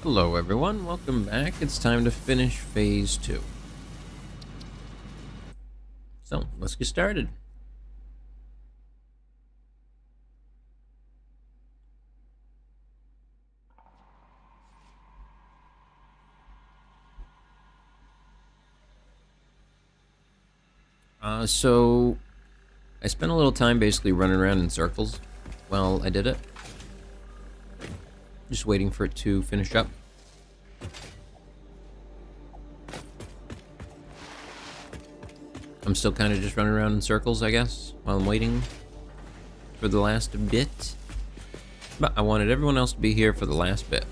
Hello everyone, welcome back. It's time to finish phase 2. So, let's get started. So I spent a little time basically running around in circles while I did it. Just waiting for it to finish up. I'm still kind of just running around in circles, I guess, while I'm waiting for the last bit. But I wanted everyone else to be here for the last bit.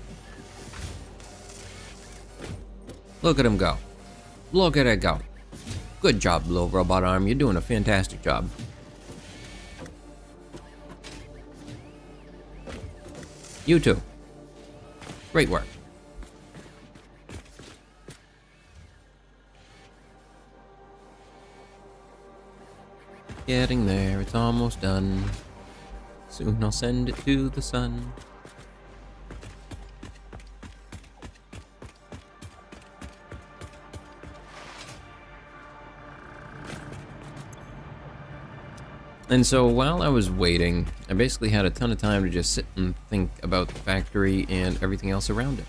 Look at him go. Look at it go. Good job, little robot arm. You're doing a fantastic job. You too. Great work. Getting there, it's almost done. Soon I'll send it to the sun. And so while I was waiting, I basically had a ton of time to just sit and think about the factory and everything else around it.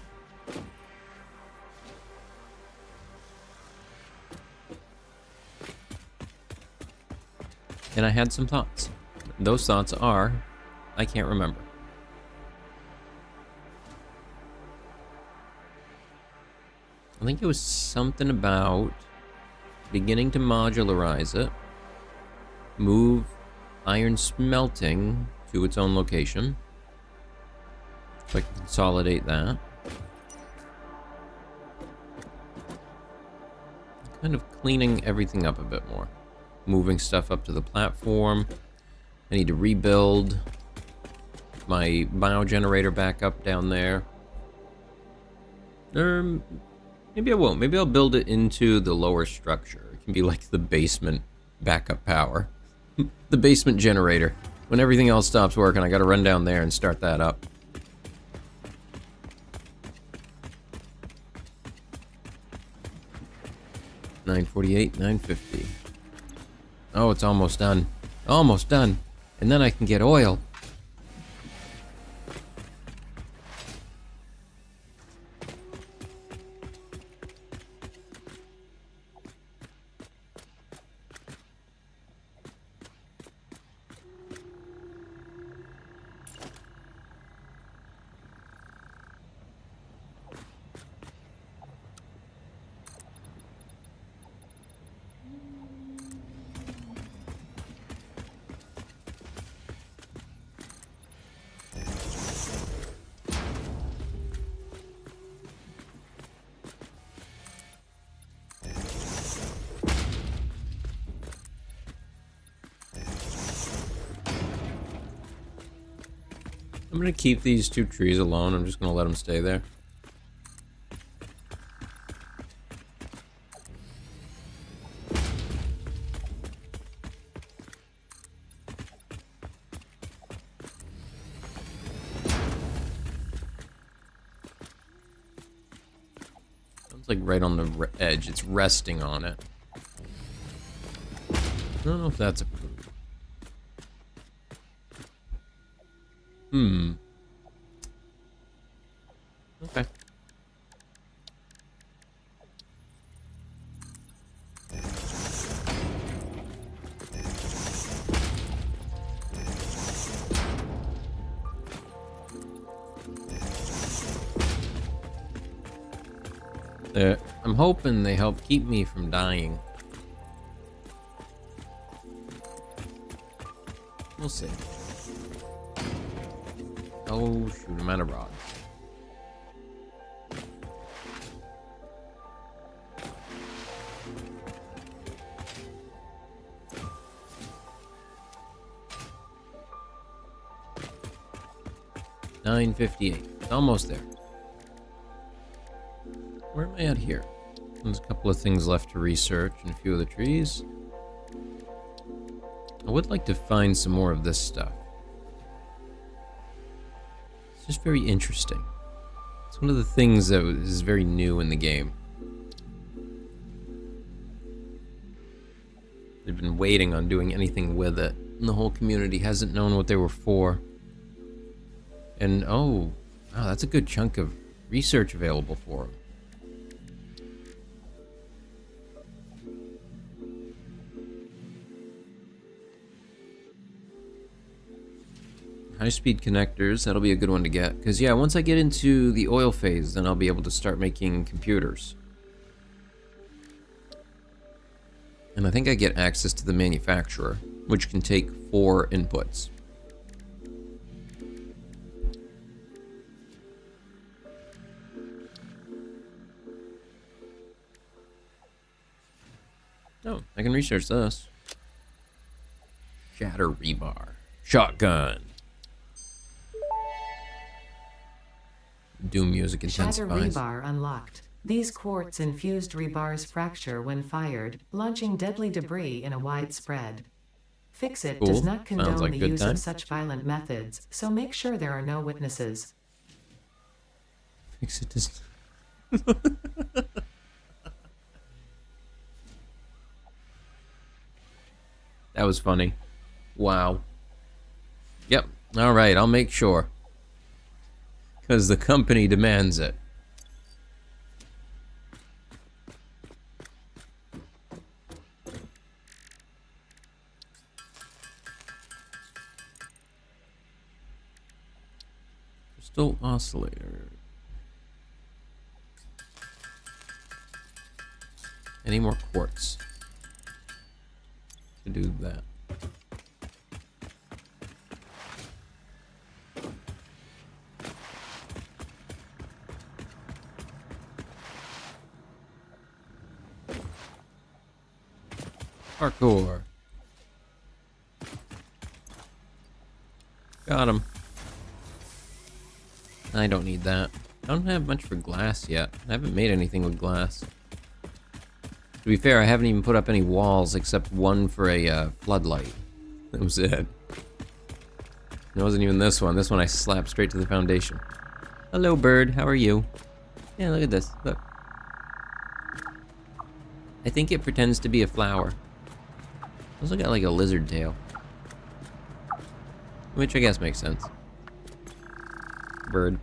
And I had some thoughts. Those thoughts are, I can't remember. I think it was something about beginning to modularize it, move iron smelting to its own location, so I can consolidate that. Kind of cleaning everything up a bit more. Moving stuff up to the platform. I need to rebuild my biogenerator back up down there. Maybe I won't. Maybe I'll build it into the lower structure. It can be like the basement backup power. The basement generator. When everything else stops working, I gotta run down there and start that up. $948, $950. Oh, it's almost done. Almost done. And then I can get oil. I'm gonna keep these two trees alone. I'm just gonna let them stay there. Sounds like right on the edge. It's resting on it. I don't know if that's a... Okay. I'm hoping they help keep me from dying. We'll see. Oh shoot, I'm out of rods. $958. It's almost there. Where am I at here? There's a couple of things left to research and a few of the trees. I would like to find some more of this stuff. It's just very interesting. It's one of the things that is very new in the game. They've been waiting on doing anything with it, and the whole community hasn't known what they were for. And oh, wow, that's a good chunk of research available for them. High-speed connectors, that'll be a good one to get. Because, yeah, once I get into the oil phase, then I'll be able to start making computers. And I think I get access to the manufacturer, which can take 4 inputs. Oh, I can research this. Shatter rebar. Shotgun. Doom music intensifies. Shatter rebar unlocked. These quartz-infused rebars fracture when fired, launching deadly debris in a wide spread. Fix-It does not condone like the good use time. of such violent methods, so make sure there are no witnesses. Fix-It does... That was funny. Wow. Yep. Alright, I'll make sure. Because the company demands it. Crystal oscillator. Any more quartz to do that? Parkour. Got him. I don't need that. I don't have much for glass yet. I haven't made anything with glass. To be fair, I haven't even put up any walls except one for a floodlight. That was it. It wasn't even this one. This one I slapped straight to the foundation. Hello, bird. How are you? Yeah, look at this. Look. I think it pretends to be a flower. Also got like a lizard tail. Which I guess makes sense. Bird.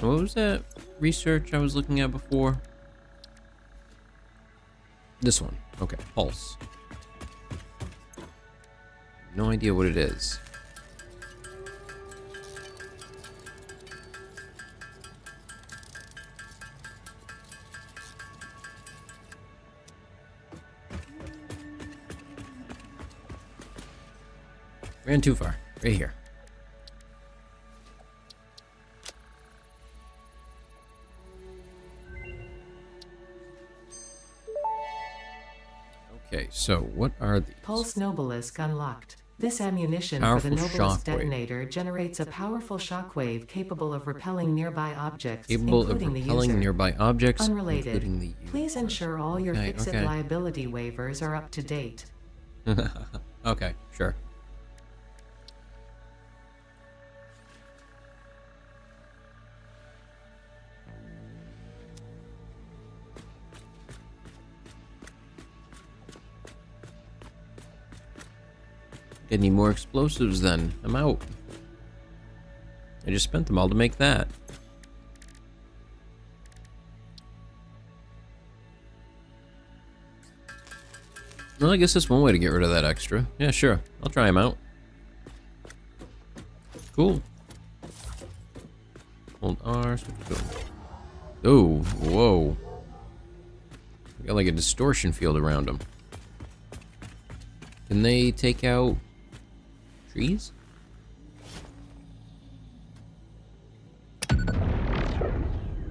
What was that research I was looking at before? This one. Okay, pulse. No idea what it is. Ran too far. Right here. Okay, so what are these? Pulse Nobelisk unlocked. This ammunition Powerful for the Nobelisk shockwave. detonator generates a powerful shockwave capable of repelling nearby objects, Capable of including the repelling user. nearby objects, Unrelated. including the user. Please ensure all your Okay, Fix-It okay. liability waivers are up to date. Okay, sure. Get any more explosives then? I'm out. I just spent them all to make that. Well, I guess that's one way to get rid of that extra. Yeah, sure. I'll try them out. Cool. Hold R. Oh, whoa. We got like a distortion field around them. Can they take out trees?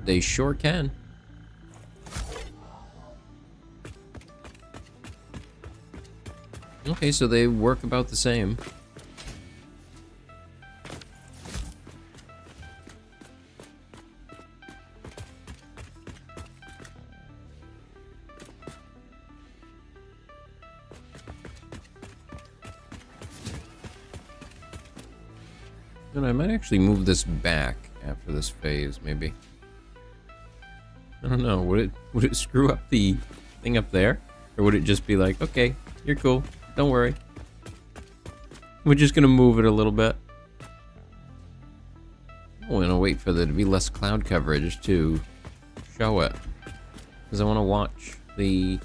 They sure can. Okay, so they work about the same. And I might actually move this back after this phase, maybe. I don't know. Would it screw up the thing up there? Or would it just be like, okay, you're cool. Don't worry. We're just gonna move it a little bit. I'm gonna wait for there to be less cloud coverage to show it. Because I want to watch the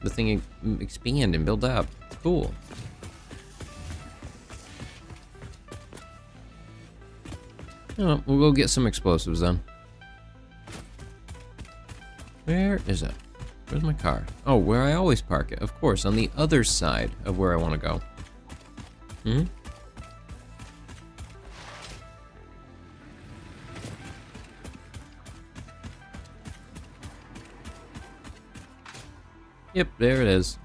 thing expand and build up. It's cool. Oh, we'll go get some explosives then. Where is it? Where's my car? Oh, where I always park it. Of course, on the other side of where I want to go. Hmm? Yep, there it is.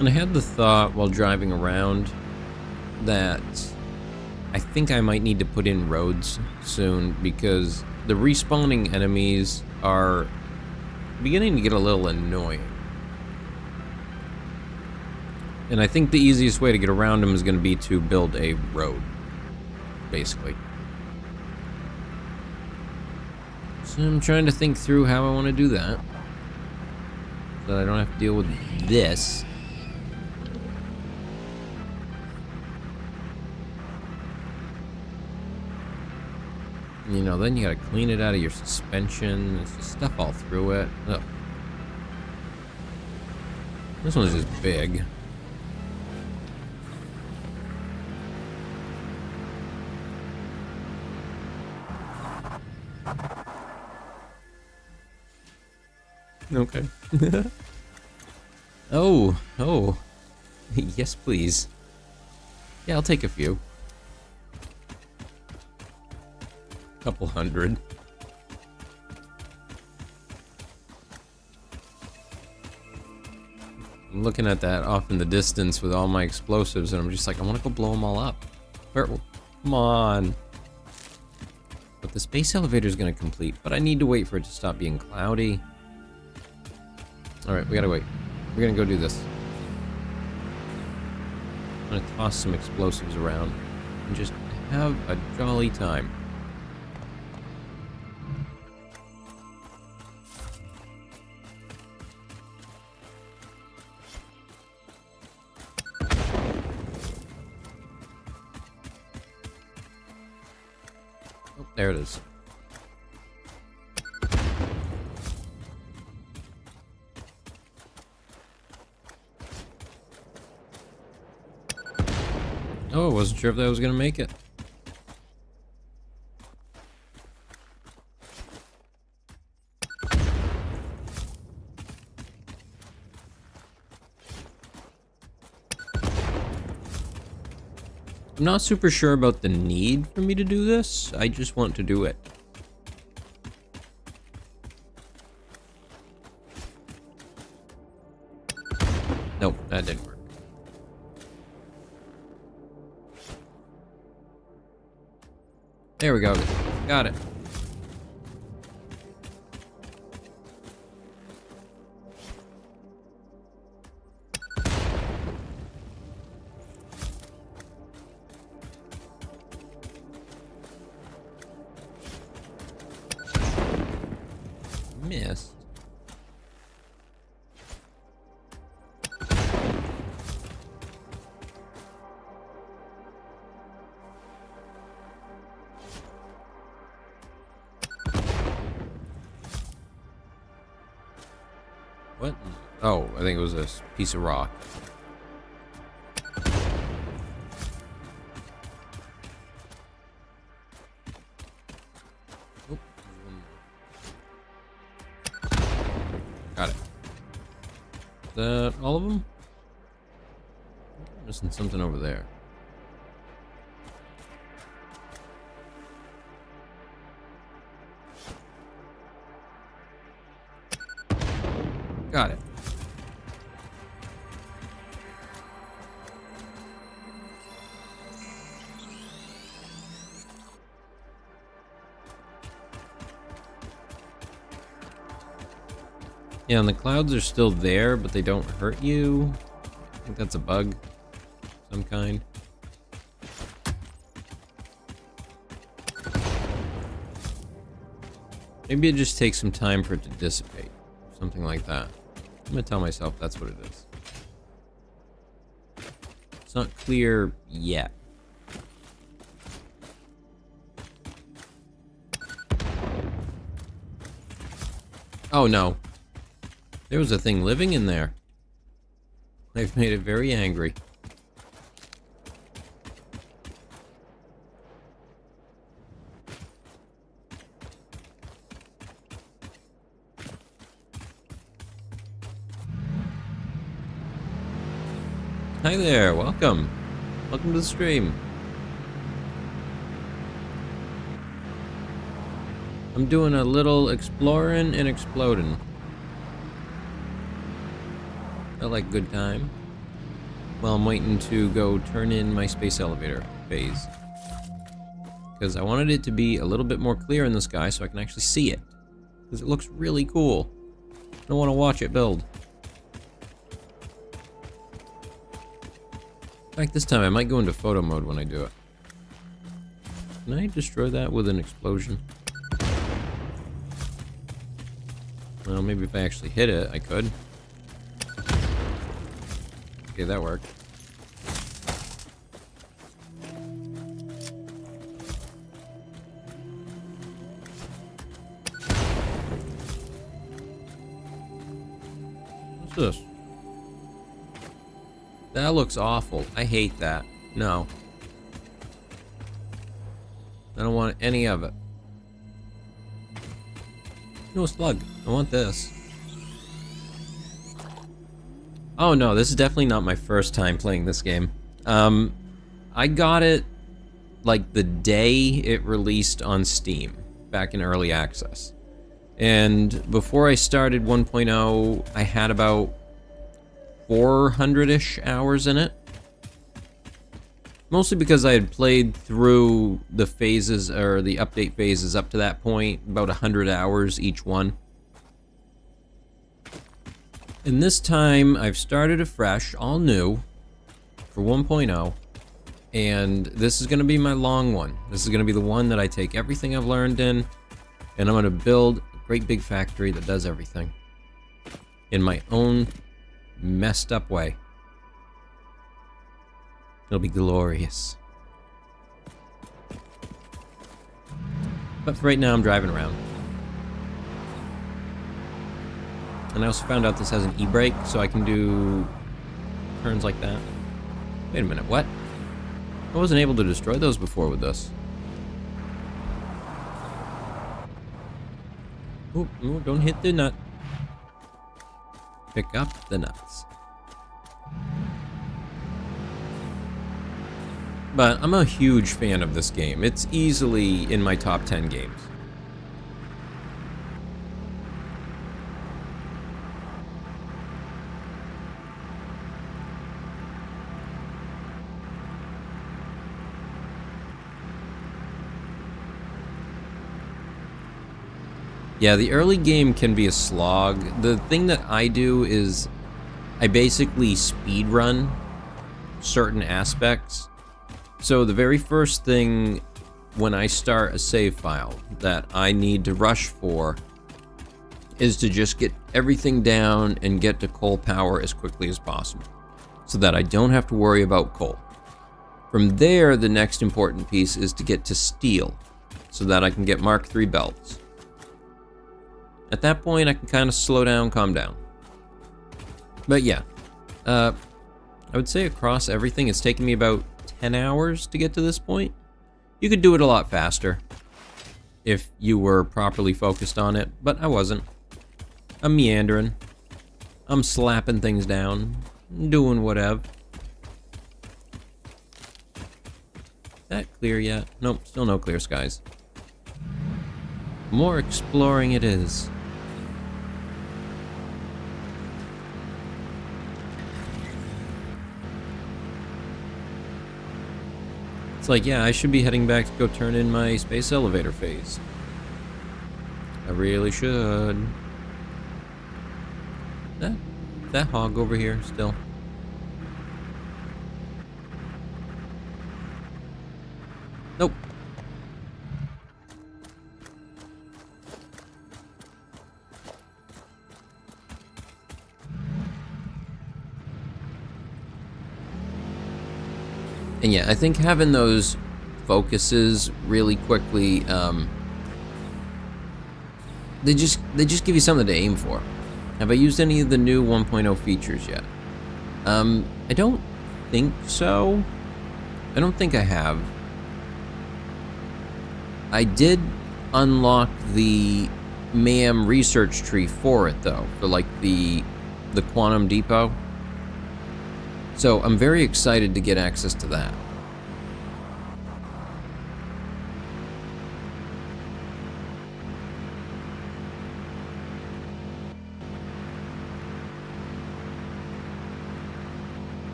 And I had the thought while driving around that I think I might need to put in roads soon because the respawning enemies are beginning to get a little annoying. And I think the easiest way to get around them is going to be to build a road, basically. So I'm trying to think through how I want to do that, so that I don't have to deal with this. You know, then you gotta clean it out of your suspension. There's just stuff all through it. Ugh. This one's just big. Okay. Oh. Yes, please. Yeah, I'll take a few. Couple hundred. I'm looking at that off in the distance with all my explosives, and I'm just like, I want to go blow them all up. Where? Come on. But the space elevator is going to complete, but I need to wait for it to stop being cloudy. All right, we gotta wait. We're gonna go do this. I'm gonna toss some explosives around and just have a jolly time. Oh, there it is. Oh, I wasn't sure if that was gonna make it. I'm not super sure about the need for me to do this. I just want to do it. Nope, that didn't work. There we go. Got it. Missed. What? Oh, I think it was a piece of rock. Oh, got it. Is that all of them? Missing something over there. Got it. Yeah, and the clouds are still there, but they don't hurt you. I think that's a bug of some kind. Maybe it just takes some time for it to dissipate. Something like that. I'm gonna tell myself that's what it is. It's not clear yet. Oh no. There was a thing living in there. They've made it very angry. Hi there, welcome. Welcome to the stream. I'm doing a little exploring and exploding. Felt like a good time. Well, I'm waiting to go turn in my space elevator phase. Because I wanted it to be a little bit more clear in the sky so I can actually see it. Because it looks really cool. I don't want to watch it build. In fact, this time I might go into photo mode when I do it. Can I destroy that with an explosion? Well, maybe if I actually hit it, I could. Okay, that worked. What's this? That looks awful. I hate that. No. I don't want any of it. No slug. I want this. Oh no, this is definitely not my first time playing this game. I got it like the day it released on Steam, back in early access. And before I started 1.0, I had about 400-ish hours in it. Mostly because I had played through the phases, or the update phases up to that point, about 100 hours each one. And this time, I've started afresh, all new, for 1.0, and this is going to be my long one. This is going to be the one that I take everything I've learned in, and I'm going to build a great big factory that does everything. In my own messed up way. It'll be glorious. But for right now, I'm driving around. And I also found out this has an e-brake, so I can do turns like that. Wait a minute, what? I wasn't able to destroy those before with this. Oh, no, don't hit the nut. Pick up the nuts. But I'm a huge fan of this game. It's easily in my top 10 games. Yeah, the early game can be a slog. The thing that I do is I basically speed run certain aspects. So the very first thing when I start a save file that I need to rush for is to just get everything down and get to coal power as quickly as possible so that I don't have to worry about coal. From there, the next important piece is to get to steel so that I can get Mark III belts. At that point, I can kind of slow down, calm down. But yeah, I would say across everything, it's taken me about 10 hours to get to this point. You could do it a lot faster if you were properly focused on it, but I wasn't. I'm meandering. I'm slapping things down, doing whatever. That clear yet? Nope, still no clear skies. More exploring it is. It's like, yeah, I should be heading back to go turn in my space elevator phase. I really should. That hog over here still. Nope. And yeah, I think having those focuses really quickly, they just give you something to aim for. Have I used any of the new 1.0 features yet? I don't think so. I don't think I have. I did unlock the MAM research tree for it though, for like the quantum depot. So I'm very excited to get access to that.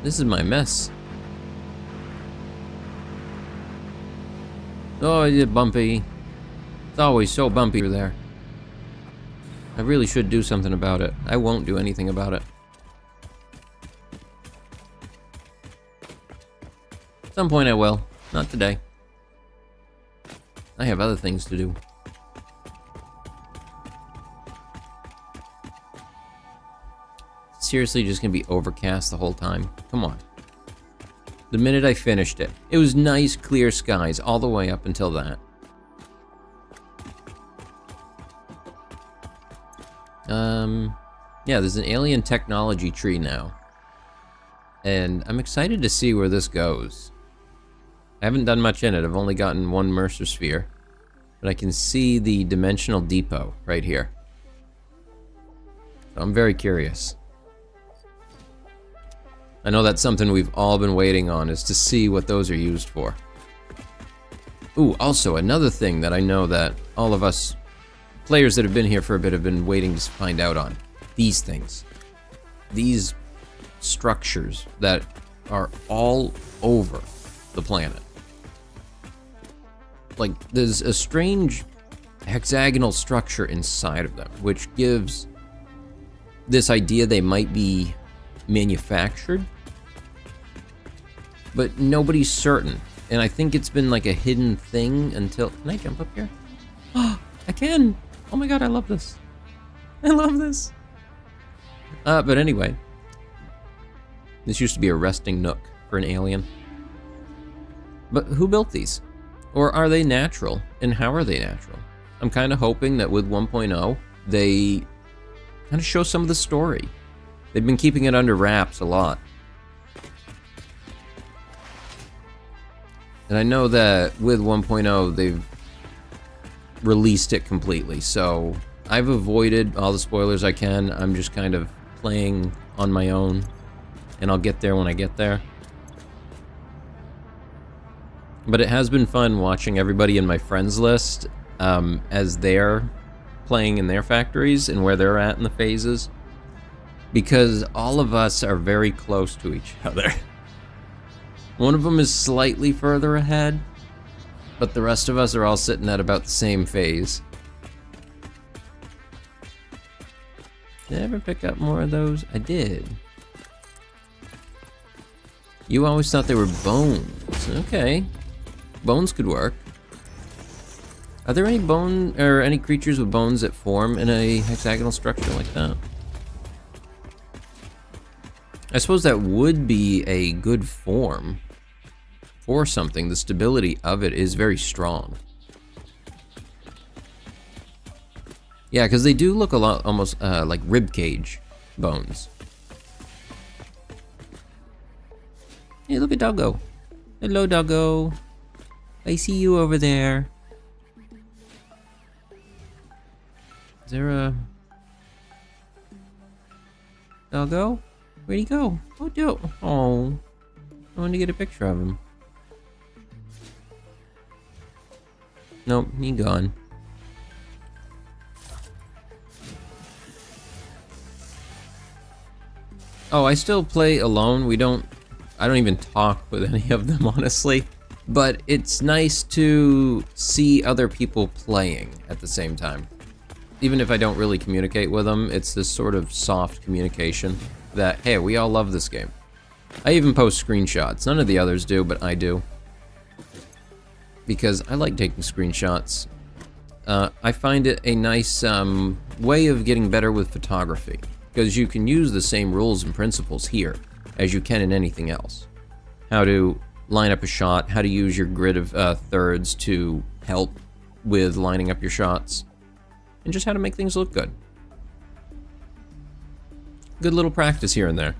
This is my mess. Oh, it's bumpy. It's always so bumpy through there. I really should do something about it. I won't do anything about it. At some point I will. Not today. I have other things to do. Seriously just gonna be overcast the whole time? Come on. The minute I finished it, it was nice clear skies all the way up until that. Yeah, there's an alien technology tree now. And I'm excited to see where this goes. I haven't done much in it. I've only gotten one Mercer sphere. But I can see the dimensional depot right here. So I'm very curious. I know that's something we've all been waiting on, is to see what those are used for. Ooh, also another thing that I know that all of us players that have been here for a bit have been waiting to find out on. These things. These structures that are all over the planet. Like, there's a strange hexagonal structure inside of them, which gives this idea they might be manufactured, but nobody's certain. And I think it's been like a hidden thing until... Can I jump up here? Oh, I can! Oh my god, I love this. I love this. But anyway. This used to be a resting nook for an alien. But who built these? Or are they natural? And how are they natural? I'm kind of hoping that with 1.0, they kind of show some of the story. They've been keeping it under wraps a lot. And I know that with 1.0, they've released it completely. So I've avoided all the spoilers I can. I'm just kind of playing on my own. And I'll get there when I get there. But it has been fun watching everybody in my friends list as they're playing in their factories and where they're at in the phases. Because all of us are very close to each other. One of them is slightly further ahead, but the rest of us are all sitting at about the same phase. Did I ever pick up more of those? I did. You always thought they were bones. Okay. Bones could work. Are there any bone or any creatures with bones that form in a hexagonal structure like that? I suppose that would be a good form for something. The stability of it is very strong. Yeah, because they do look a lot almost like ribcage bones. Hey, look at Doggo. Hello, Doggo. I see you over there. Is there a... Doggo? Where'd he go? Oh, oh. I wanted to get a picture of him. Nope, he gone. Oh, I still play alone. We don't I don't even talk with any of them, honestly. But it's nice to see other people playing at the same time. Even if I don't really communicate with them, it's this sort of soft communication that, hey, we all love this game. I even post screenshots. None of the others do, but I do. Because I like taking screenshots. I find it a nice way of getting better with photography. Because you can use the same rules and principles here as you can in anything else. How to line up a shot, how to use your grid of thirds to help with lining up your shots, and just how to make things look good. Good little practice here and there.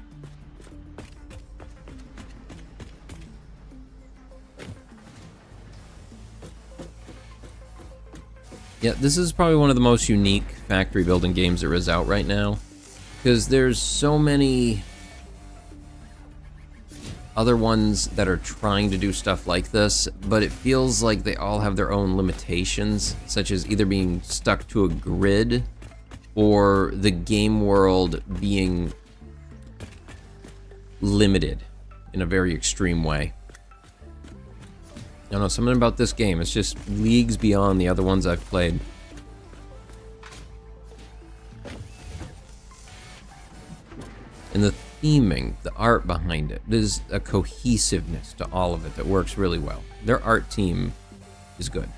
Yeah, this is probably one of the most unique factory building games there is out right now, because there's so many other ones that are trying to do stuff like this, but it feels like they all have their own limitations, such as either being stuck to a grid or the game world being limited in a very extreme way. I don't know, something about this game, it's just leagues beyond the other ones I've played. And the theming, the art behind it, there's a cohesiveness to all of it that works really well. Their art team is good.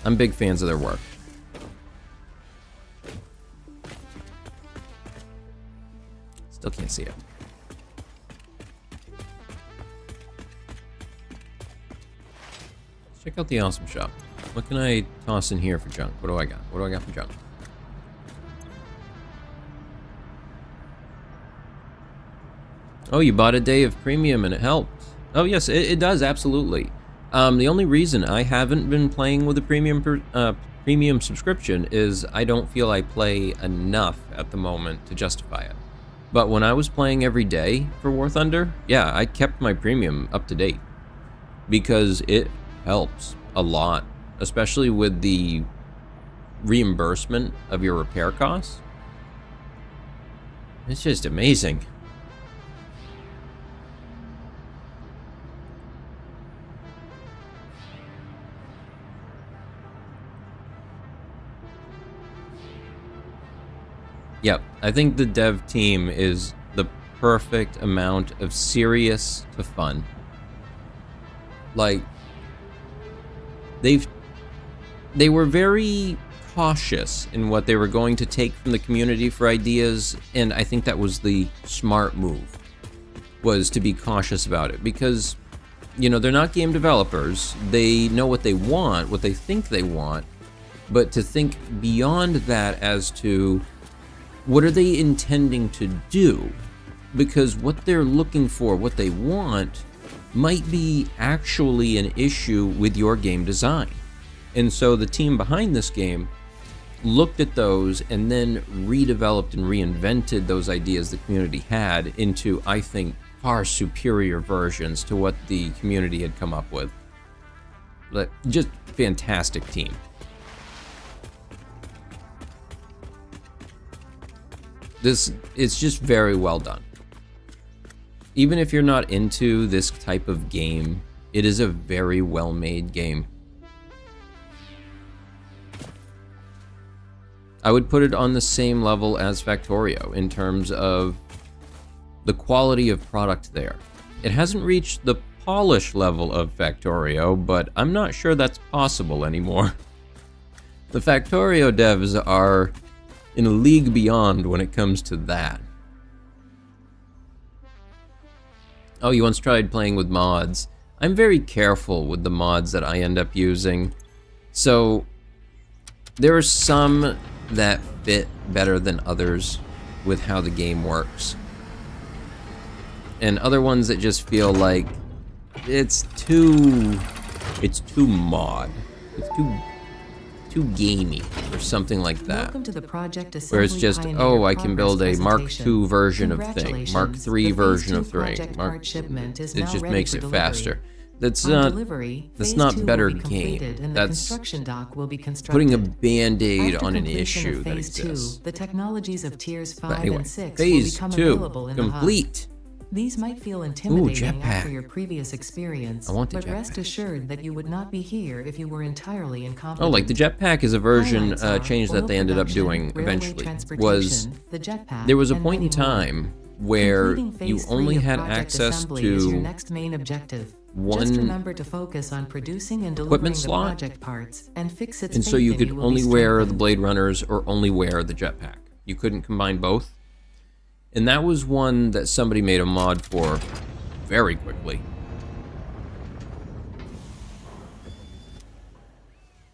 I'm big fans of their work. Still can't see it. Let's check out the awesome shop. What can I toss in here for junk? What do I got? What do I got for junk? Oh, you bought a day of premium and it helped. Oh yes, it does, absolutely. The only reason I haven't been playing with a premium subscription is I don't feel I play enough at the moment to justify it. But when I was playing every day for War Thunder, yeah, I kept my premium up to date. Because it helps a lot, especially with the reimbursement of your repair costs. It's just amazing. Yep, I think the dev team is the perfect amount of serious to fun. Like, they were very cautious in what they were going to take from the community for ideas, and I think that was the smart move, was to be cautious about it, because, you know, they're not game developers. They know what they want, what they think they want, but to think beyond that as to what are they intending to do? Because what they're looking for, what they want, might be actually an issue with your game design. And so the team behind this game looked at those and then redeveloped and reinvented those ideas the community had into, I think, far superior versions to what the community had come up with. But just fantastic team. It's just very well done. Even if you're not into this type of game, it is a very well-made game. I would put it on the same level as Factorio in terms of the quality of product there. It hasn't reached the polish level of Factorio, but I'm not sure that's possible anymore. The Factorio devs are in a league beyond when it comes to that. Oh, you once tried playing with mods. I'm very careful with the mods that I end up using. So, there are some that fit better than others with how the game works. And other ones that just feel like it's too mod. It's too gamey or something like that. Welcome to the project where it's just, oh, I can build a Mark presentation. II version of thing, Mark III The Phase version 2 of thing. project part shipment is It now just ready makes for it delivery. faster. That's On not delivery, that's Phase not 2 better will be completed game. and the That's construction dock will be constructed. putting a band-aid After on an completion issue of that Phase 2, exists. the technologies of tiers 5 But anyway, and 6 will phase become 2 available in the hub. complete. These might feel intimidating jetpack. after your previous experience, I want the but rest jetpack. assured that you would not be here if you were entirely incompetent. Oh, like the jetpack is a version Highlights are change that oil they ended up production, doing railway eventually. transportation, the jetpack, There was a and point in many more. time where Completing you phase only 3 of had Project access Assembly is your to next main objective. one Just remember to focus on producing and delivering equipment the slot, project parts, and fix its and so faith you in could will only be wear the strengthened. Blade Runners or only wear the jetpack. You couldn't combine both. And that was one that somebody made a mod for very quickly.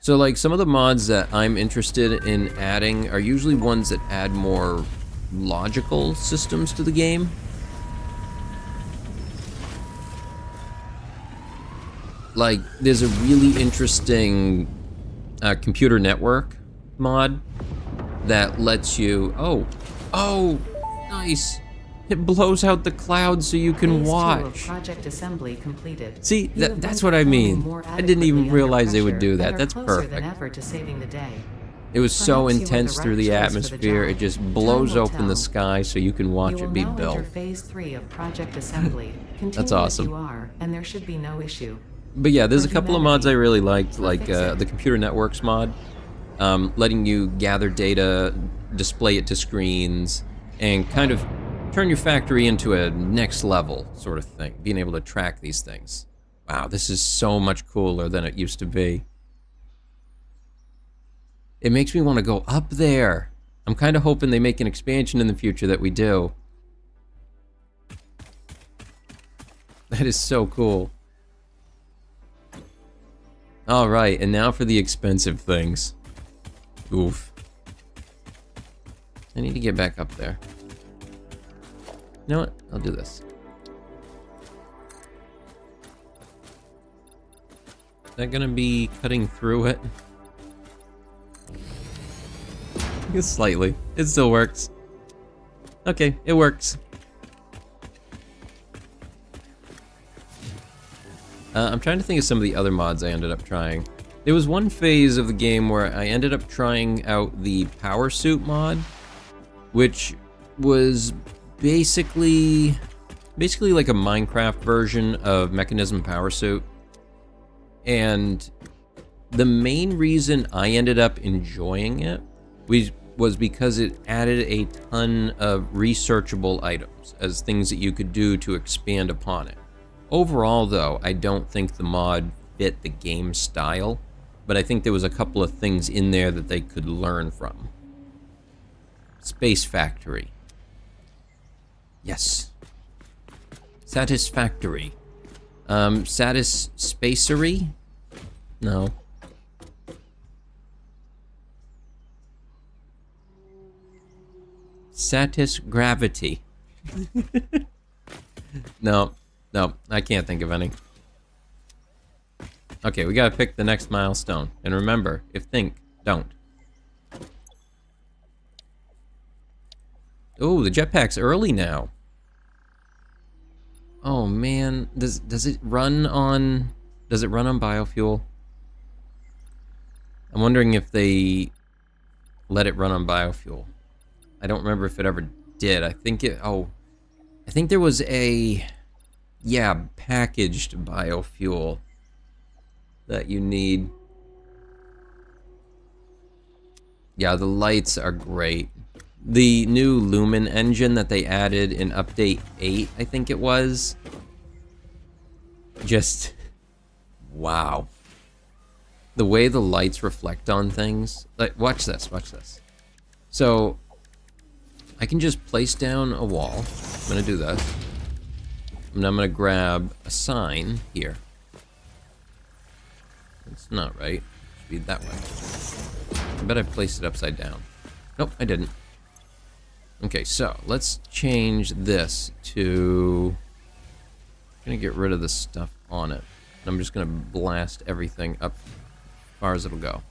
So like some of the mods that I'm interested in adding are usually ones that add more logical systems to the game. Like there's a really interesting computer network mod that lets you, oh, nice. It blows out the clouds so you can Phase 2 of watch. Project Assembly completed. See, You have that's been what I performing mean. more I didn't even adequately realize they under would do pressure that. and are That's closer than perfect. ever to saving the day. It was so Perhaps you were the intense through right the choice for the atmosphere, job. it just Time blows will open the tell. sky so you can watch You will it be now built. enter phase 3 of Project Assembly. Continue That's awesome. as you are, and there should be no issue. But yeah, there's a For couple of mods I humanity. really liked, like Fix it. the Computer Networks mod, letting you gather data, display it to screens, and kind of turn your factory into a next level sort of thing, being able to track these things. Wow, this is so much cooler than it used to be. It makes me want to go up there. I'm kind of hoping they make an expansion in the future that we do. That is so cool. All right, and now for the expensive things. Oof. I need to get back up there. You know what? I'll do this. Is that gonna be cutting through it? Slightly. It still works. Okay, it works. I'm trying to think of some of the other mods I ended up trying. There was one phase of the game where I ended up trying out the power suit mod, which was basically like a Minecraft version of Mechanism Power Suit. And the main reason I ended up enjoying it was because it added a ton of researchable items as things that you could do to expand upon it. Overall, though, I don't think the mod fit the game style, but I think there was a couple of things in there that they could learn from. Space Factory. Yes. Satisfactory. Satisfactory? No. Satisgravity. No, I can't think of any. Okay, we gotta pick the next milestone. And remember, if think, don't. Oh, the jetpack's early now. Oh man, does it run on biofuel? I'm wondering if they let it run on biofuel. I don't remember if it ever did. I think there was a packaged biofuel that you need. Yeah, the lights are great. The new Lumen engine that they added in update 8, I think it was. Just wow. The way the lights reflect on things. Like, watch this. So I can just place down a wall. I'm gonna do that. And I'm gonna grab a sign here. It's not right. It should be that way. I bet I placed it upside down. Nope, I didn't. Okay, so let's change this to... I'm gonna get rid of the stuff on it. And I'm just gonna blast everything up as far as it'll go.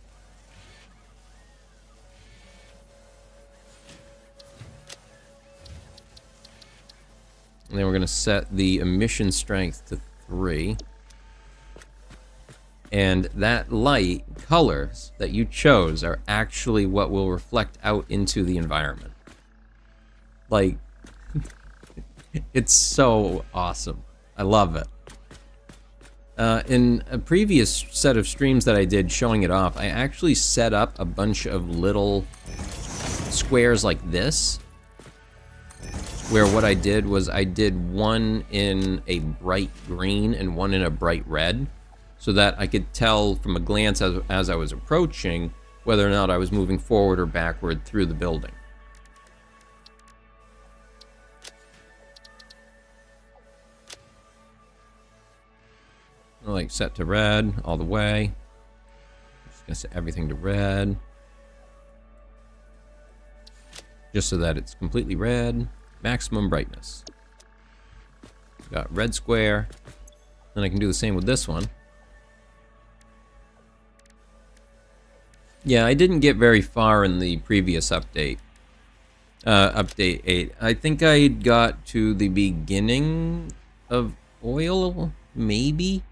And then we're gonna set the emission strength to 3. And that light colors that you chose are actually what will reflect out into the environment. Like, It's so awesome. I love it. In a previous set of streams that I did showing it off, I actually set up a bunch of little squares like this, where what I did was I did one in a bright green and one in a bright red, so that I could tell from a glance as I was approaching whether or not I was moving forward or backward through the building. Like set to red all the way. Just gonna set everything to red. Just so that it's completely red. Maximum brightness. Got red square. Then I can do the same with this one. Yeah, I didn't get very far in the previous update. Update 8. I think I got to the beginning of oil, maybe?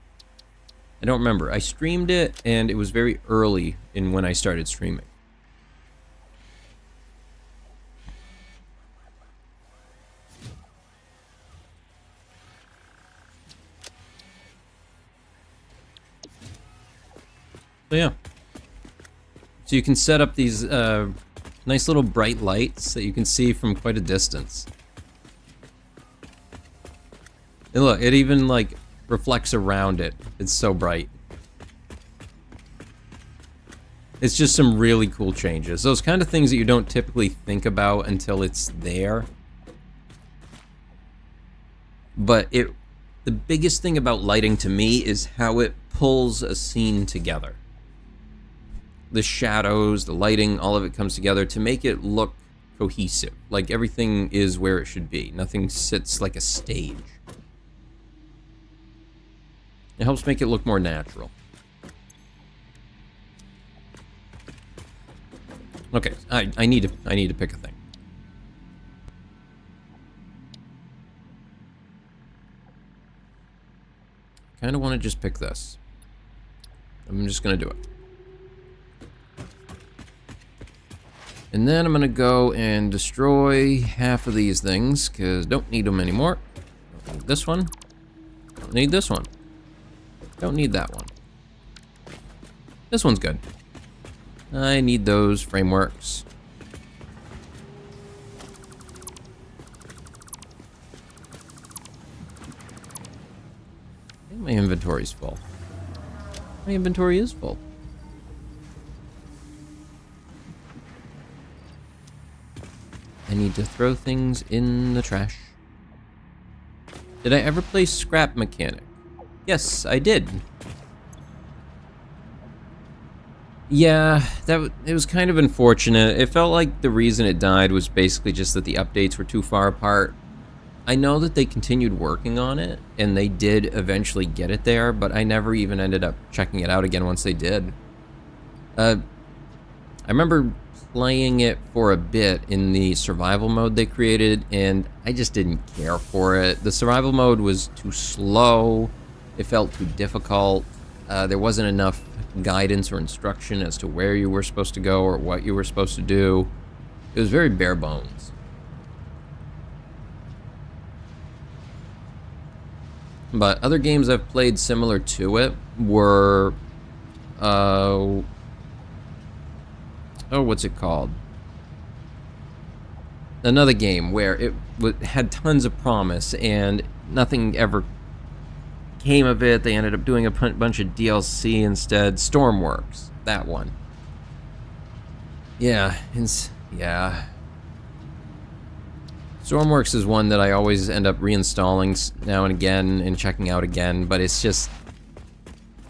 I don't remember. I streamed it, and it was very early in when I started streaming. So yeah. So you can set up these nice little bright lights that you can see from quite a distance. And look, it even like reflects around it. It's so bright. It's just some really cool changes. Those kind of things that you don't typically think about until it's there. But the biggest thing about lighting to me is how it pulls a scene together. The shadows, the lighting, all of it comes together to make it look cohesive. Like everything is where it should be. Nothing sits like a stage. It helps make it look more natural. Okay, I need to pick a thing. Kind of want to just pick this. I'm just gonna do it. And then I'm gonna go and destroy half of these things because don't need them anymore. Don't need this one. Don't need this one. Don't need that one. This one's good. I need those frameworks. I think my inventory's full. My inventory is full. I need to throw things in the trash. Did I ever play Scrap Mechanic? Yes, I did. Yeah, it was kind of unfortunate. It felt like the reason it died was basically just that the updates were too far apart. I know that they continued working on it, and they did eventually get it there, but I never even ended up checking it out again once they did. I remember playing it for a bit in the survival mode they created, and I just didn't care for it. The survival mode was too slow. It felt too difficult. There wasn't enough guidance or instruction as to where you were supposed to go or what you were supposed to do. It was very bare bones. But other games I've played similar to it were, what's it called? Another game where it had tons of promise and nothing ever came of it. They ended up doing a bunch of DLC instead. Stormworks, that one. Yeah, yeah. Stormworks is one that I always end up reinstalling now and again and checking out again, but it's just...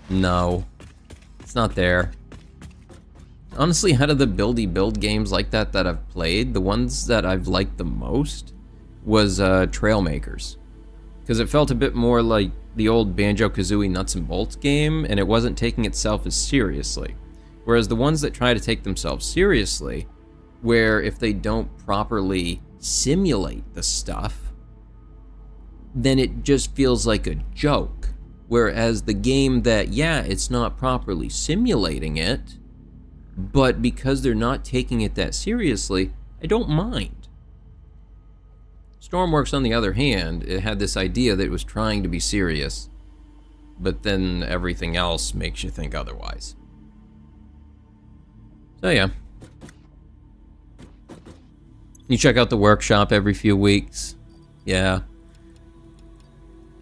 no. It's not there. Honestly, out of the build games like that I've played, the ones that I've liked the most was Trailmakers. Because it felt a bit more like the old Banjo-Kazooie Nuts and Bolts game, and it wasn't taking itself as seriously. Whereas the ones that try to take themselves seriously, where if they don't properly simulate the stuff, then it just feels like a joke. Whereas the game that, yeah, it's not properly simulating it, but because they're not taking it that seriously, I don't mind. Stormworks, on the other hand, it had this idea that it was trying to be serious, but then everything else makes you think otherwise. So yeah. You check out the workshop every few weeks. Yeah.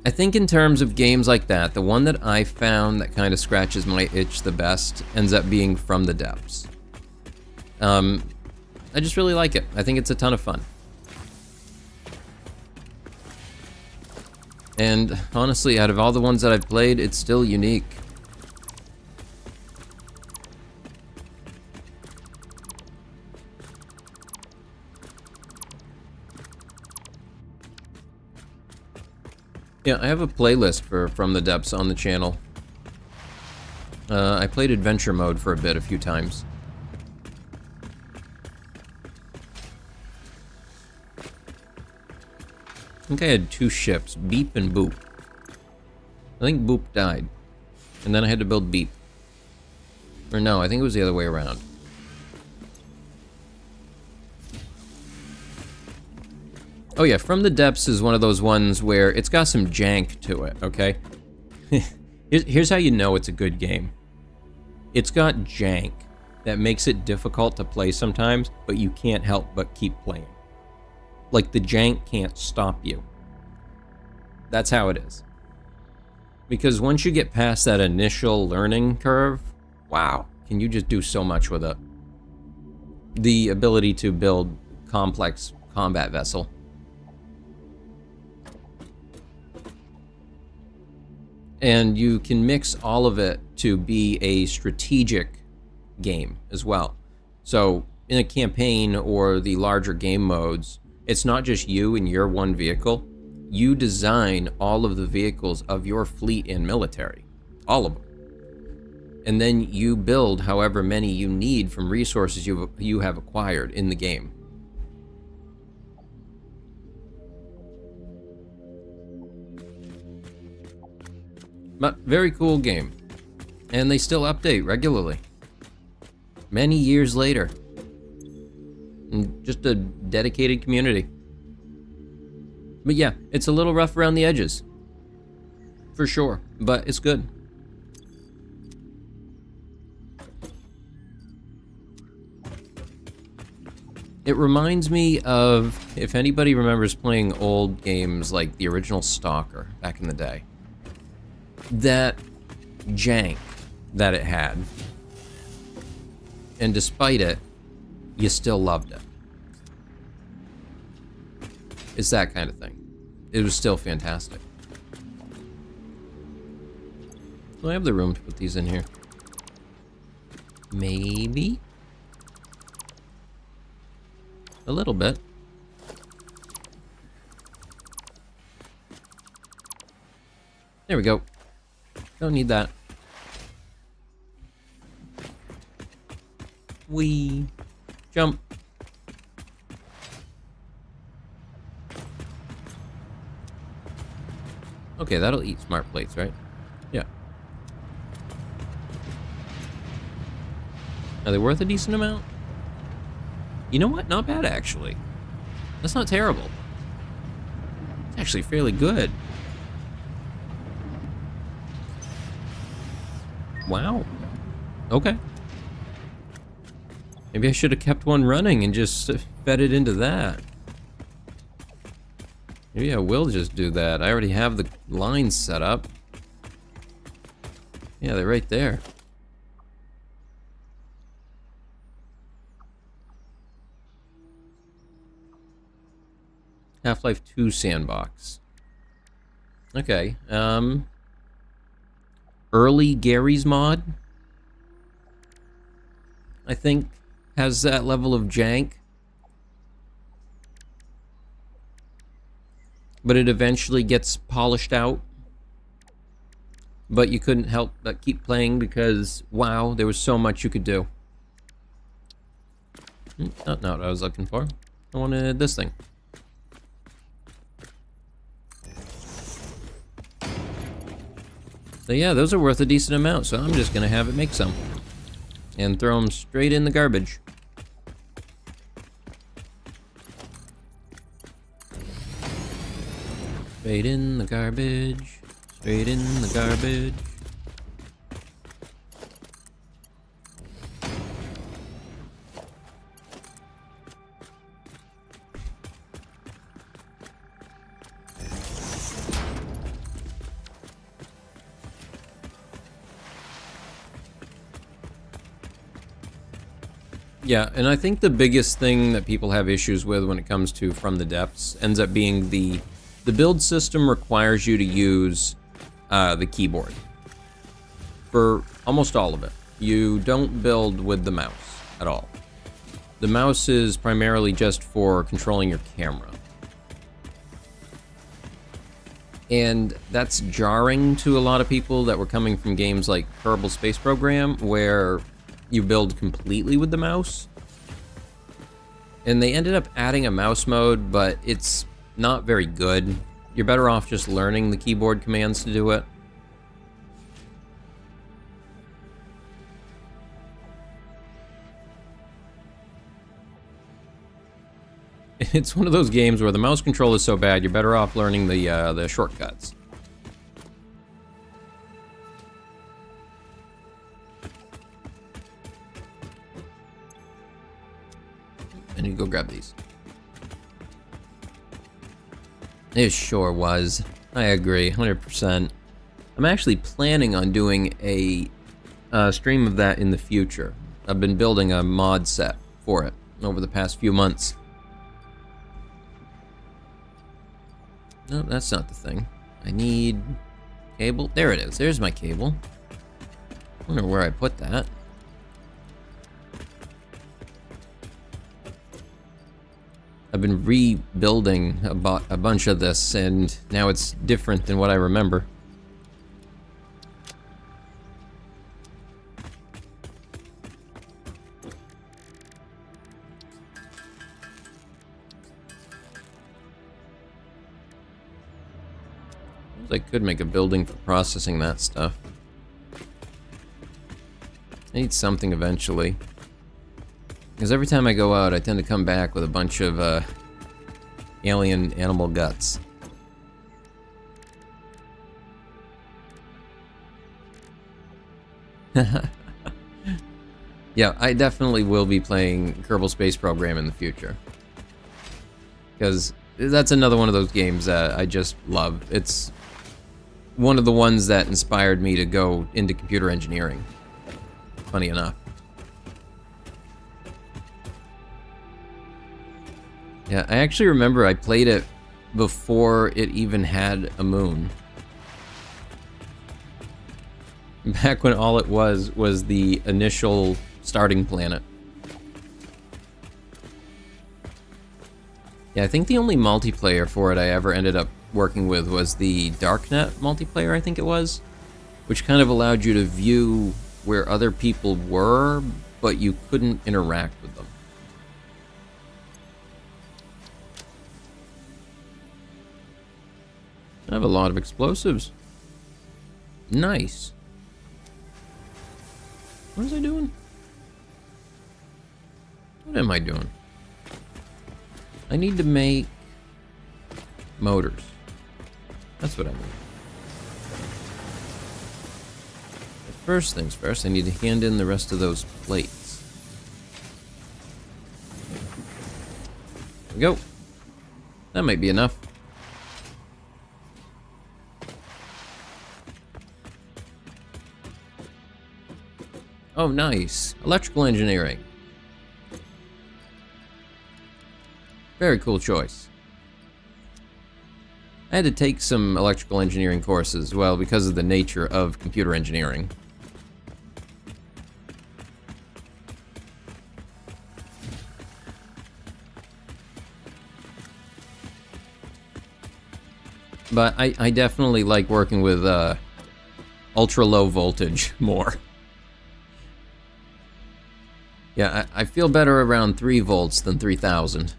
I think in terms of games like that, the one that I found that kind of scratches my itch the best ends up being From the Depths. I just really like it. I think it's a ton of fun. And honestly, out of all the ones that I've played, it's still unique. Yeah, I have a playlist for From the Depths on the channel. I played Adventure Mode for a bit, a few times. I think I had 2 ships, Beep and Boop. I think Boop died. And then I had to build Beep. Or no, I think it was the other way around. Oh yeah, From the Depths is one of those ones where it's got some jank to it, okay? Here's how you know it's a good game. It's got jank that makes it difficult to play sometimes, but you can't help but keep playing. Like, the jank can't stop you. That's how it is. Because once you get past that initial learning curve, wow, can you just do so much with it. The ability to build complex combat vessel. And you can mix all of it to be a strategic game as well. So in a campaign or the larger game modes, it's not just you and your one vehicle. You design all of the vehicles of your fleet and military. All of them. And then you build however many you need from resources you have acquired in the game. But very cool game. And they still update regularly. Many years later. And just a dedicated community. But yeah, it's a little rough around the edges. For sure. But it's good. It reminds me of, if anybody remembers playing old games like the original Stalker back in the day. That jank that it had, and despite it, you still loved it. It's that kind of thing. It was still fantastic. Do I have the room to put these in here? Maybe? A little bit. There we go. Don't need that. Wee. Jump. Okay, that'll eat smart plates, right? Yeah. Are they worth a decent amount? You know what? Not bad, actually. That's not terrible. It's actually fairly good. Wow. Okay. Maybe I should have kept one running and just fed it into that. Maybe I will just do that. I already have the lines set up. Yeah, they're right there. Half-Life 2 sandbox. Okay, early Gary's mod, I think, has that level of jank. But it eventually gets polished out. But you couldn't help but keep playing because, wow, there was so much you could do. Not what I was looking for. I wanted this thing. So yeah, those are worth a decent amount, so I'm just gonna have it make some. And throw them straight in the garbage. Straight in the garbage. Straight in the garbage. Yeah, and I think the biggest thing that people have issues with when it comes to From the Depths ends up being the build system requires you to use the keyboard for almost all of it. You don't build with the mouse at all. The mouse is primarily just for controlling your camera. And that's jarring to a lot of people that were coming from games like Kerbal Space Program, where you build completely with the mouse. And they ended up adding a mouse mode, but it's not very good. You're better off just learning the keyboard commands to do it. It's one of those games where the mouse control is so bad, you're better off learning the shortcuts. I need to go grab these. It sure was. I agree, 100%. I'm actually planning on doing a stream of that in the future. I've been building a mod set for it over the past few months. No, that's not the thing. I need cable. There it is. There's my cable. I wonder where I put that. I've been rebuilding a bunch of this, and now it's different than what I remember. I could make a building for processing that stuff. I need something eventually. Because every time I go out, I tend to come back with a bunch of alien animal guts. Yeah, I definitely will be playing Kerbal Space Program in the future. Because that's another one of those games that I just love. It's one of the ones that inspired me to go into computer engineering. Funny enough. Yeah, I actually remember I played it before it even had a moon. Back when all it was the initial starting planet. Yeah, I think the only multiplayer for it I ever ended up working with was the Darknet multiplayer, I think it was, which kind of allowed you to view where other people were, but you couldn't interact with them. I have a lot of explosives. Nice. What was I doing? What am I doing? I need to make motors. That's what I need. But first things first, I need to hand in the rest of those plates. There we go. That might be enough. Oh, nice. Electrical engineering. Very cool choice. I had to take some electrical engineering courses, well, because of the nature of computer engineering. But I definitely like working with ultra low voltage more. Yeah, I feel better around 3 volts than 3,000.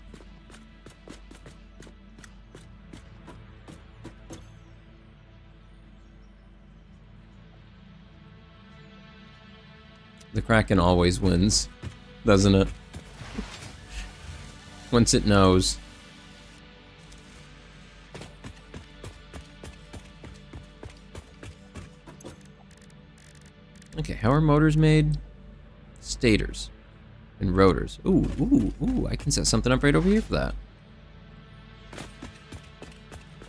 The Kraken always wins, doesn't it? Once it knows. Okay, how are motors made? Stators and rotors. Ooh, I can set something up right over here for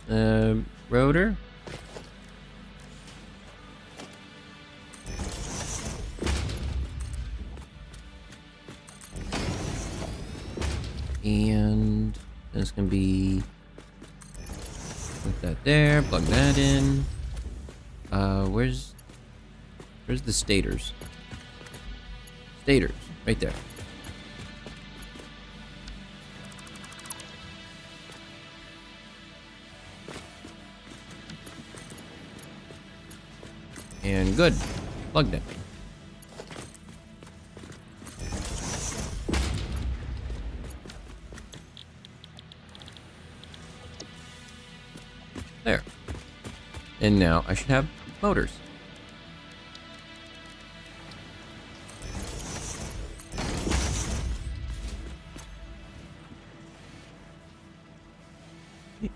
that. Rotor? And it's gonna be put that there, plug that in. Where's the stators? Stators, right there. And good, plugged in. There. And now I should have motors.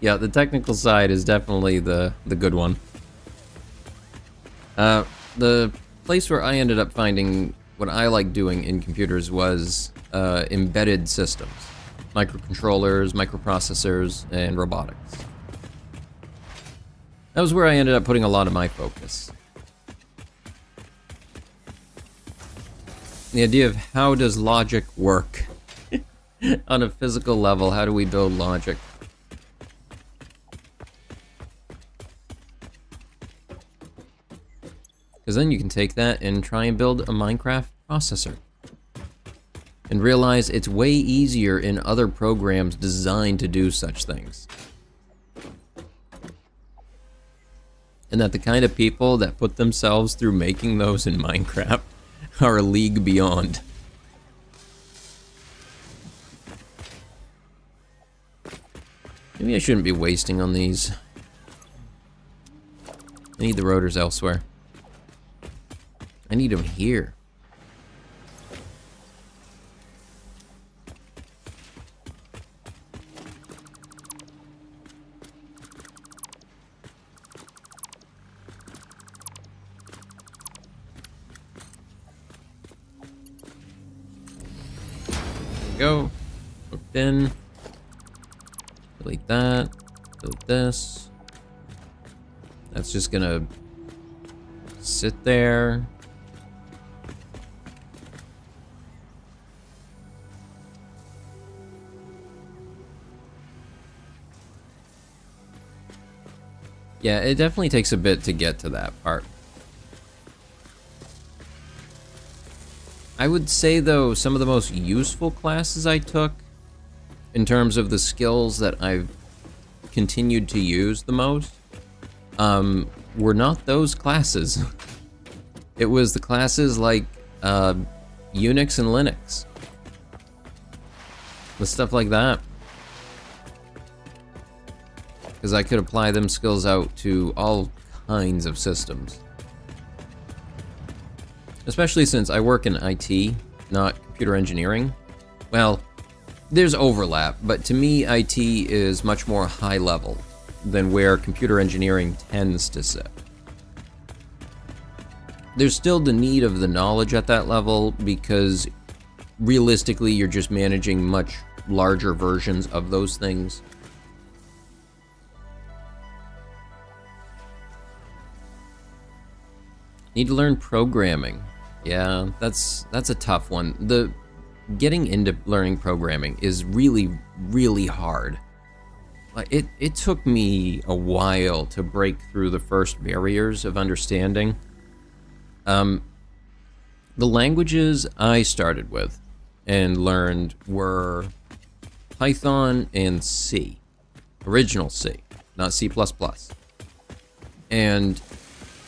Yeah, the technical side is definitely the good one. The place where I ended up finding what I like doing in computers was embedded systems. Microcontrollers, microprocessors, and robotics. That was where I ended up putting a lot of my focus. The idea of how does logic work on a physical level, how do we build logic? Because then you can take that and try and build a Minecraft processor. And realize it's way easier in other programs designed to do such things. And that the kind of people that put themselves through making those in Minecraft are a league beyond. Maybe I shouldn't be wasting on these. I need the rotors elsewhere. I need them here. Go. Hooked in. Delete that. Delete this. That's just gonna sit there. Yeah, it definitely takes a bit to get to that part. I would say, though, some of the most useful classes I took, in terms of the skills that I've continued to use the most, were not those classes. It was the classes like Unix and Linux. The stuff like that. Because I could apply them skills out to all kinds of systems. Especially since I work in IT, not computer engineering. Well, there's overlap, but to me, IT is much more high level than where computer engineering tends to sit. There's still the need of the knowledge at that level because realistically, you're just managing much larger versions of those things. Need to learn programming. Yeah, that's a tough one. Getting into learning programming is really, really hard. It took me a while to break through the first barriers of understanding. The languages I started with and learned were Python and C. Original C, not C++. And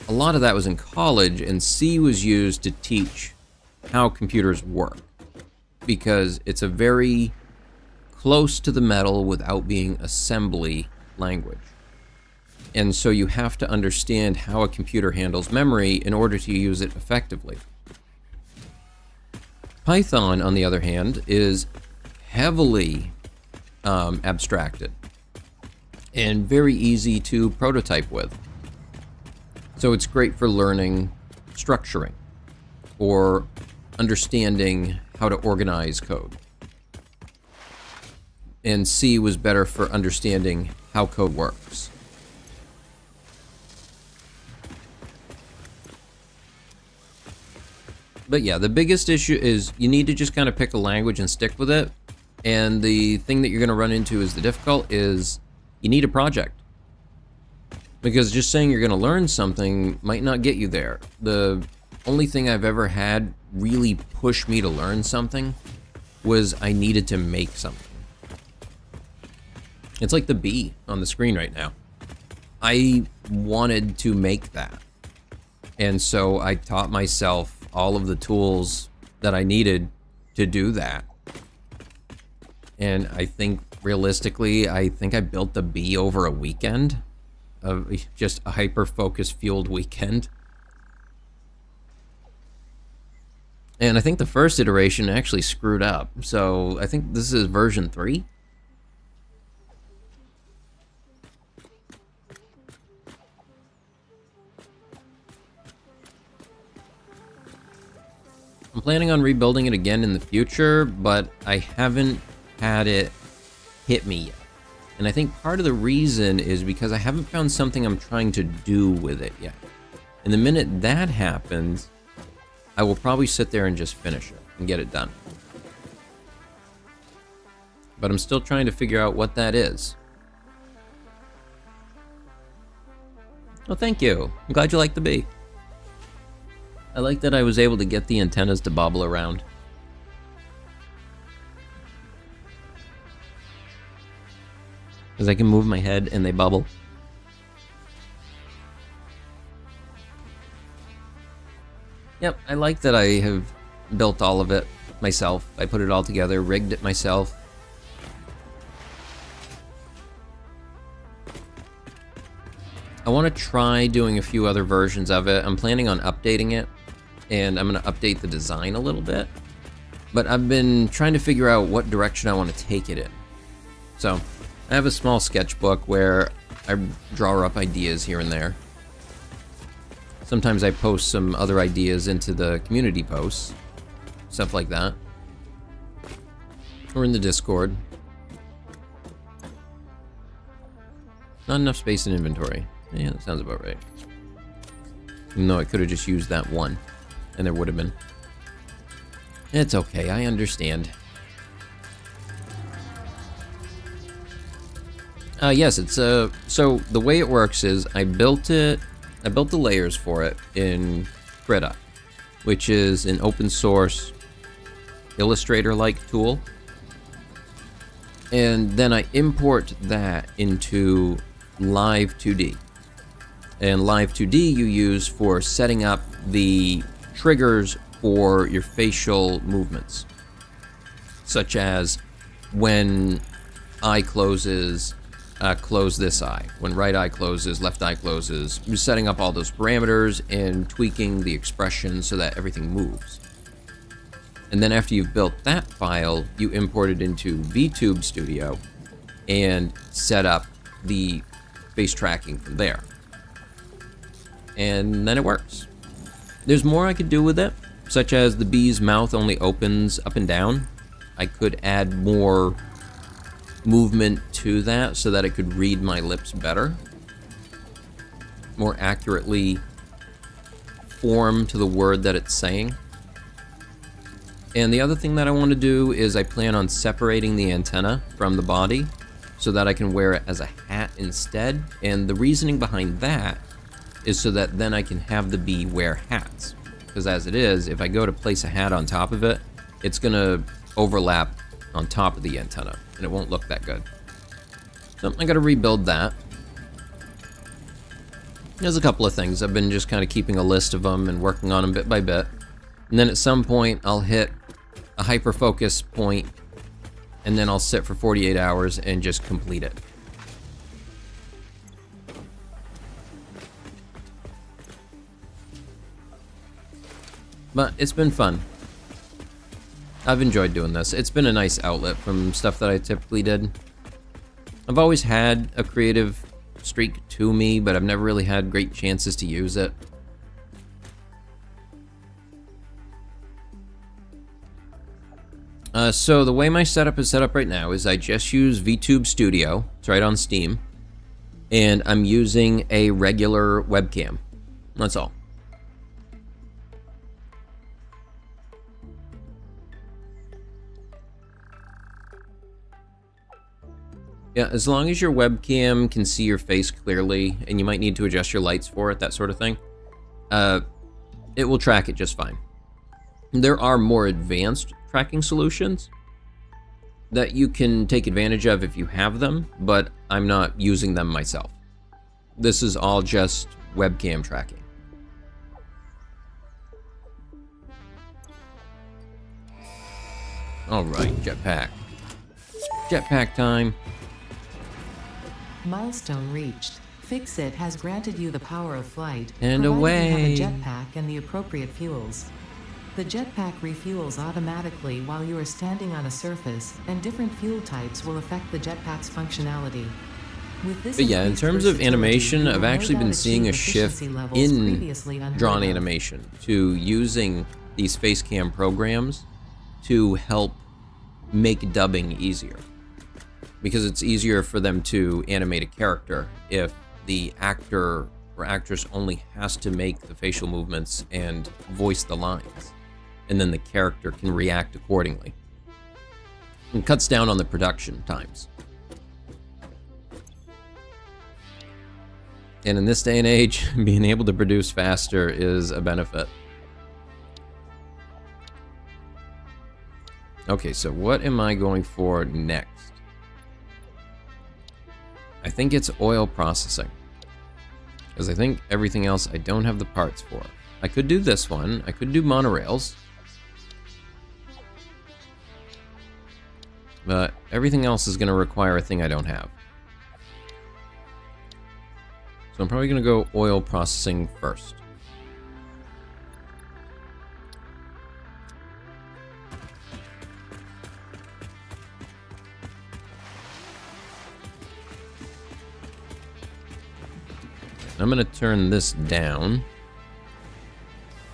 a lot of that was in college, and C was used to teach how computers work. Because it's a very close to the metal without being assembly language. And so you have to understand how a computer handles memory in order to use it effectively. Python, on the other hand, is heavily abstracted and very easy to prototype with. So it's great for learning structuring. or understanding how to organize code. And C was better for understanding how code works. But yeah, the biggest issue is you need to just kind of pick a language and stick with it. And the thing that you're going to run into is the difficult is you need a project. Because just saying you're going to learn something might not get you there. The only thing I've ever had really push me to learn something was I needed to make something. It's like the bee on the screen right now. I wanted to make that. And so I taught myself all of the tools that I needed to do that. And I think realistically, I think I built the bee over a weekend of just a hyper-focus fueled weekend. And I think the first iteration actually screwed up. So I think this is version 3. I'm planning on rebuilding it again in the future, but I haven't had it hit me yet. And I think part of the reason is because I haven't found something I'm trying to do with it yet. And the minute that happens, I will probably sit there and just finish it and get it done. But I'm still trying to figure out what that is. Oh, thank you. I'm glad you like the bee. I like that I was able to get the antennas to bobble around. Because I can move my head and they bubble. Yep, I like that I have built all of it myself. I put it all together, rigged it myself. I want to try doing a few other versions of it. I'm planning on updating it, and I'm going to update the design a little bit. But I've been trying to figure out what direction I want to take it in. So, I have a small sketchbook where I draw up ideas here and there. Sometimes I post some other ideas into the community posts, stuff like that. Or in the Discord. Not enough space in inventory. Yeah, that sounds about right. Even though I could have just used that one, and there would have been. It's okay, I understand. Yes, it's so the way it works is I built the layers for it in Krita, which is an open source Illustrator-like tool. And then I import that into Live 2D. And Live 2D you use for setting up the triggers for your facial movements. Such as when eye closes, close this eye. When right eye closes, left eye closes. You're setting up all those parameters and tweaking the expression so that everything moves. And then after you've built that file, you import it into VTube Studio and set up the face tracking from there. And then it works. There's more I could do with it, such as the bee's mouth only opens up and down. I could add more movement to that so that it could read my lips better. More accurately form to the word that it's saying. And the other thing that I want to do is I plan on separating the antenna from the body so that I can wear it as a hat instead. And the reasoning behind that is so that then I can have the bee wear hats. Because as it is, if I go to place a hat on top of it, it's going to overlap on top of the antenna, and it won't look that good. So I got to rebuild that. There's a couple of things. I've been just kind of keeping a list of them and working on them bit by bit. And then at some point, I'll hit a hyper-focus point, and then I'll sit for 48 hours and just complete it. But it's been fun. I've enjoyed doing this. It's been a nice outlet from stuff that I typically did. I've always had a creative streak to me, but I've never really had great chances to use it. So the way my setup is set up right now is I just use VTube Studio. It's right on Steam. And I'm using a regular webcam. That's all. Yeah, as long as your webcam can see your face clearly, and you might need to adjust your lights for it, that sort of thing, it will track it just fine. There are more advanced tracking solutions that you can take advantage of if you have them, but I'm not using them myself. This is all just webcam tracking. All right, jetpack. Jetpack time. Milestone reached. Fix-It has granted you the power of flight, And provided away. you have a jetpack and the appropriate fuels. The jetpack refuels automatically while you are standing on a surface, and different fuel types will affect the jetpack's functionality. With this But yeah, in increased terms of versatility, animation, you I've will no actually been doubt seeing a achieve shift efficiency levels in previously unheard drawn of. animation to using these face cam programs to help make dubbing easier. Because it's easier for them to animate a character if the actor or actress only has to make the facial movements and voice the lines, and then the character can react accordingly. It cuts down on the production times. And in this day and age, being able to produce faster is a benefit. Okay, so what am I going for next? I think it's oil processing, because I think everything else I don't have the parts for. I could do this one. I could do monorails. But everything else is going to require a thing I don't have. So I'm probably going to go oil processing first. I'm going to turn this down.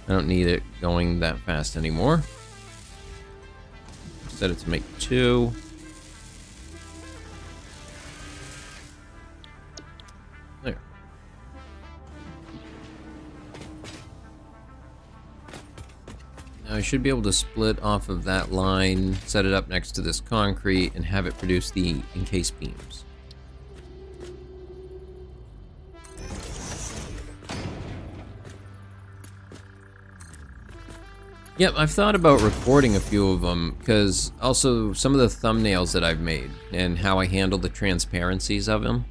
I don't need it going that fast anymore. Set it to make 2. There. Now I should be able to split off of that line, set it up next to this concrete, and have it produce the encased beams. Yep, I've thought about recording a few of them, because also some of the thumbnails that I've made and how I handle the transparencies of them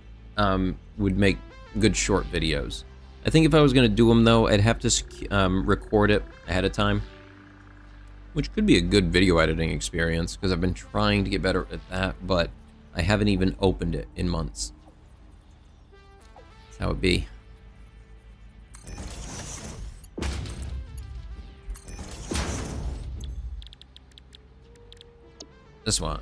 would make good short videos. I think if I was going to do them, though, I'd have to record it ahead of time, which could be a good video editing experience, because I've been trying to get better at that, but I haven't even opened it in months. That's how it be. This one.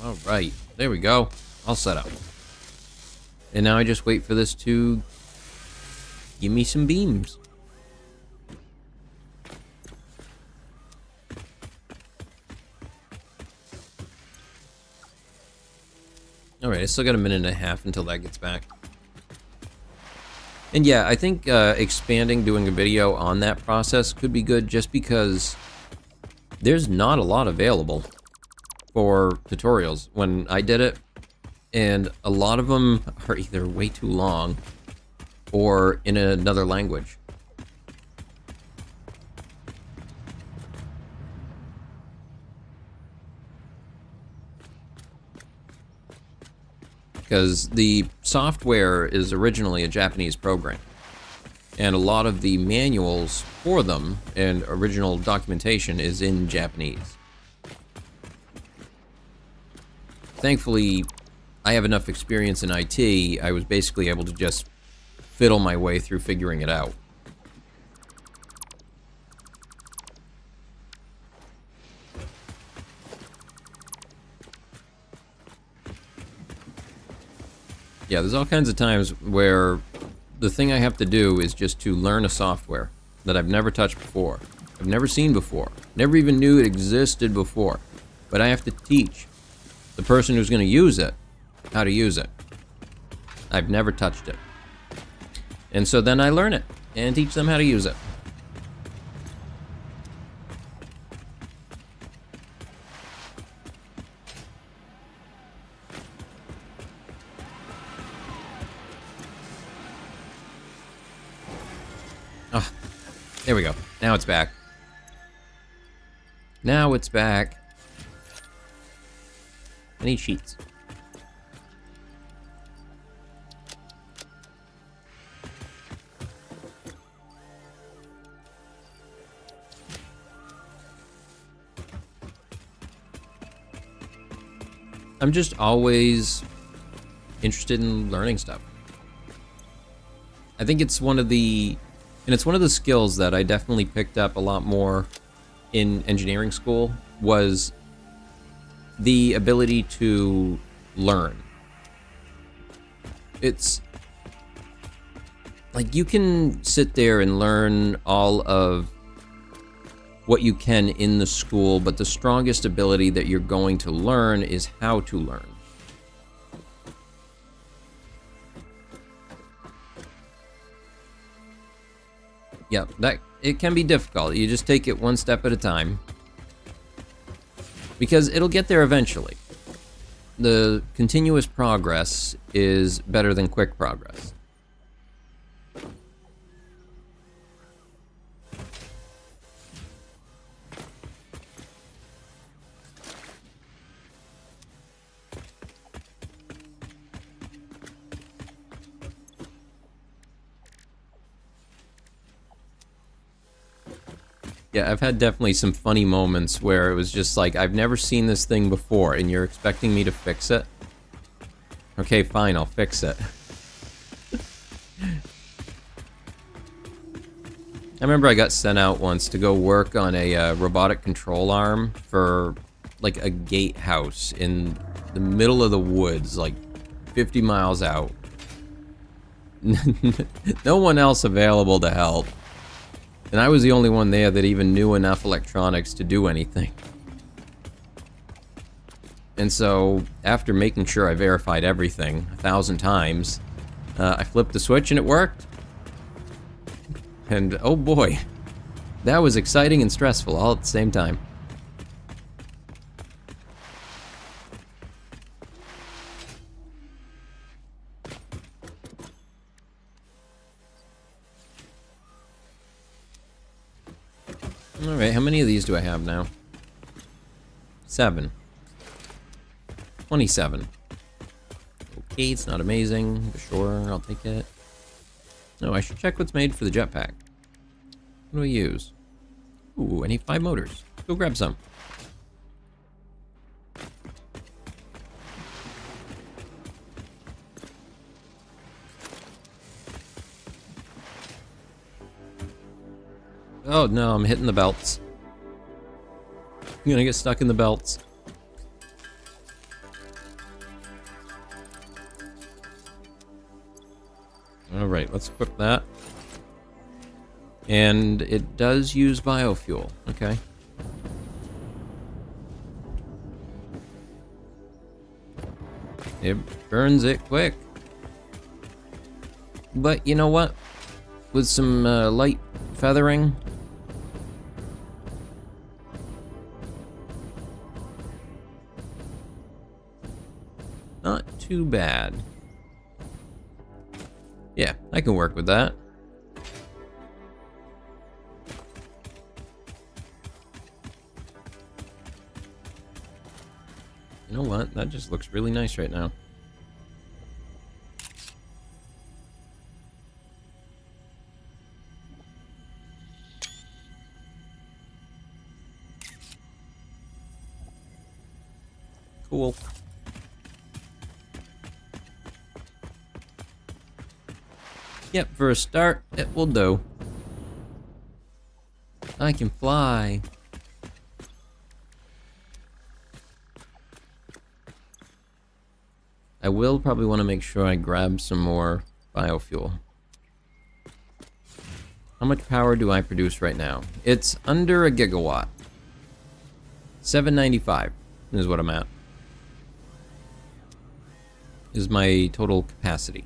All right, there we go. All set up. And now I just wait for this to give me some beams. Alright, I still got a minute and a half until that gets back. And yeah, I think expanding, doing a video on that process could be good, just because there's not a lot available for tutorials when I did it, and a lot of them are either way too long or in another language. Because the software is originally a Japanese program, and a lot of the manuals for them and original documentation is in Japanese. Thankfully, I have enough experience in IT, I was basically able to just fiddle my way through figuring it out. Yeah, there's all kinds of times where the thing I have to do is just to learn a software that I've never touched before. I've never seen before. Never even knew it existed before. But I have to teach the person who's going to use it how to use it. I've never touched it. And so then I learn it and teach them how to use it. Oh, there we go. Now it's back. Now it's back. I need sheets. I'm just always interested in learning stuff. I think it's one of the skills that I definitely picked up a lot more in engineering school was the ability to learn. It's like you can sit there and learn all of what you can in the school, but the strongest ability that you're going to learn is how to learn. Yeah, that it can be difficult. You just take it one step at a time. Because it'll get there eventually. The continuous progress is better than quick progress. Yeah, I've had definitely some funny moments where it was just like, I've never seen this thing before, and you're expecting me to fix it? Okay, fine, I'll fix it. I remember I got sent out once to go work on a robotic control arm for, like, a gatehouse in the middle of the woods, like, 50 miles out. No one else available to help. And I was the only one there that even knew enough electronics to do anything. And so, after making sure I verified everything 1,000 times, I flipped the switch and it worked. And oh boy, that was exciting and stressful all at the same time. Alright, how many of these do I have now? 7. 27. Okay, it's not amazing, but sure, I'll take it. No, I should check what's made for the jetpack. What do I use? Ooh, I need 5 motors. Go grab some. Oh no, I'm hitting the belts. I'm gonna get stuck in the belts. Alright, let's equip that. And it does use biofuel. Okay. It burns it quick. But you know what? With some light feathering, not too bad. Yeah, I can work with that. You know what? That just looks really nice right now. Cool. Yep, for a start, it will do. I can fly. I will probably want to make sure I grab some more biofuel. How much power do I produce right now? It's under a gigawatt. 795 is what I'm at. Is my total capacity.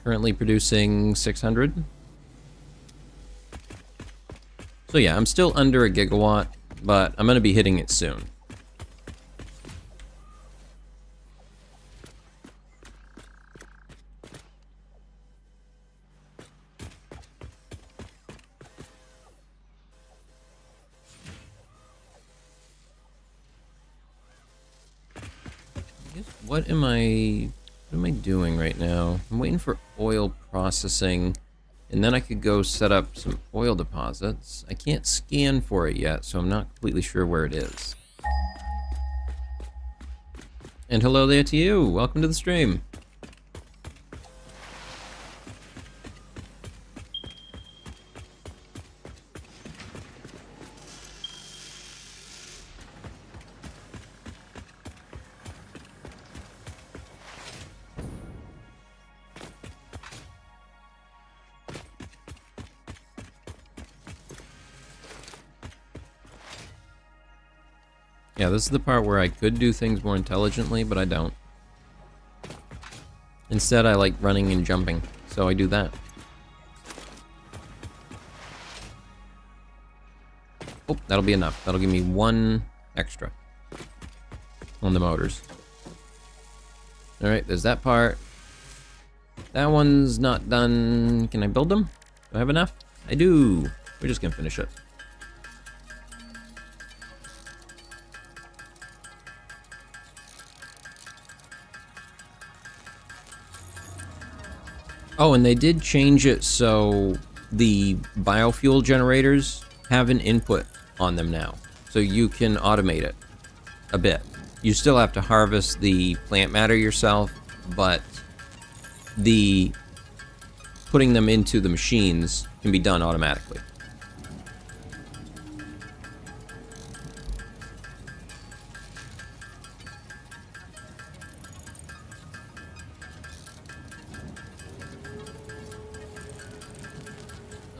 Currently producing 600. So yeah, I'm still under a gigawatt, but I'm going to be hitting it soon. What am I doing right now? I'm waiting for oil processing, and then I could go set up some oil deposits. I can't scan for it yet, so I'm not completely sure where it is. And hello there to you. Welcome to the stream. Yeah, this is the part where I could do things more intelligently, but I don't. Instead, I like running and jumping, so I do that. Oh, that'll be enough. That'll give me one extra on the motors. Alright, there's that part. That one's not done. Can I build them? Do I have enough? I do. We're just gonna finish it. Oh, and they did change it so the biofuel generators have an input on them now. So you can automate it a bit. You still have to harvest the plant matter yourself, but the putting them into the machines can be done automatically.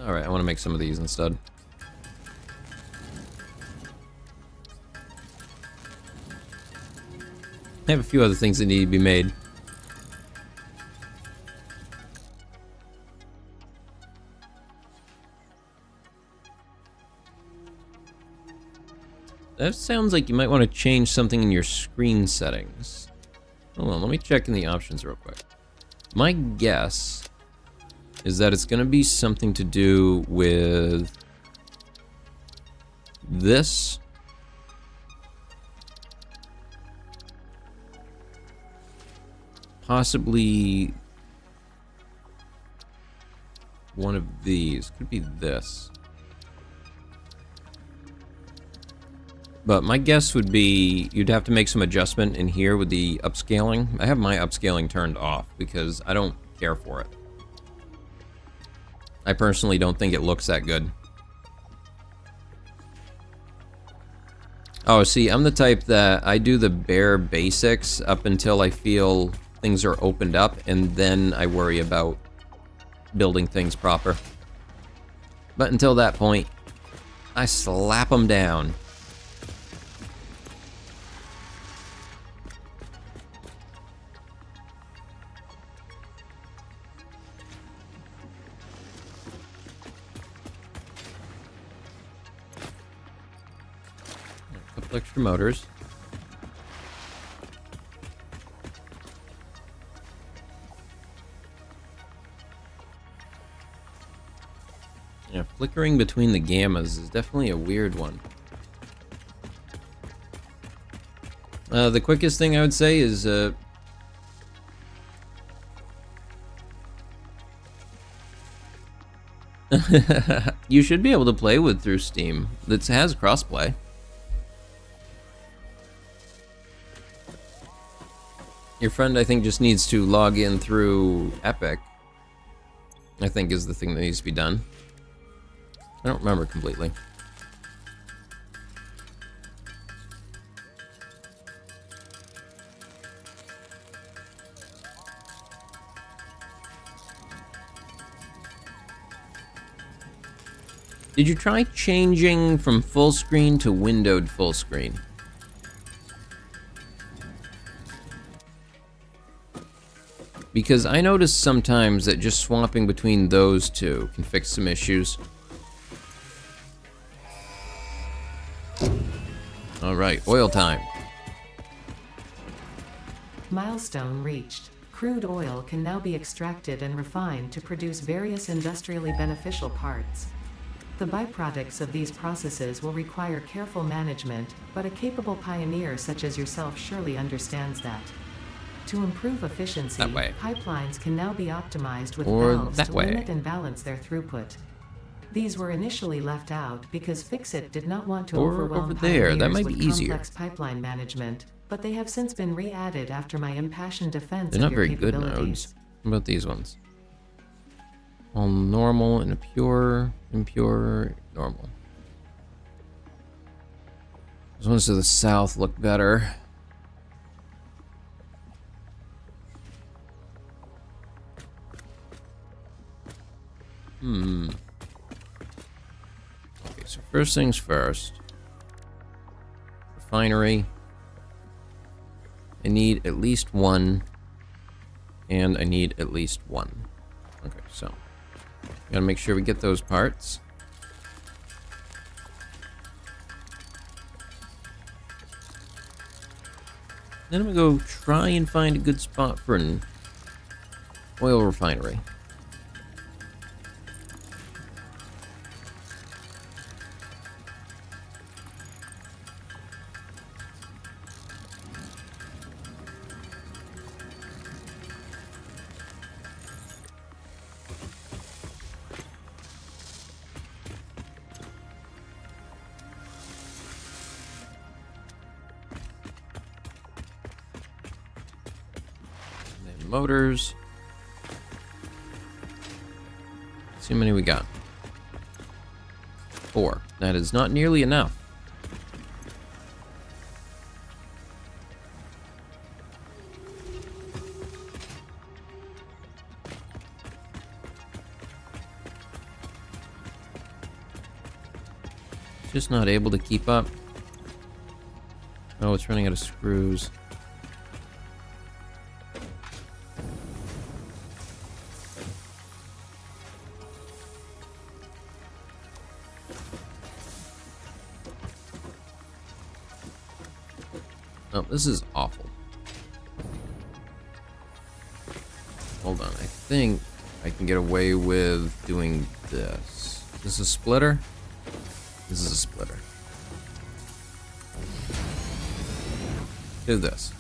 Alright, I want to make some of these instead. I have a few other things that need to be made. That sounds like you might want to change something in your screen settings. Hold on, let me check in the options real quick. My guess is that it's going to be something to do with this. Possibly one of these. Could be this. But my guess would be you'd have to make some adjustment in here with the upscaling. I have my upscaling turned off because I don't care for it. I personally don't think it looks that good. Oh, see, I'm the type that I do the bare basics up until I feel things are opened up, and then I worry about building things proper. But until that point, I slap them down. A couple extra motors. Yeah, flickering between the gammas is definitely a weird one. The quickest thing I would say is you should be able to play with through Steam. That has crossplay. Your friend, I think, just needs to log in through Epic. I think is the thing that needs to be done. I don't remember completely. Did you try changing from full screen to windowed full screen? Because I noticed sometimes that just swapping between those two can fix some issues. Alright, oil time. Milestone reached. Crude oil can now be extracted and refined to produce various industrially beneficial parts. The byproducts of these processes will require careful management, but a capable pioneer such as yourself surely understands that. To improve efficiency, That way. pipelines can now be optimized with Or valves that to way. limit and balance their throughput. These were initially left out because Fixit did not want to Or overwhelm over there, that pioneers might with be easier. complex pipeline management, but they have since been re-added after my impassioned defense They're of not your very good capabilities. nodes. What about these ones? All normal and a pure, impure, normal. Those ones to the south look better. Okay, so first things first. Refinery. I need at least one. And I need at least one. Okay, so. Gotta make sure we get those parts. Then I'm gonna go try and find a good spot for an oil refinery. Motors. See how many we got. 4. That is not nearly enough. Just not able to keep up. Oh, it's running out of screws. Oh, this is awful. Hold on, I think I can get away with doing this. This is a splitter? This is a splitter. Do this.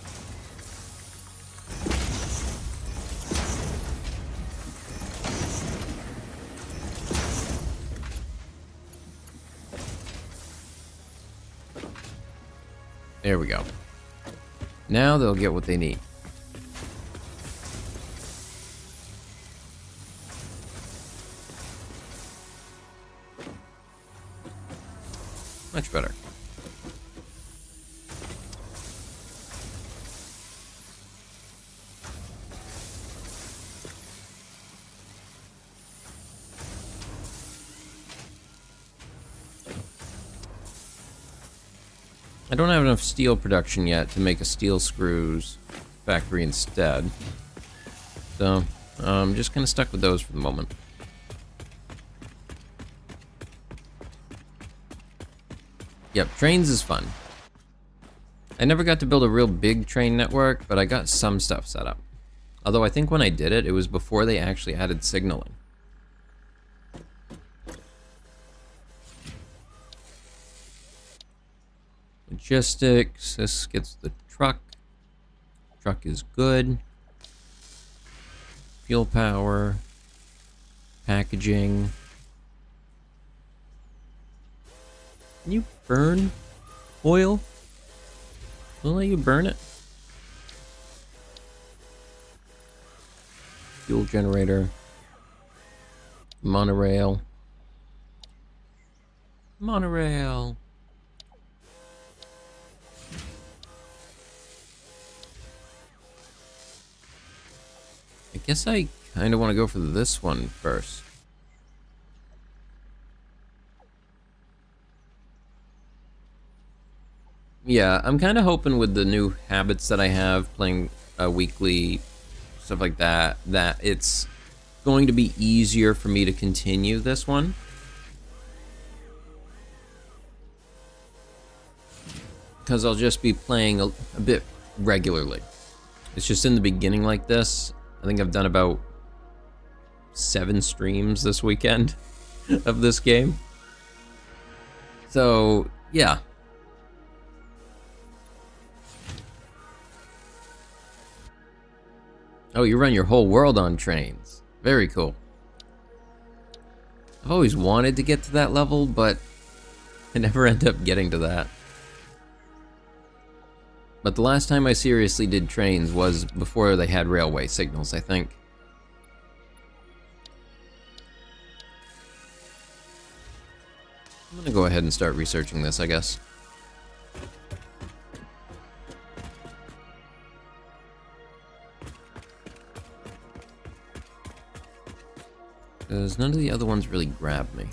There we go. Now they'll get what they need. Much better. I don't have enough steel production yet to make a steel screws factory instead. So, I'm just kind of stuck with those for the moment. Yep, trains is fun. I never got to build a real big train network, but I got some stuff set up. Although I think when I did it, it was before they actually added signaling. Logistics, this gets the truck. Truck is good. Fuel power. Packaging. Can you burn oil? Will let you burn it? fuel generator, monorail. Monorail. I guess I kind of want to go for this one first. Yeah, I'm kind of hoping with the new habits that I have, playing weekly, stuff like that, that it's going to be easier for me to continue this one. Because I'll just be playing a bit regularly. It's just in the beginning like this. I think I've done about 7 streams this weekend of this game. So, yeah. Oh, you run your whole world on trains. Very cool. I've always wanted to get to that level, but I never end up getting to that. But the last time I seriously did trains was before they had railway signals, I think. I'm gonna go ahead and start researching this, I guess. Because none of the other ones really grab me.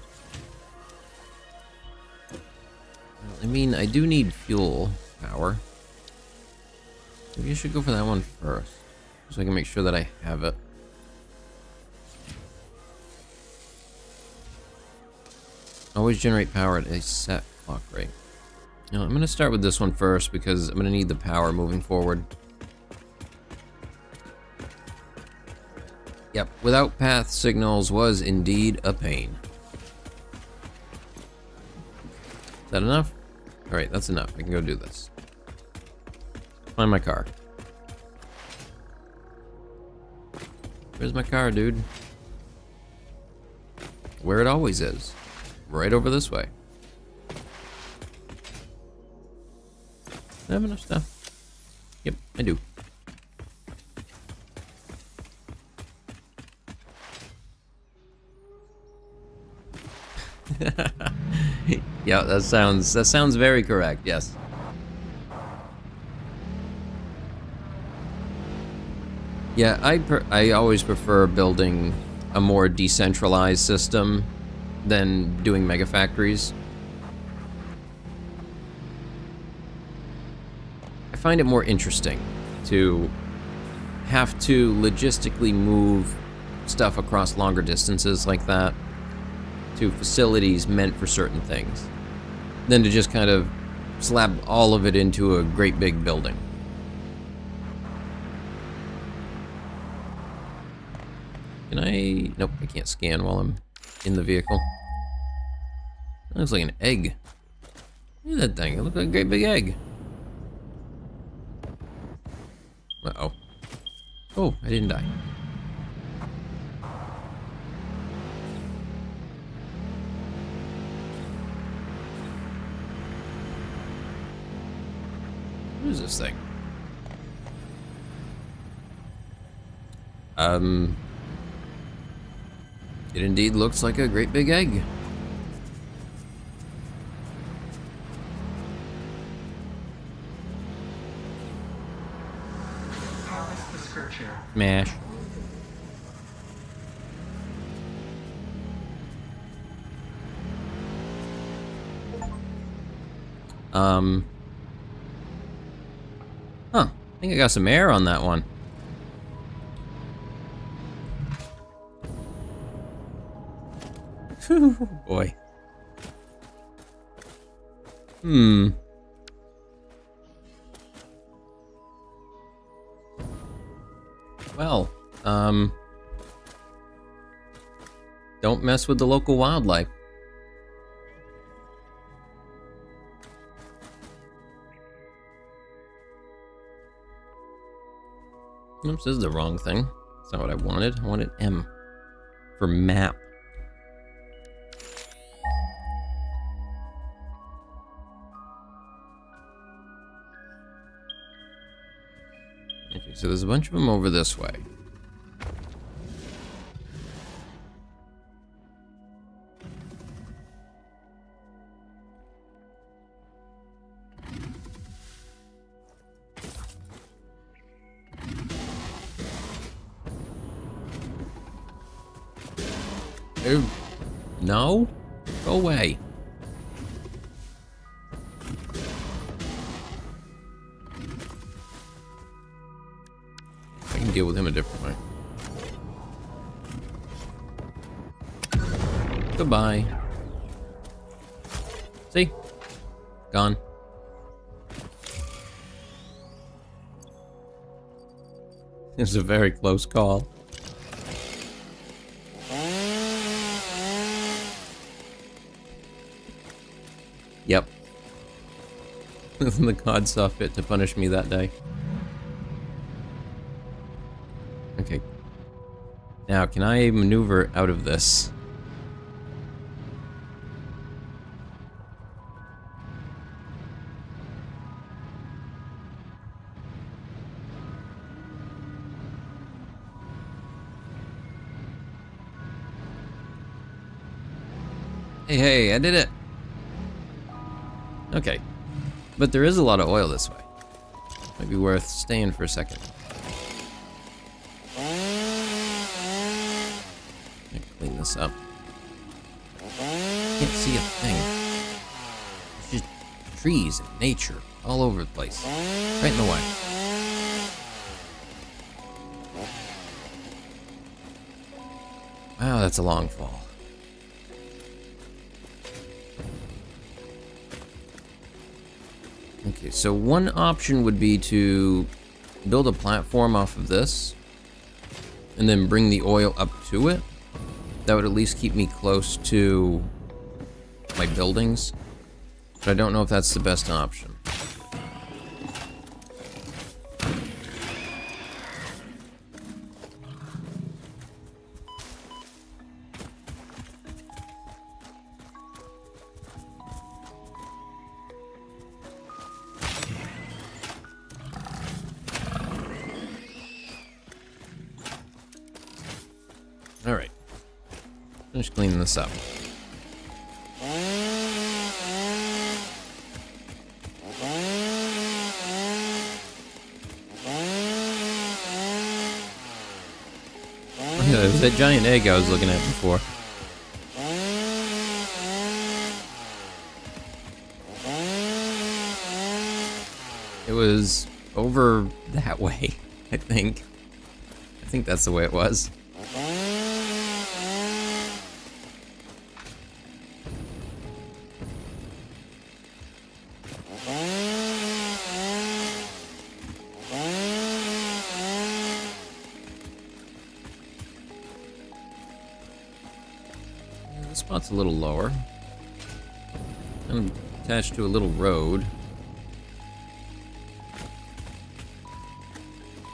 I mean, I do need fuel power. Maybe I should go for that one first, so I can make sure that I have it. Always generate power at a set clock rate. Now, I'm going to start with this one first because I'm going to need the power moving forward. Yep, without path signals was indeed a pain. Is that enough? Alright, that's enough. I can go do this. Find my car. Where's my car, dude? Where it always is. Right over this way. I have enough stuff. Yep, I do. Yeah, that sounds very correct. Yes. Yeah, I always prefer building a more decentralized system than doing mega factories. I find it more interesting to have to logistically move stuff across longer distances like that to facilities meant for certain things than to just kind of slap all of it into a great big building. Can I? Nope, I can't scan while I'm in the vehicle. That looks like an egg. Look at that thing. It looks like a great big egg. Uh-oh. Oh, I didn't die. What is this thing? It indeed looks like a great big egg. Harvest the scourger. Smash. Huh. I think I got some air on that one. Oh boy. Well, don't mess with the local wildlife. Oops, this is the wrong thing. That's not what I wanted. I wanted M for map. Okay, so there's a bunch of them over this way. No? Go away. I can deal with him a different way. Goodbye. See? Gone. This is a very close call. Yep. The gods saw fit to punish me that day. Okay. Now, can I maneuver out of this? Hey, I did it! Okay. But there is a lot of oil this way. Might be worth staying for a second. Clean this up. Can't see a thing. It's just trees and nature all over the place. Right in the way. Wow, that's a long fall. Okay, so one option would be to build a platform off of this and then bring the oil up to it. That would at least keep me close to my buildings, but I don't know if that's the best option. Alright. Finish cleaning this up. Yeah, it was that giant egg I was looking at before. It was over that way, I think. I think that's the way it was. This spot's a little lower. I'm attached to a little road.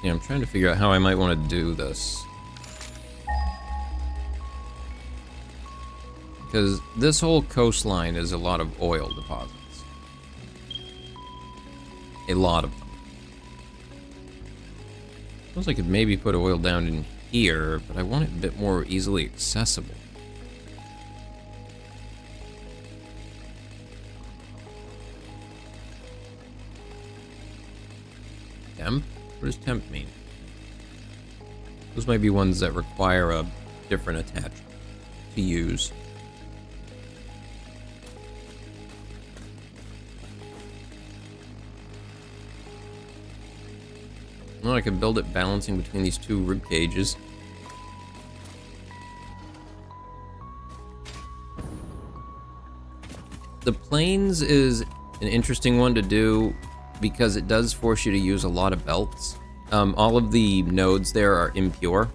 Yeah, I'm trying to figure out how I might want to do this. Because this whole coastline is a lot of oil deposits. A lot of them. Suppose I could maybe put oil down in here, but I want it a bit more easily accessible. Temp? What does temp mean? Those might be ones that require a different attachment to use. Well, I could build it balancing between these two rib cages. The planes is an interesting one to do because it does force you to use a lot of belts. All of the nodes there are impure,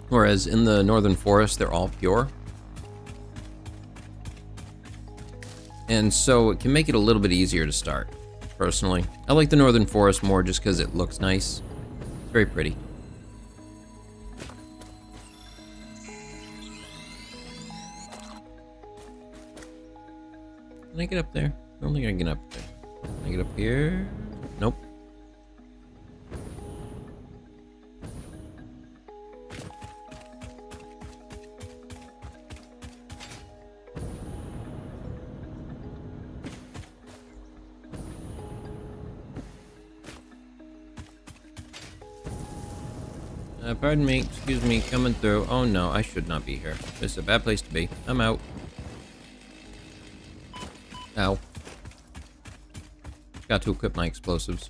whereas in the northern forest they're all pure. And so it can make it a little bit easier to start, personally. I like the northern forest more just because it looks nice. It's very pretty. Can I get up there? I don't think I can get up there. Can I get up here? Nope. Pardon me, excuse me, coming through. Oh no, I should not be here. This is a bad place to be. I'm out. Ow. Got to equip my explosives.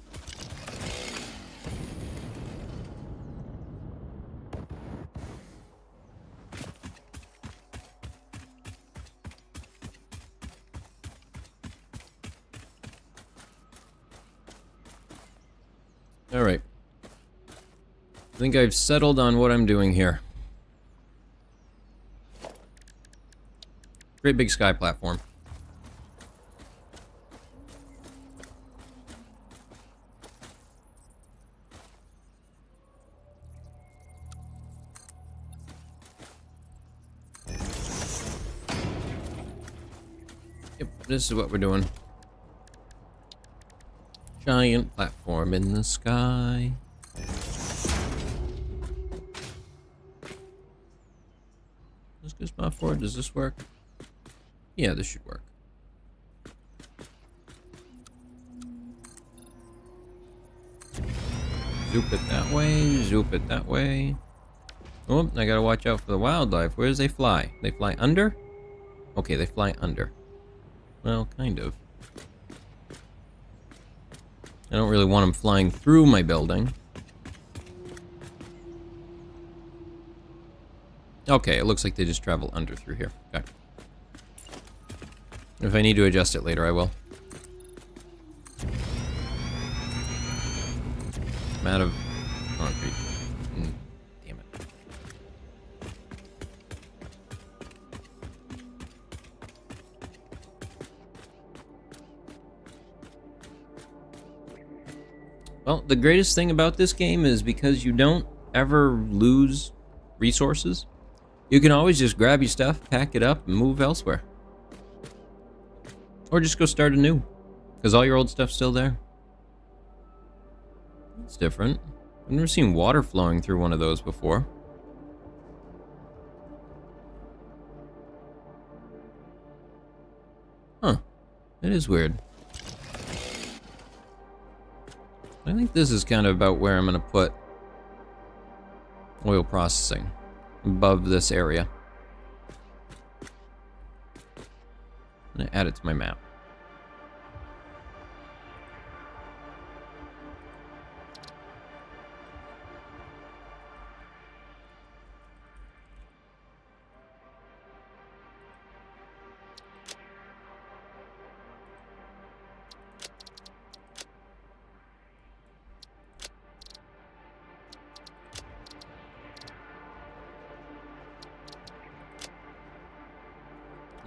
Alright. I think I've settled on what I'm doing here. Great big sky platform. Yep, this is what we're doing. Giant platform in the sky. Let's go spot forward. Does this work? Yeah, this should work. Zoop it that way, zoop it that way. Oh, I gotta watch out for the wildlife. Where does they fly? They fly under? Okay, they fly under. Well, kind of. I don't really want them flying through my building. Okay, it looks like they just travel under through here. Okay. If I need to adjust it later, I will. I'm out of concrete. Damn it. Well, the greatest thing about this game is because you don't ever lose resources, you can always just grab your stuff, pack it up, and move elsewhere. Or just go start anew, because all your old stuff's still there. It's different. I've never seen water flowing through one of those before. Huh. It is weird. I think this is kind of about where I'm going to put oil processing. Above this area. I'm going to add it to my map.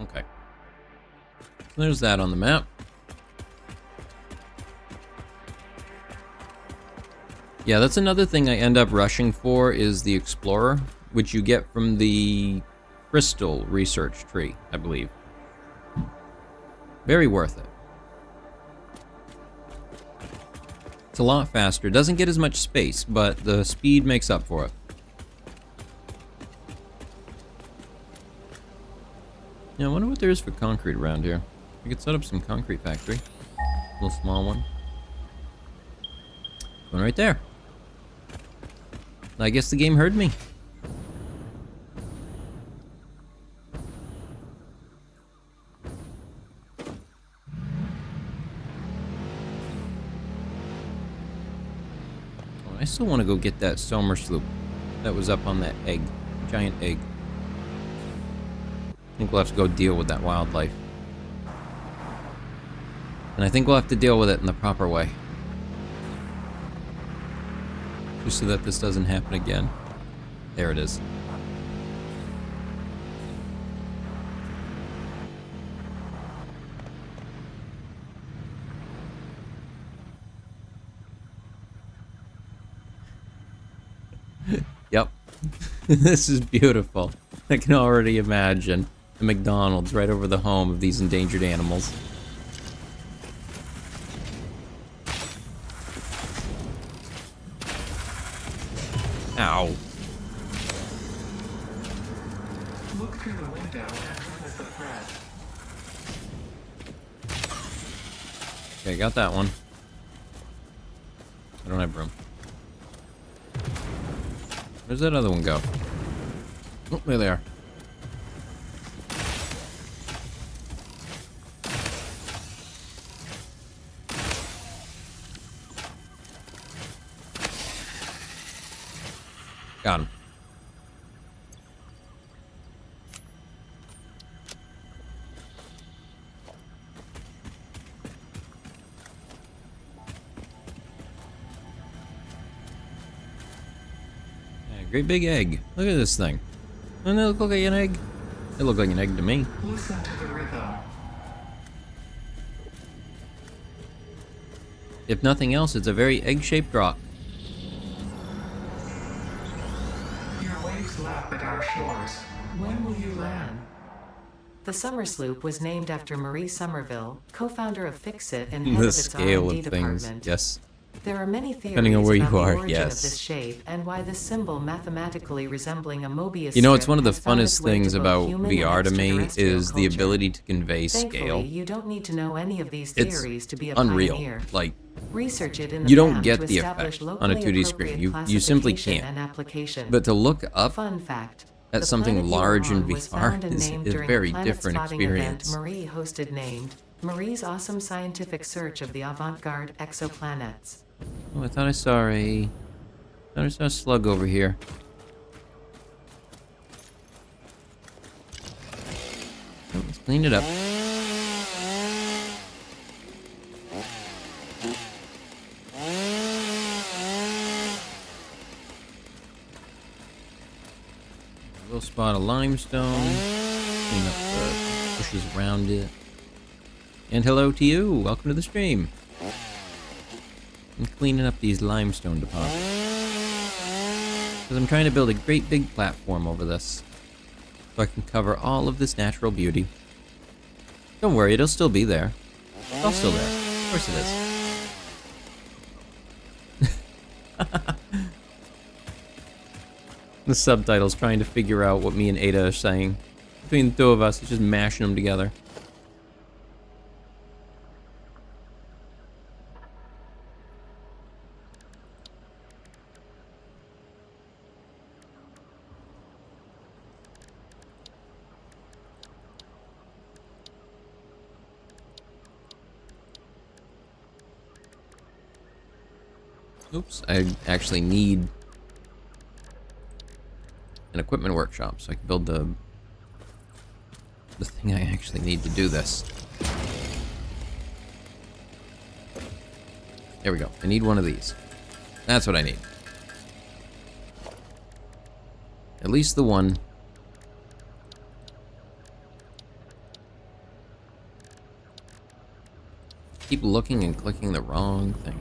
Okay. So there's that on the map. Yeah, that's another thing I end up rushing for is the Explorer, which you get from the Crystal research tree, I believe. Very worth it. It's a lot faster. Doesn't get as much space, but the speed makes up for it. Yeah, I wonder what there is for concrete around here. We could set up some concrete factory. A little small one. One right there. I guess the game heard me. Oh, I still want to go get that Somer sloop that was up on that egg. Giant egg. I think we'll have to go deal with that wildlife. And I think we'll have to deal with it in the proper way. Just so that this doesn't happen again. There it is. Yep. This is beautiful. I can already imagine the McDonald's right over the home of these endangered animals. Ow. Look through the window and witness the threat. Okay, got that one. I don't have room. Where's that other one go? Oh, there they are. Got him. Yeah, great big egg. Look at this thing. Doesn't it look like an egg? It looked like an egg to me. Listen to the rhythm. If nothing else, it's a very egg-shaped rock. Your waves lap at our shores. When will you land? The Summer Sloop was named after Marie Somerville, co-founder of Fixit and head The of its scale R&D of things. department. Yes. There are many theories Depending on where you about are, the origin yes. of this shape and why this symbol mathematically resembling a Mobius You know, it's strip one of the has found its funnest way to things both about human VR and to me extraterrestrial is the culture. ability to convey Thankfully, scale. you don't need to know any of these It's theories to be a unreal. pioneer. Like, Research it in the you don't PAM get to the establish effect on a locally 2D screen. appropriate You simply classification can't. and application. But to look up Fun fact. at The something planet you were large in on was VR found and is named a during very planet different spotting experience. event Marie hosted named Marie's Awesome Scientific Search of the Avant-Garde Exoplanets. Oh, I thought I saw a slug over here. Oh, let's clean it up. A little spot of limestone. Clean up the bushes around it. And hello to you. Welcome to the stream. I'm cleaning up these limestone deposits. Because I'm trying to build a great big platform over this. So I can cover all of this natural beauty. Don't worry, it'll still be there. It's all still there. Of course it is. The subtitle's trying to figure out what me and Ada are saying. Between the two of us, it's just mashing them together. Oops, I actually need an equipment workshop so I can build the thing I actually need to do this. There we go. I need one of these. That's what I need. At least the one. Keep looking and clicking the wrong thing.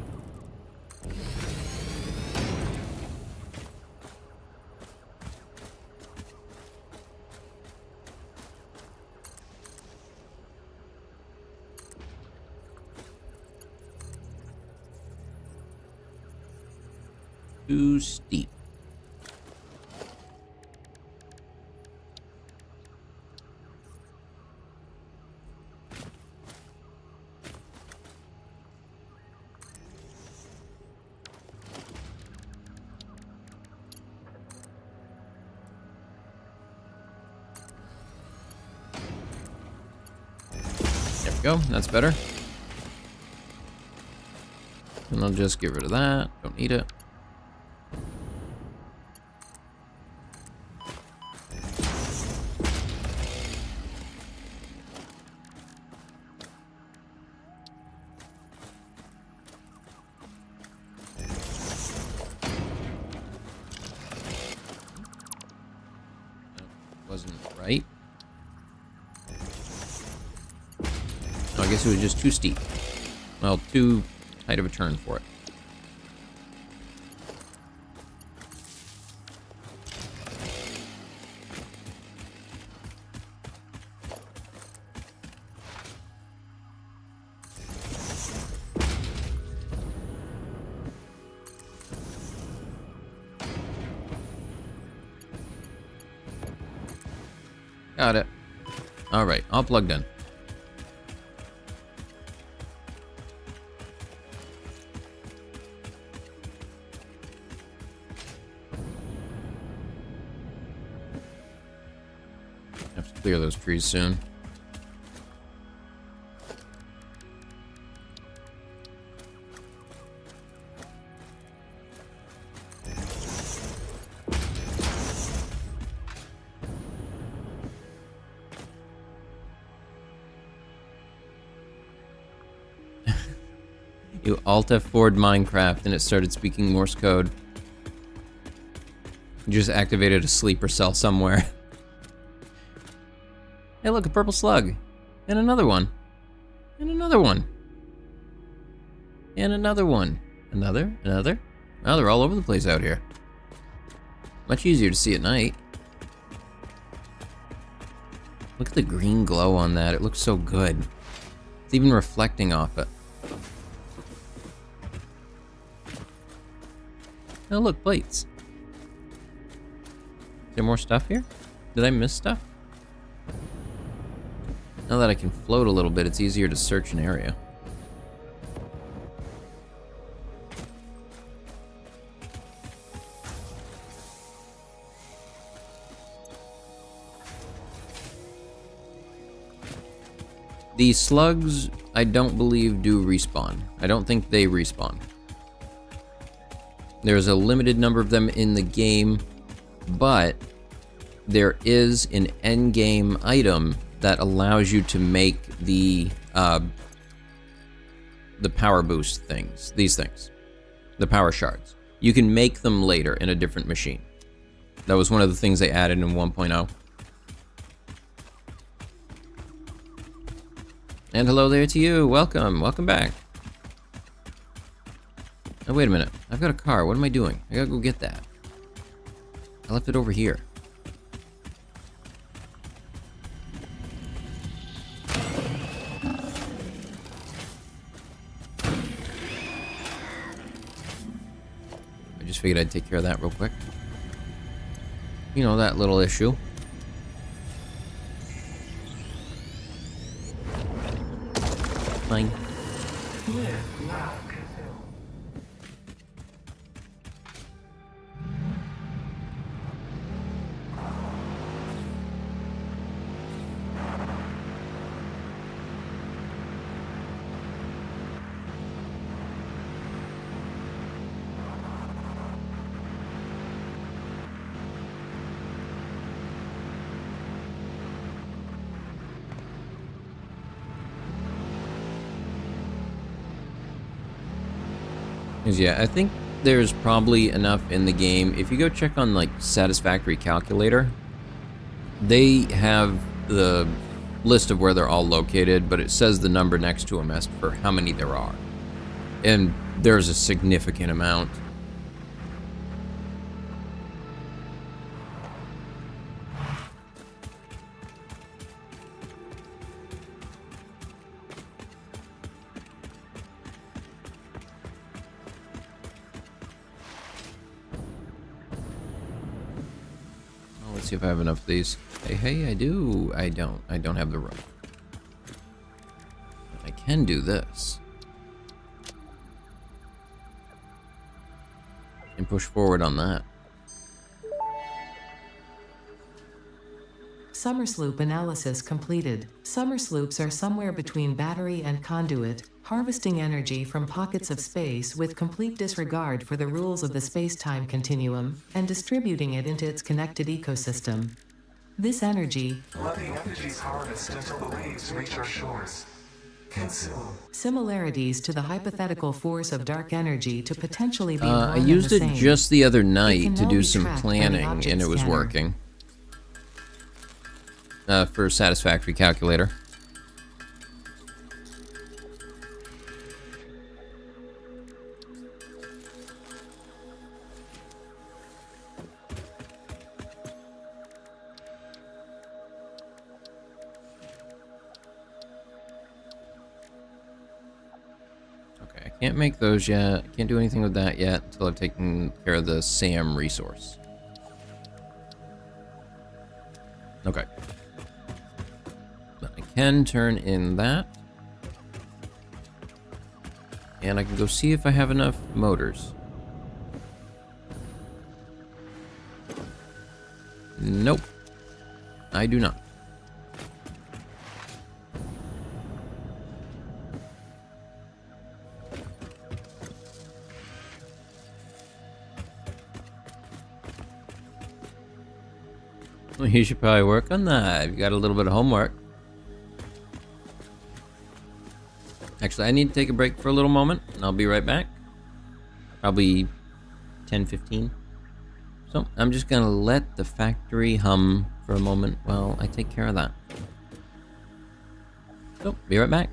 Too steep. There we go, that's better. And I'll just get rid of that. Don't need it. Wasn't right. Oh, I guess it was just too steep. Well, too tight of a turn for it. Got it. All right, all plugged in. clear those trees soon. You Alt F4'd Minecraft and it started speaking Morse code. You just activated a sleeper cell somewhere. Hey look, a purple slug. And another one. And another one. And another one. Another. Oh, they're all over the place out here. Much easier to see at night. Look at the green glow on that. It looks so good. It's even reflecting off it. Oh look, plates. Is there more stuff here? Did I miss stuff? Now that I can float a little bit, it's easier to search an area. The slugs, I don't believe, do respawn. I don't think they respawn. There's a limited number of them in the game, but there is an endgame item that allows you to make the power boost things, these things, the power shards. You can make them later in a different machine. That was one of the things they added in 1.0. And hello there to you, welcome back. Oh, wait a minute. I've got a car. What am I doing? I gotta go get that. I left it over here. I just figured I'd take care of that real quick. You know, that little issue. Fine. Live, laugh, fulfill. Yeah, I think there's probably enough in the game. If you go check on like Satisfactory calculator, they have the list of where they're all located, but it says the number next to them as for how many there are. And there's a significant amount. Let's see if I have enough of these. Hey, I do. I don't have the room. I can do this. And push forward on that. Summer sloop analysis completed. Summer sloops are somewhere between battery and conduit, harvesting energy from pockets of space with complete disregard for the rules of the space-time continuum, and distributing it into its connected ecosystem. This energy, Let the energies harvest until the waves reach our shores. Consume. similarities to the hypothetical force of dark energy to potentially be I one and used the it same. just the other It night can to now do be some tracked by the planning, object and it was scanner. working. For Satisfactory calculator. Okay, I can't make those yet. Can't do anything with that yet until I've taken care of the SAM resource. Okay. But I can turn in that. And I can go see if I have enough motors. Nope. I do not. You should probably work on that. You got a little bit of homework. Actually, I need to take a break for a little moment, and I'll be right back. Probably 10-15. So I'm just gonna let the factory hum for a moment while I take care of that. So, be right back.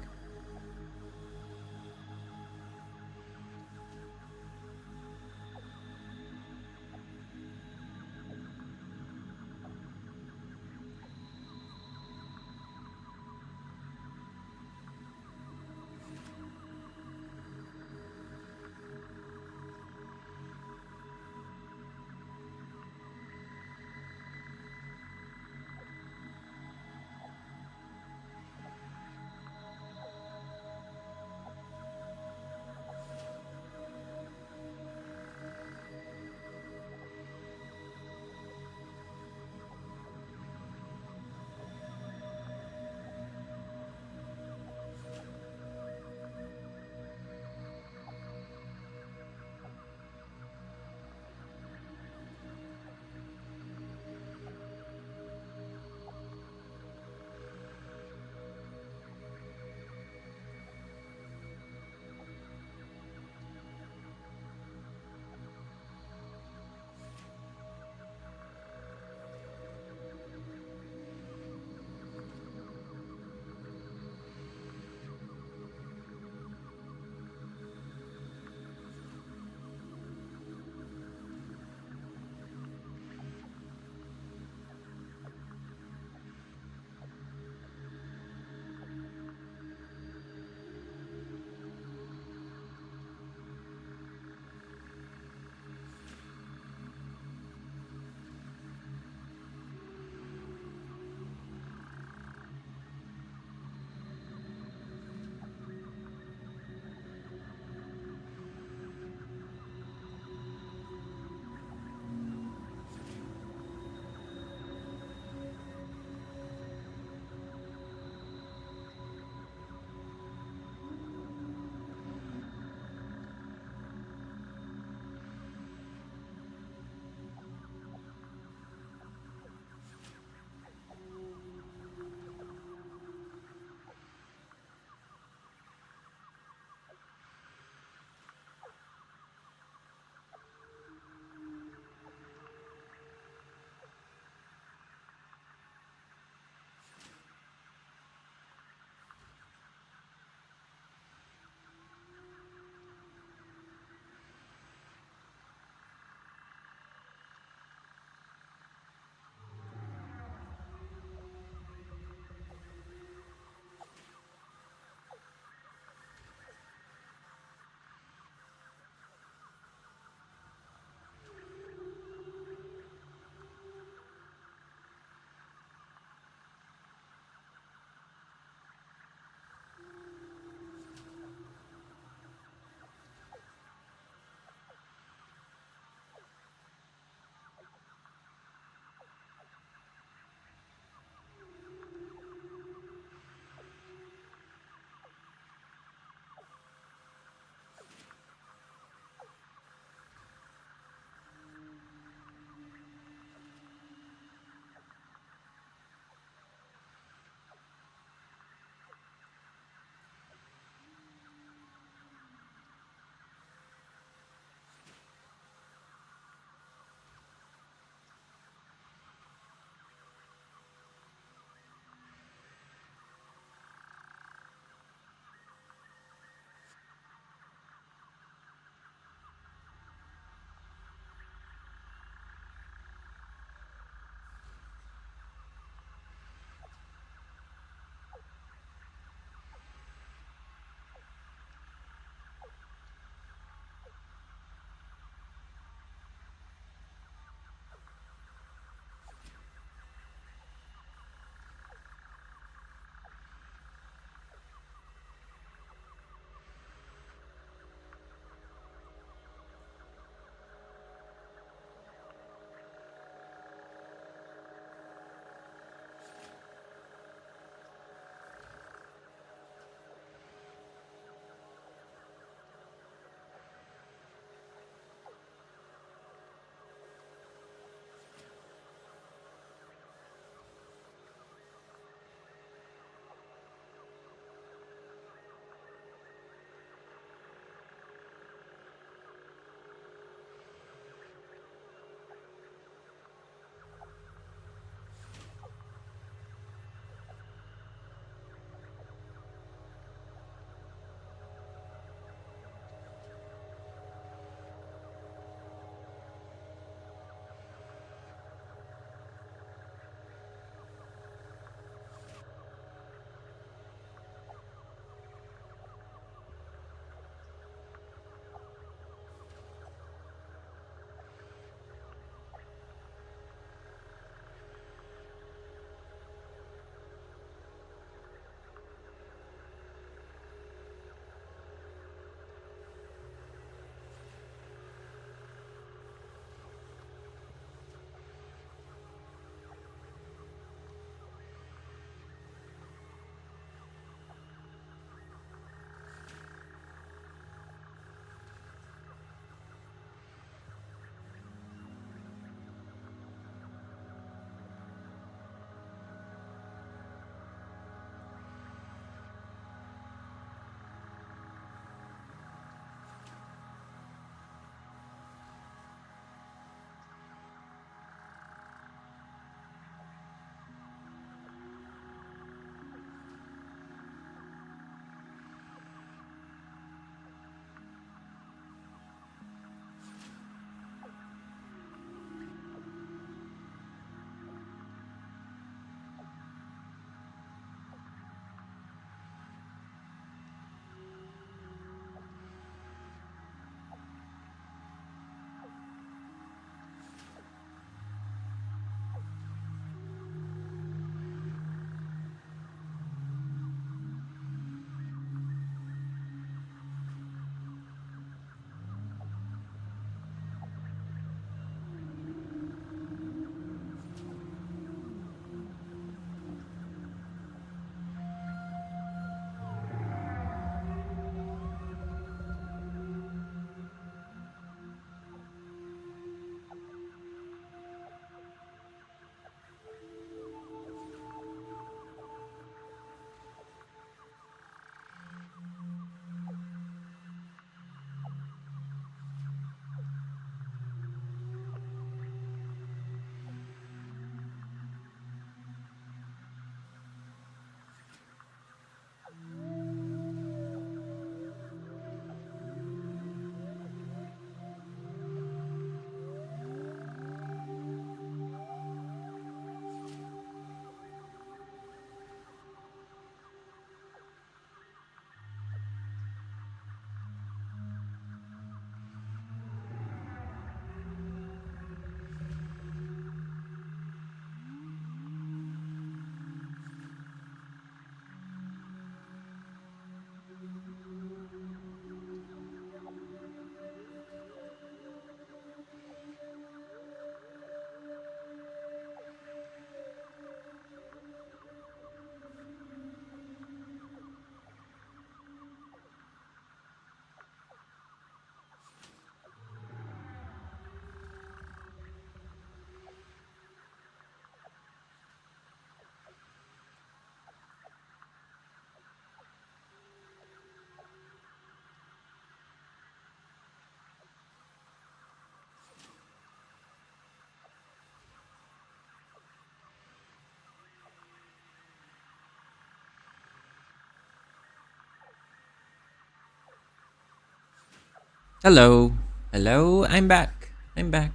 Hello. Hello, I'm back. I'm back.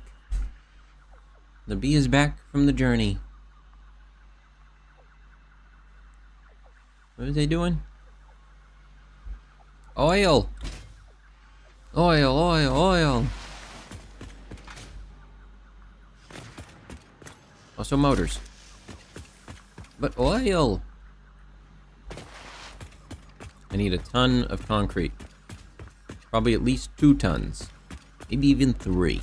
The bee is back from the journey. What are they doing? Oil! Oil, oil, oil! Also motors. But oil! I need a ton of concrete. Probably at least 2 tons. Maybe even 3.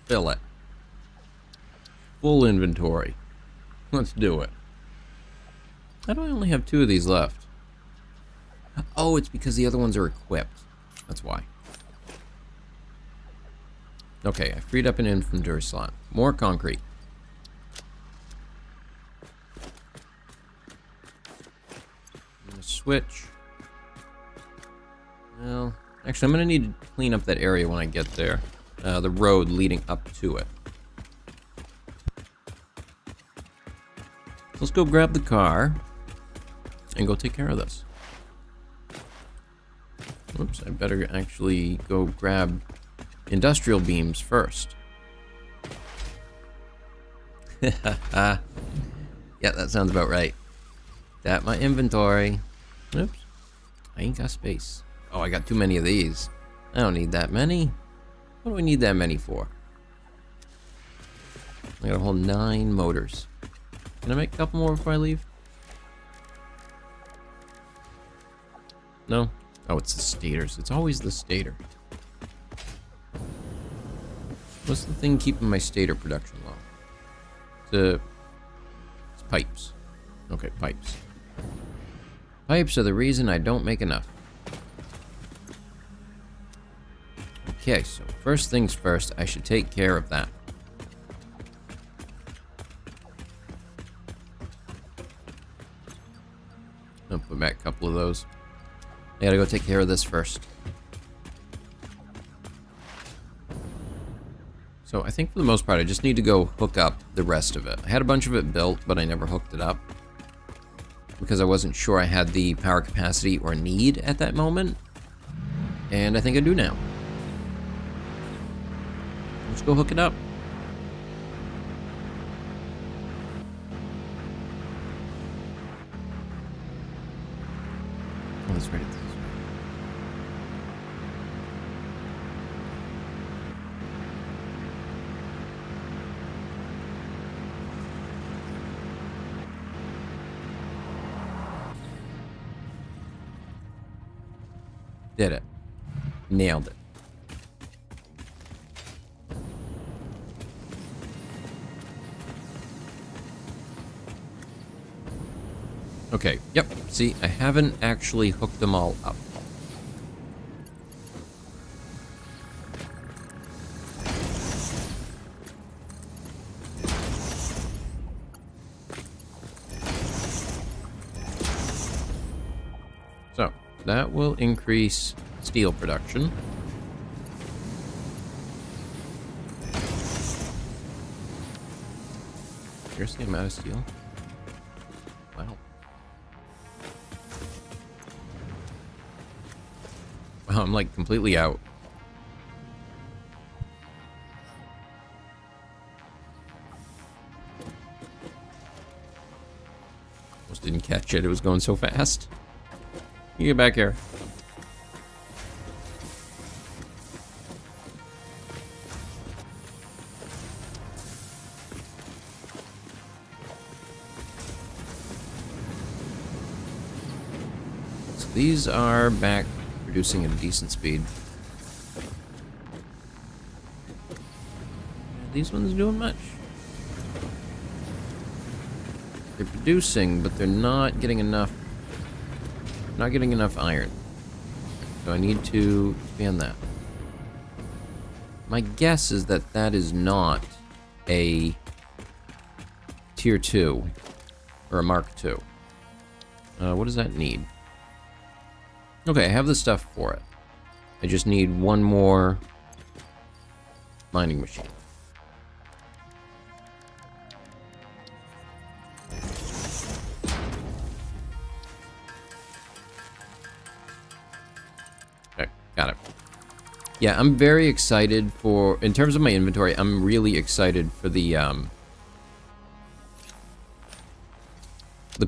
Fill it. Full inventory. Let's do it. How do I only have 2 of these left? Oh, it's because the other ones are equipped. That's why. Okay, I freed up an inventory slot. More concrete. I'm gonna switch. Well, actually, I'm gonna need to clean up that area when I get there. The road leading up to it. Let's go grab the car and go take care of this. Oops, I better actually go grab industrial beams first. Yeah, that sounds about right. That my inventory. Oops, I ain't got space. Oh, I got too many of these. I don't need that many. What do I need that many for? I got a whole 9 motors. Can I make a couple more before I leave? No? Oh, it's the stators. It's always the stator. What's the thing keeping my stator production low? It's pipes. Okay, pipes. Pipes are the reason I don't make enough. Okay, so first things first, I should take care of that. I'll put back a couple of those. I gotta go take care of this first. So I think for the most part, I just need to go hook up the rest of it. I had a bunch of it built, but I never hooked it up. Because I wasn't sure I had the power capacity or need at that moment. And I think I do now. Let's go hook it up. Oh, that's right. Did it. Nailed it. Okay, yep. See, I haven't actually hooked them all up. So, that will increase steel production. Seriously, I'm out of steel? Wow. Wow, I'm like completely out. Almost didn't catch it, it was going so fast. You get back here. So these are back producing at a decent speed. These ones doing much. They're producing, but they're not getting enough. Not getting enough iron. So I need to expand that. My guess is that that is not a tier 2 or a Mark 2. What does that need? Okay, I have the stuff for it. I just need one more mining machine. Got it. Yeah, I'm very excited for... In terms of my inventory, I'm really excited for the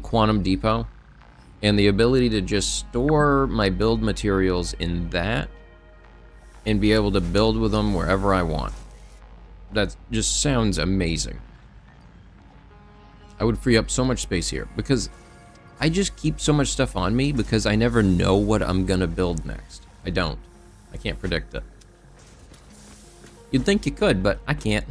Quantum Depot. And the ability to just store my build materials in that. And be able to build with them wherever I want. That just sounds amazing. I would free up so much space here. Because I just keep so much stuff on me because I never know what I'm gonna build next. I don't. I can't predict it. You'd think you could, but I can't.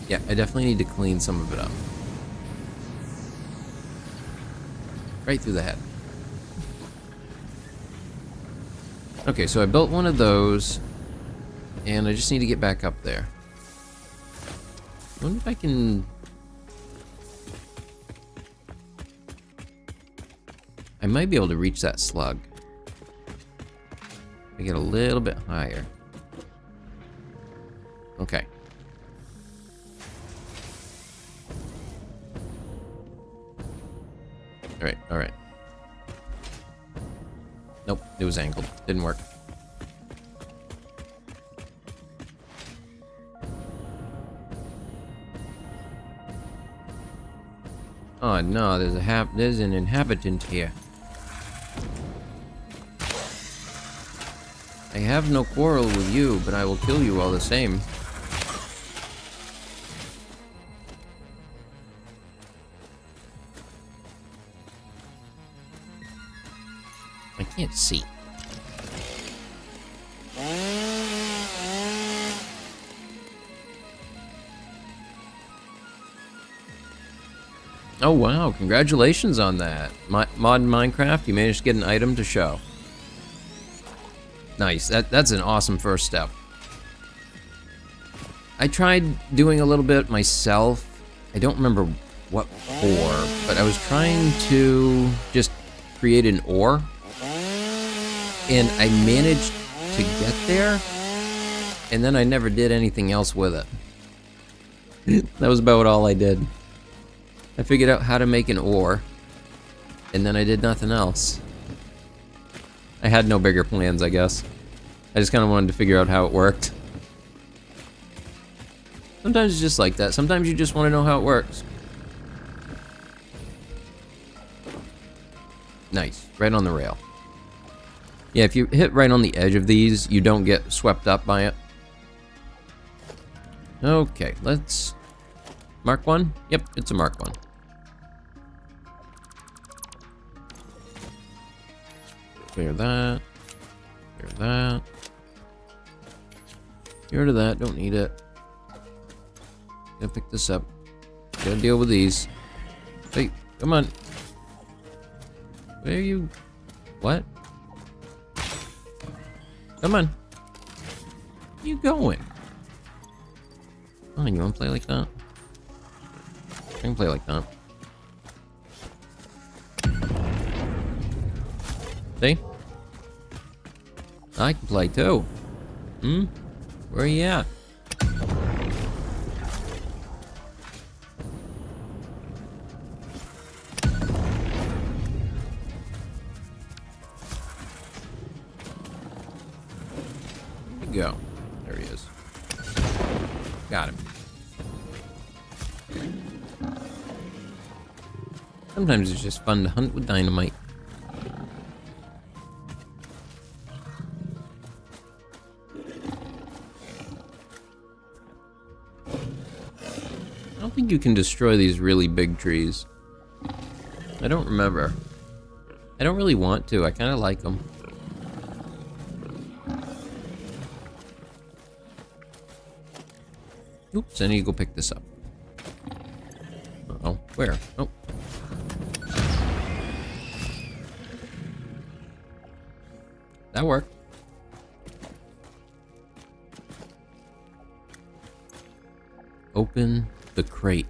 Yeah, I definitely need to clean some of it up. Right through the head. Okay, so I built one of those, and I just need to get back up there. I wonder if I can... I might be able to reach that slug. I get a little bit higher. Okay. Alright, alright. Nope, it was angled. Didn't work. Oh no, there's an inhabitant here. I have no quarrel with you, but I will kill you all the same. I can't see. Oh wow, congratulations on that. Mod Minecraft, you managed to get an item to show. Nice, that's an awesome first step. I tried doing a little bit myself. I don't remember what for, but I was trying to just create an ore. And I managed to get there, and then I never did anything else with it. That was about all I did. I figured out how to make an ore, and then I did nothing else. I had no bigger plans, I guess. I just kind of wanted to figure out how it worked. Sometimes it's just like that. Sometimes you just want to know how it works. Nice. Right on the rail. Yeah, if you hit right on the edge of these, you don't get swept up by it. Okay, let's... Mark 1? Yep, it's a Mark 1. Clear that. Clear that. Get rid of that, don't need it. Gotta pick this up. Gotta deal with these. Hey, come on. Where are you? What? Come on. Where you going? Oh, you wanna play like that? I can play like that. See? I can play too. Hmm? Where are you at? Go. There he is. Got him. Sometimes it's just fun to hunt with dynamite. I don't think you can destroy these really big trees. I don't remember. I don't really want to. I kind of like them. Oops, I need to go pick this up. Uh-oh, where? Oh. That worked. Open the crate.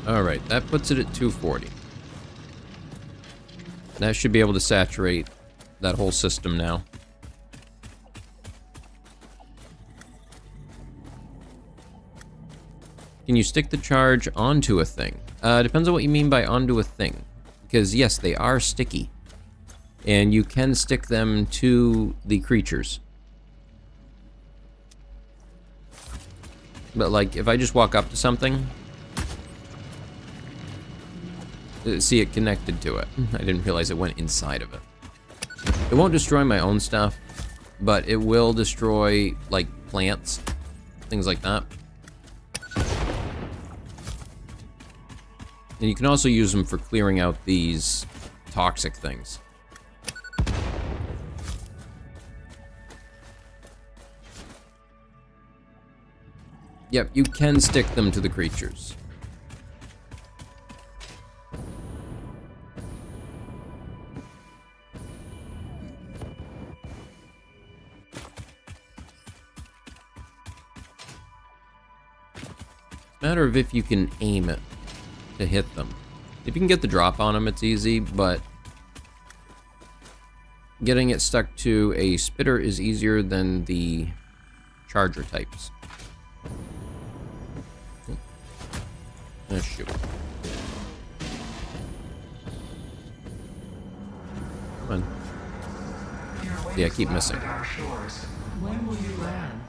Alright, that puts it at 240. That should be able to saturate that whole system now. Can you stick the charge onto a thing? Depends on what you mean by onto a thing. Because yes, they are sticky. And you can stick them to the creatures. But like, if I just walk up to something, see it connected to it. I didn't realize it went inside of it. It won't destroy my own stuff, but it will destroy, like, plants, things like that. And you can also use them for clearing out these toxic things. Yep, you can stick them to the creatures. It's a matter of if you can aim it to hit them. If you can get the drop on them, it's easy, but getting it stuck to a spitter is easier than the charger types. Oh, shoot. Come on. Yeah, keep missing. When will you land?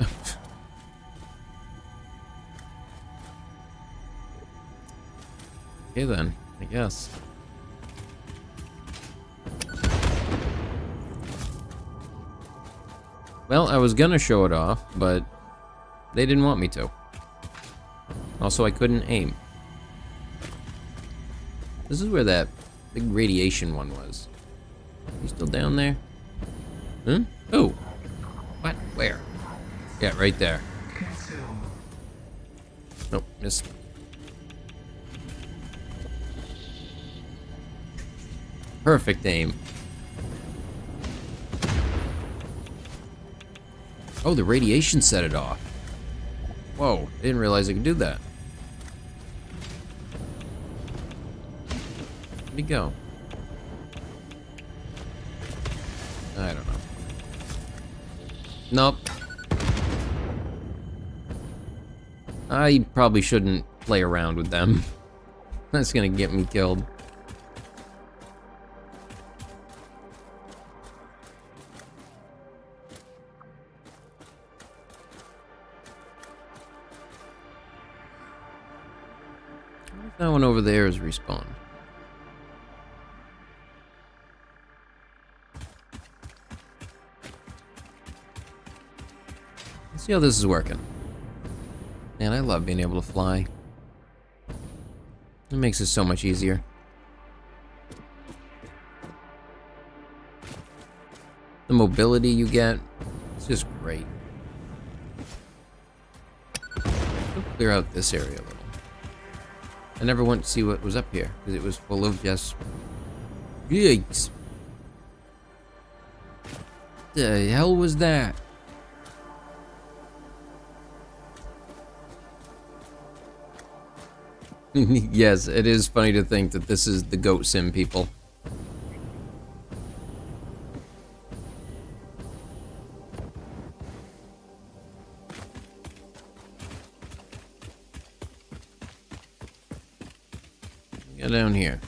Okay then, I guess. Well, I was gonna show it off, but they didn't want me to. Also, I couldn't aim. This is where that big radiation one was. You still down there? Huh? Oh! What? Where? Yeah, right there. Nope, missed. Perfect aim. Oh, the radiation set it off. Whoa, I didn't realize I could do that. Where'd he go? I don't know. Nope. I probably shouldn't play around with them. That's gonna get me killed. That one over there is respawned. Let's see how this is working. Man, I love being able to fly. It makes it so much easier. The mobility you get, it's just great. Let's clear out this area a little. I never went to see what was up here, because it was full of just... Yikes. The hell was that? Yes, it is funny to think that this is the goat sim people. Get down here.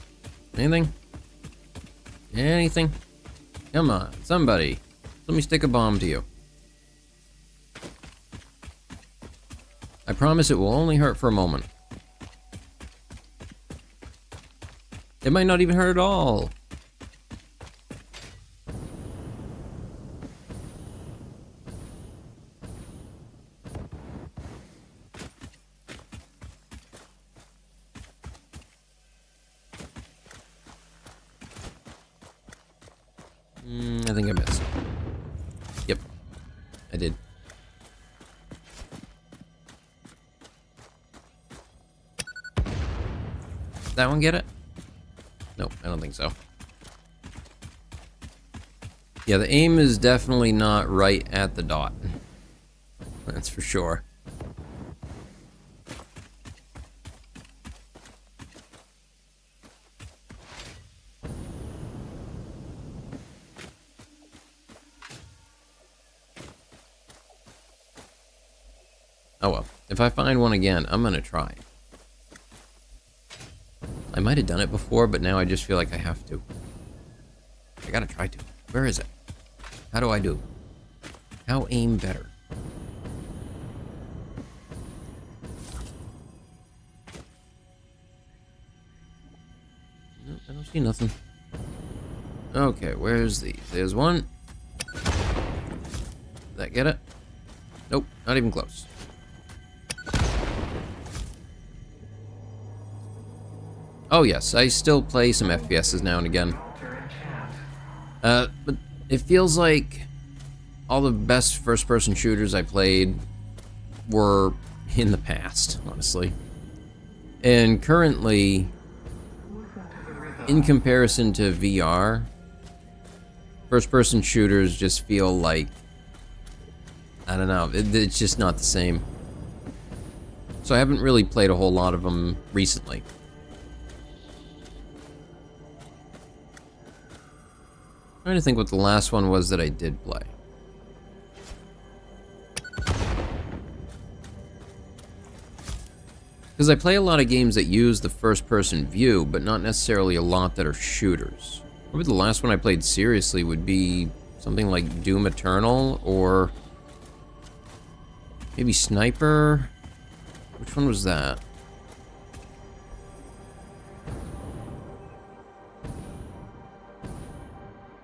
Anything? Anything? Come on, somebody. Let me stick a bomb to you. I promise it will only hurt for a moment. It might not even hurt at all. I think I missed. Yep, I did. Did that one get it? Nope, I don't think so. Yeah, the aim is definitely not right at the dot. That's for sure. Oh well. If I find one again, I'm gonna try. I might have done it before, but now I just feel like I have to. I gotta try to. Where is it? How do I do? How aim better? Nope, I don't see nothing. Okay, where's these? There's one. Did that get it? Nope, not even close. Oh yes, I still play some FPSs now and again. But it feels like all the best first-person shooters I played were in the past, honestly. And currently, in comparison to VR, first-person shooters just feel like, I don't know, it's just not the same. So I haven't really played a whole lot of them recently. I'm trying to think what the last one was that I did play. Because I play a lot of games that use the first-person view, but not necessarily a lot that are shooters. Probably the last one I played seriously would be something like Doom Eternal, or maybe Sniper? Which one was that?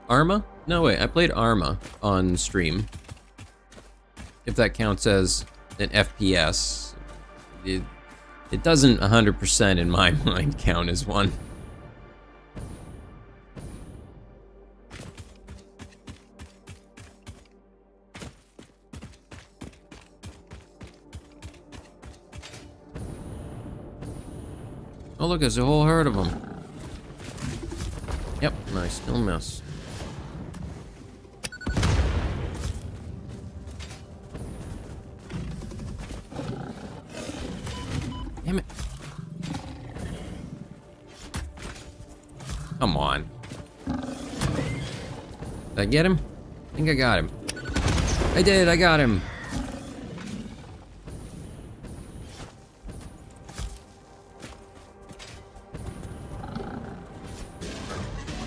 Arma? No, wait, I played Arma on stream. If that counts as an FPS. It doesn't 100% in my mind count as one. Oh look, there's a whole herd of them. Yep, I still miss. Damn it. Come on. Did I get him? I think I got him. I did, I got him.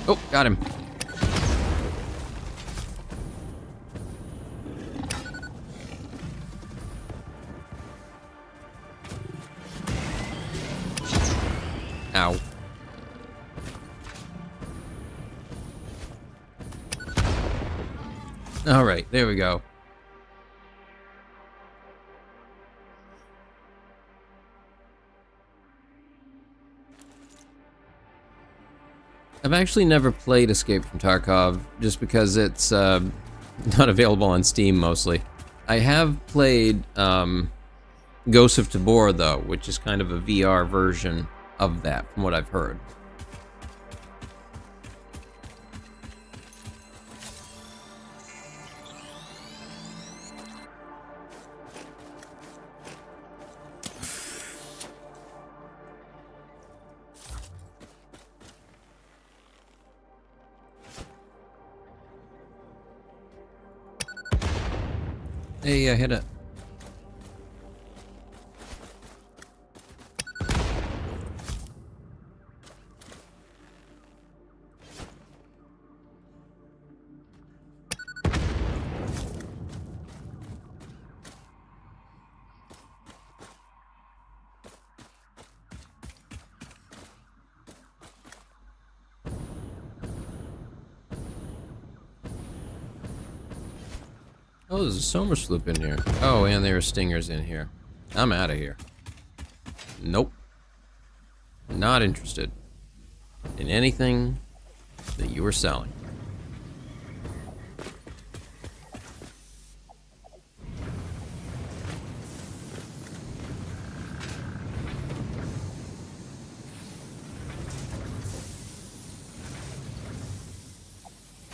Oh, got him. Ow. All right, there we go. I've actually never played Escape from Tarkov, just because it's not available on Steam mostly. I have played Ghost of Tabor though, which is kind of a VR version of that, from what I've heard. Hey, I hit it. Oh, there's a Somer sloop in here. Oh, and there are stingers in here. I'm out of here. Nope. Not interested in anything that you are selling.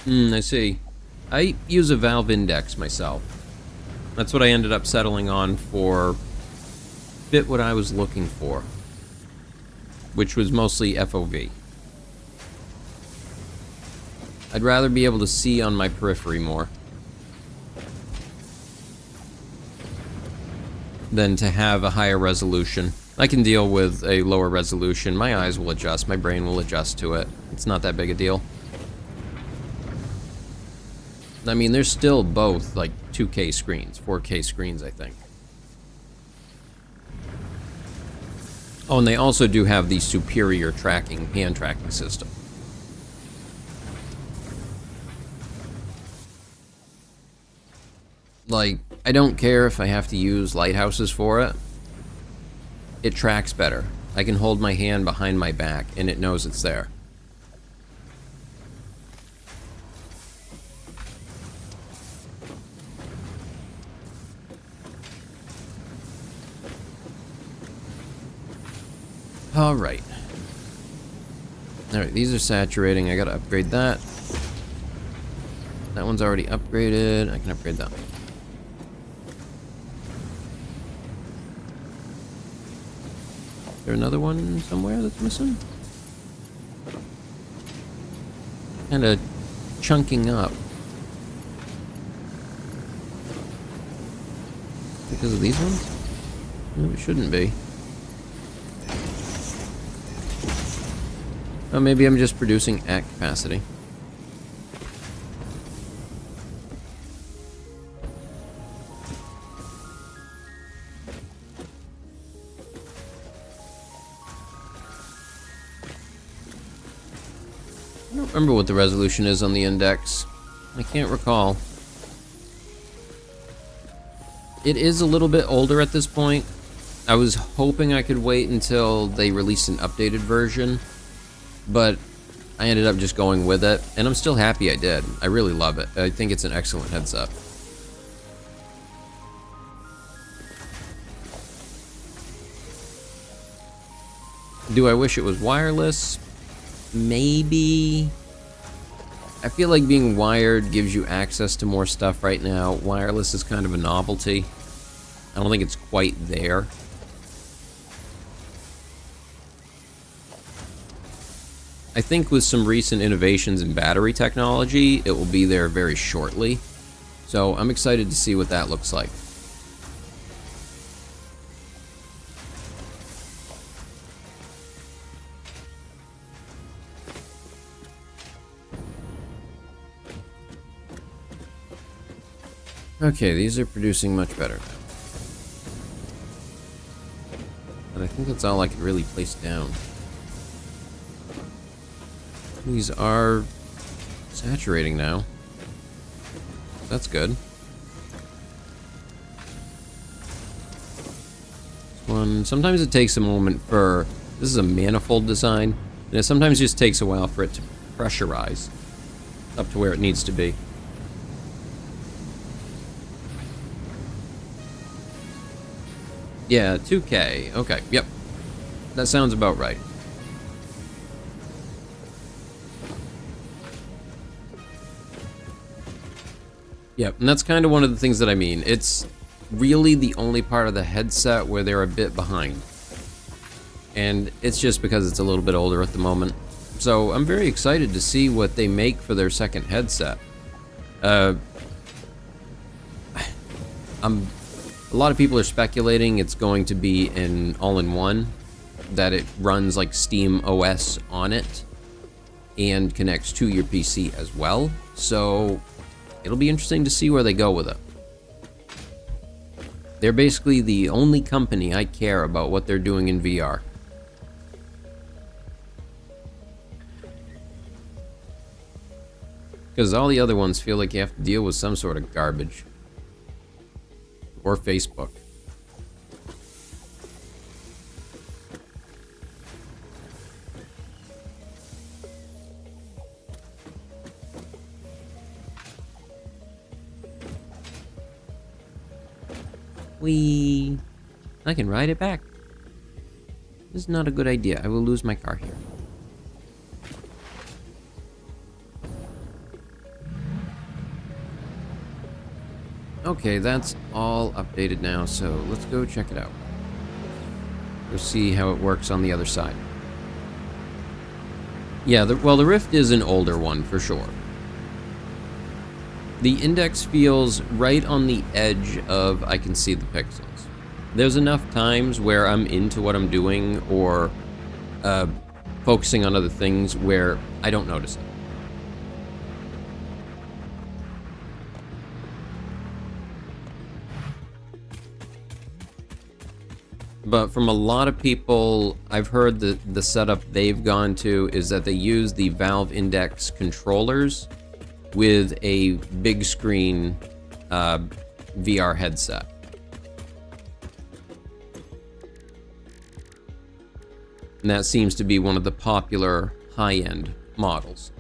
I see. I use a Valve Index myself. That's what I ended up settling on for fit what I was looking for, which was mostly FOV. I'd rather be able to see on my periphery more. than to have a higher resolution. I can deal with a lower resolution. My eyes will adjust. My brain will adjust to it. It's not that big a deal. I mean, there's still both, like, 2K screens, 4K screens, I think. Oh, and they also do have the superior tracking, hand tracking system. Like, I don't care if I have to use lighthouses for it. It tracks better. I can hold my hand behind my back and it knows it's there. Alright. Alright, these are saturating. I gotta upgrade that. That one's already upgraded. I can upgrade that one. Is there another one somewhere that's missing? Kinda chunking up. Because of these ones? No, it shouldn't be. Oh, maybe I'm just producing at capacity. I don't remember what the resolution is on the index. I can't recall. It is a little bit older at this point. I was hoping I could wait until they released an updated version, but I ended up just going with it, and I'm still happy I did. I really love it. I think it's an excellent headset. Do I wish it was wireless? Maybe. I feel like being wired gives you access to more stuff right now. Wireless is kind of a novelty. I don't think it's quite there. I think with some recent innovations in battery technology, it will be there very shortly. So I'm excited to see what that looks like. Okay, these are producing much better now. But I think that's all I can really place down. These are saturating now. That's good. This one, sometimes it takes a moment for... This is a manifold design, and it sometimes just takes a while for it to pressurize up to where it needs to be. Yeah, 2K. Okay, yep. That sounds about right. Yep, and that's kind of one of the things that I mean. It's really the only part of the headset where they're a bit behind. And it's just because it's a little bit older at the moment. So I'm very excited to see what they make for their second headset. A lot of people are speculating it's going to be an all-in-one, that it runs like Steam OS on it and connects to your PC as well. So it'll be interesting to see where they go with it. They're basically the only company I care about what they're doing in VR. Because all the other ones feel like you have to deal with some sort of garbage. Or Facebook. I can ride it back. This is not a good idea. I will lose my car here. Okay, that's all updated now, so let's go check it out. We'll see how it works on the other side. Yeah, well, the Rift is an older one, for sure. The Index feels right on the edge of I can see the pixels. There's enough times where I'm into what I'm doing or focusing on other things where I don't notice it. But from a lot of people, I've heard that the setup they've gone to is that they use the Valve Index controllers with a big screen VR headset. And that seems to be one of the popular high-end models.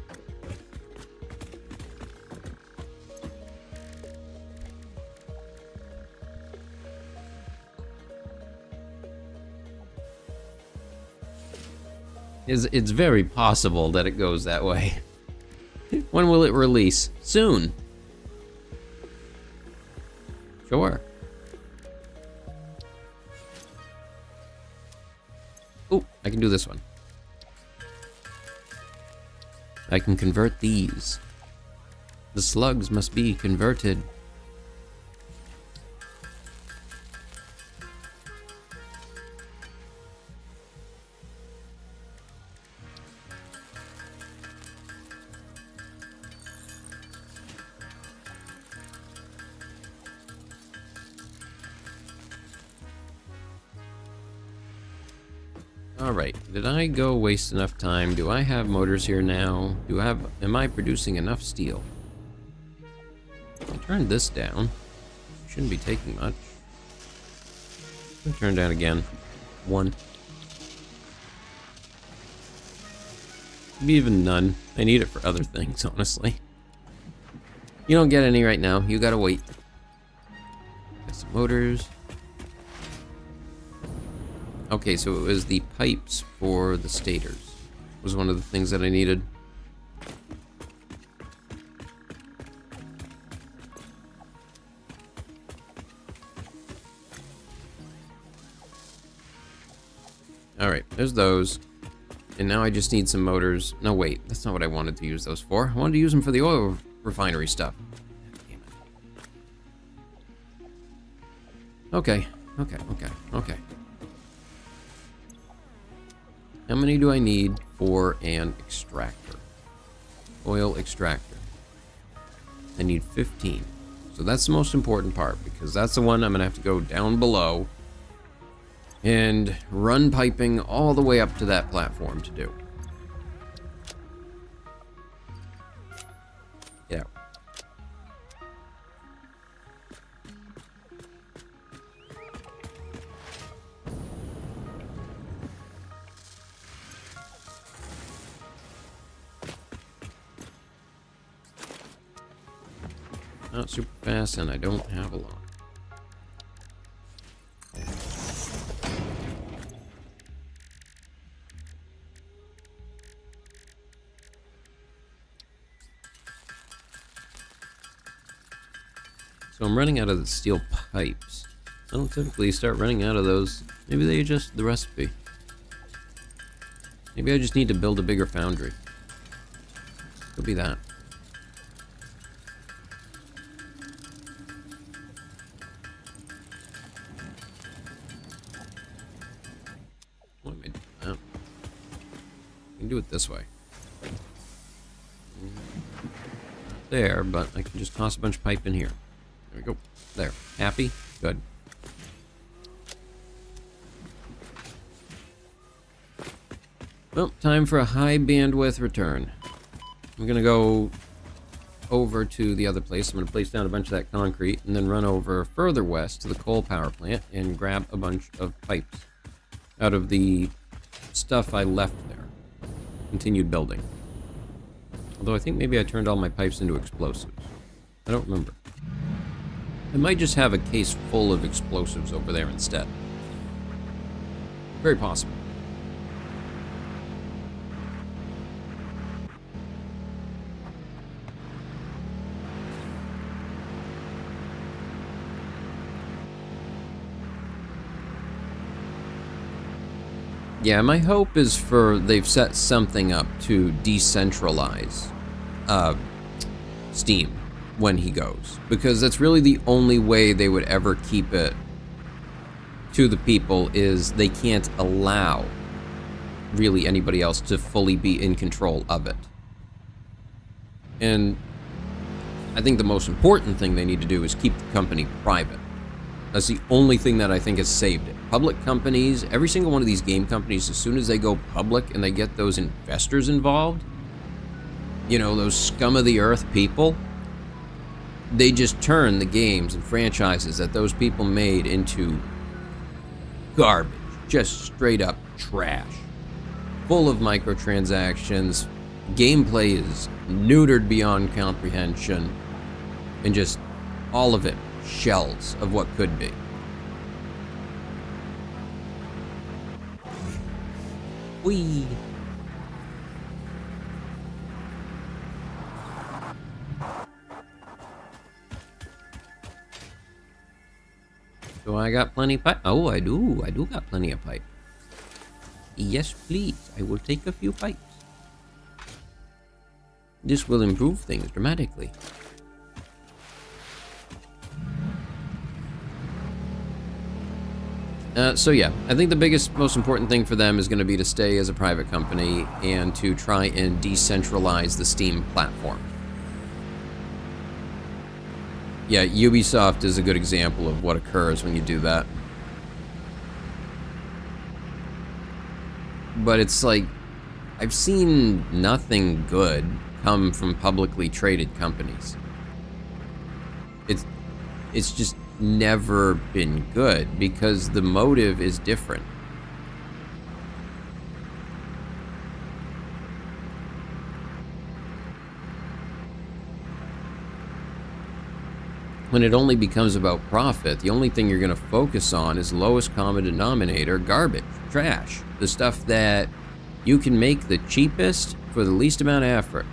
It's very possible that it goes that way. When will it release? Soon. Sure. Oh, I can do this one. I can convert these. The slugs must be converted. Alright, did I go waste enough time? Do I have motors here now? Am I producing enough steel? I'll turn this down. Shouldn't be taking much. I'll turn down again. 1. Maybe even none. I need it for other things, honestly. You don't get any right now. You gotta wait. Got some motors. Okay, so it was the pipes for the stators. Was one of the things that I needed. Alright, there's those. And now I just need some motors. No, wait, that's not what I wanted to use those for. I wanted to use them for the oil refinery stuff. Damn it. Okay. How many do I need for an extractor? Oil extractor. I need 15. So that's the most important part, because that's the one I'm going to have to go down below and run piping all the way up to that platform to do. Yeah. Not super fast, and I don't have a lot. So I'm running out of the steel pipes. I don't typically start running out of those. Maybe they adjust the recipe. Maybe I just need to build a bigger foundry. Could be that. Why am I doing that? I can do it this way. Not there, but I can just toss a bunch of pipe in here. There we go. There. Happy? Good. Well, time for a high bandwidth return. I'm gonna go over to the other place. I'm gonna place down a bunch of that concrete and then run over further west to the coal power plant and grab a bunch of pipes out of the stuff I left there. Continued building. Although I think maybe I turned all my pipes into explosives. I don't remember. I might just have a case full of explosives over there instead. Very possible. Yeah, my hope is they've set something up to decentralize Steam when he goes, because that's really the only way they would ever keep it to the people is they can't allow really anybody else to fully be in control of it. And I think the most important thing they need to do is keep the company private. That's the only thing that I think has saved it. Public companies, every single one of these game companies, as soon as they go public and they get those investors involved, you know, those scum of the earth people, they just turn the games and franchises that those people made into garbage, just straight up trash, full of microtransactions. Gameplay is neutered beyond comprehension, and just all of it shells of what could be. Whee! So I got plenty of pipe. Oh, I do got plenty of pipe. Yes, please. I will take a few pipes. This will improve things dramatically. So yeah, I think the biggest, most important thing for them is going to be to stay as a private company and to try and decentralize the Steam platform. Yeah, Ubisoft is a good example of what occurs when you do that. But it's like, I've seen nothing good come from publicly traded companies. It's just never been good because the motive is different. When it only becomes about profit, the only thing you're going to focus on is lowest common denominator garbage, trash, the stuff that you can make the cheapest for the least amount of effort.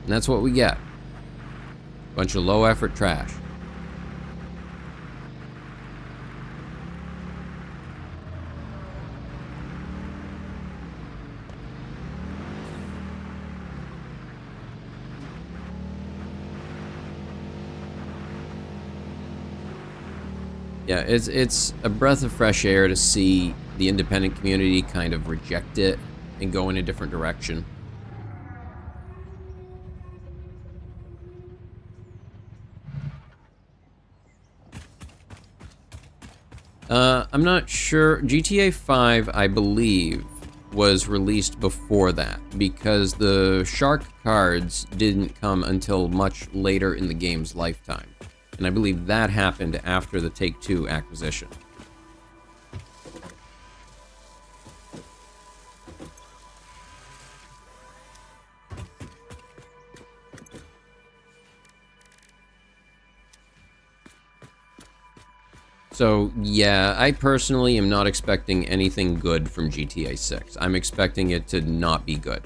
And that's what we get. Bunch of low effort trash. Yeah, it's a breath of fresh air to see the independent community kind of reject it and go in a different direction. I'm not sure. GTA 5, I believe, was released before that because the shark cards didn't come until much later in the game's lifetime. And I believe that happened after the Take-Two acquisition. So, yeah, I personally am not expecting anything good from GTA 6. I'm expecting it to not be good.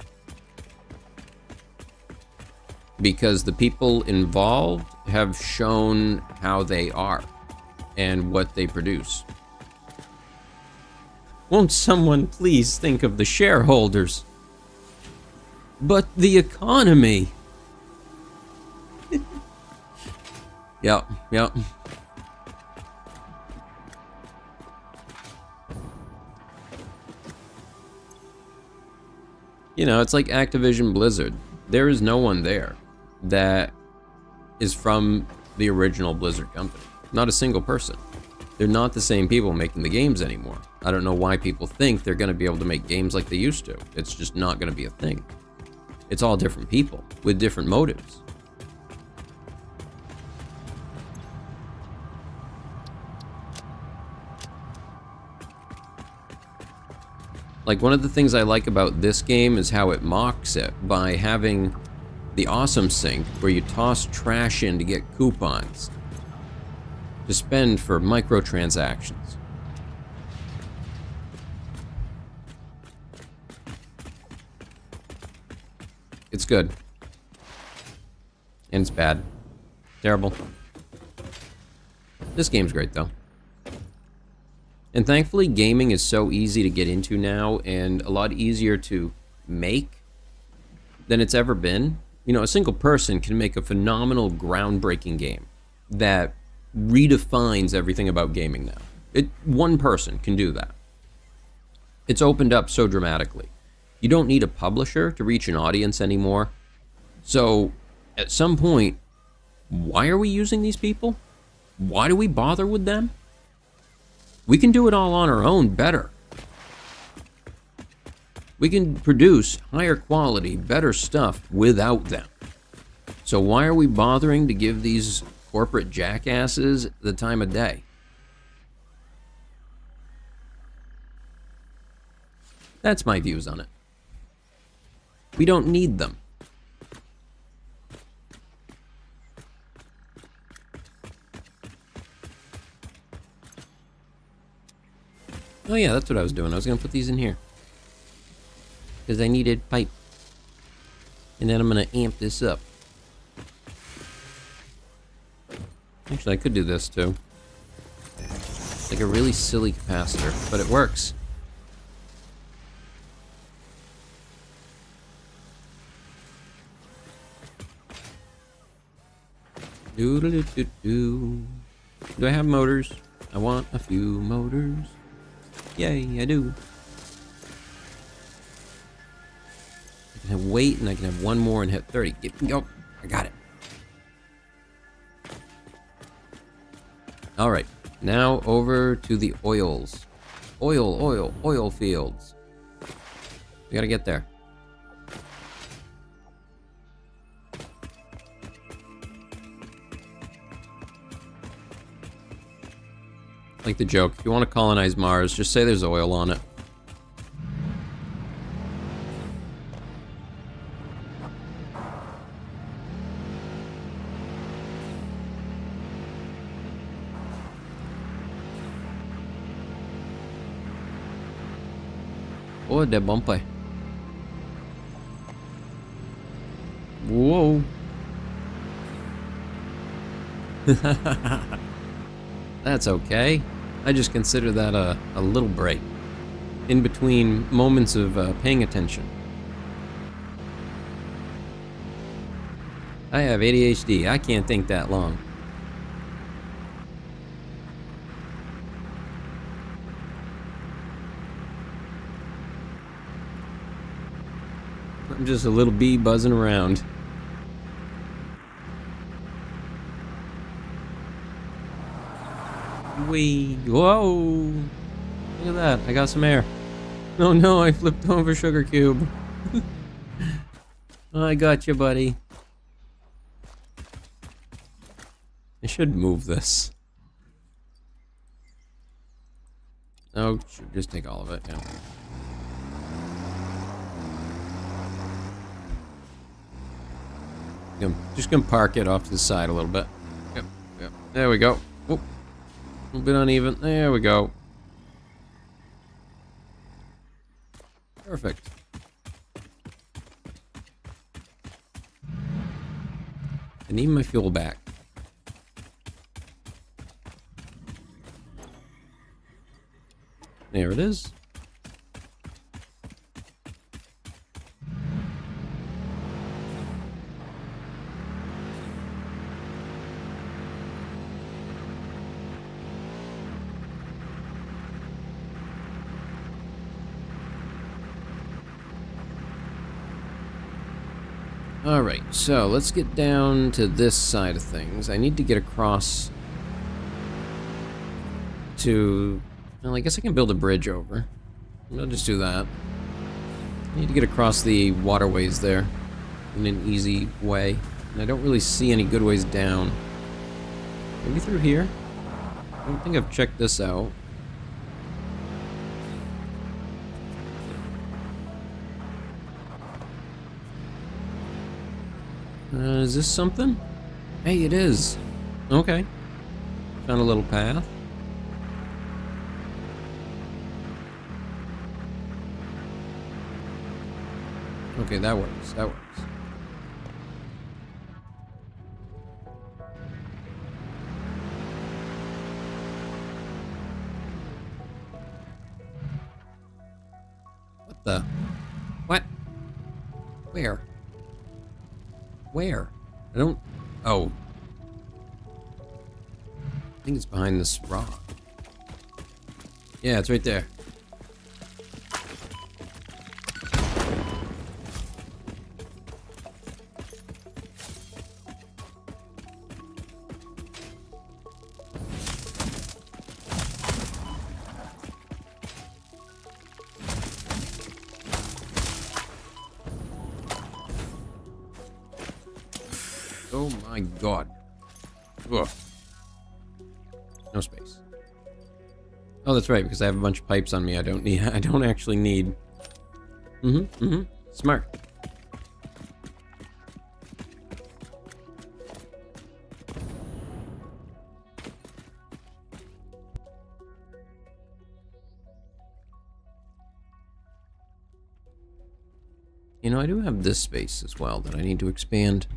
Because the people involved have shown how they are and what they produce. Won't someone please think of the shareholders? But the economy. Yep. You know, it's like Activision Blizzard. There is no one there that is from the original Blizzard company. Not a single person. They're not the same people making the games anymore. I don't know why people think they're going to be able to make games like they used to. It's just not going to be a thing. It's all different people with different motives. Like, one of the things I like about this game is how it mocks it by having the awesome sink where you toss trash in to get coupons to spend for microtransactions. It's good. And it's bad. Terrible. This game's great, though. And thankfully, gaming is so easy to get into now and a lot easier to make than it's ever been. You know, a single person can make a phenomenal, groundbreaking game that redefines everything about gaming now. One person can do that. It's opened up so dramatically. You don't need a publisher to reach an audience anymore. So, at some point, why are we using these people? Why do we bother with them? We can do it all on our own better. We can produce higher quality, better stuff without them. So why are we bothering to give these corporate jackasses the time of day? That's my views on it. We don't need them. Oh yeah, that's what I was doing. I was going to put these in here. Because I needed pipe. And then I'm going to amp this up. Actually, I could do this too. It's like a really silly capacitor, but it works. Do I have motors? I want a few motors. Yay, I do. I can have weight and I can have one more and hit 30. Go. I got it. Alright, now over to the oils. Oil fields. We gotta get there. Like the joke, if you want to colonize Mars, just say there's oil on it. Oh, de bumpy. Whoa. That's okay. I just consider that a little break. In between moments of paying attention. I have ADHD. I can't think that long. I'm just a little bee buzzing around. Wee. Whoa. Look at that. I got some air. Oh no, I flipped over Sugar Cube. I got you, buddy. I should move this. Oh, should just take all of it, yeah. Just gonna park it off to the side a little bit. Yep. There we go. Whoop. A little bit uneven. There we go. Perfect. I need my fuel back. There it is. Alright, so let's get down to this side of things. I need to get across to... Well, I guess I can build a bridge over. I'll just do that. I need to get across the waterways there in an easy way. And I don't really see any good ways down. Maybe through here? I don't think I've checked this out. Is this something? Hey, it is. Okay. Found a little path. Okay, that works. That works. What the? What? Where? Where? I don't... Oh. I think it's behind this rock. Yeah, it's right there. Oh my god. Ugh. No space. Oh, that's right, because I have a bunch of pipes on me I don't actually need. Smart. You know, I do have this space as well that I need to expand.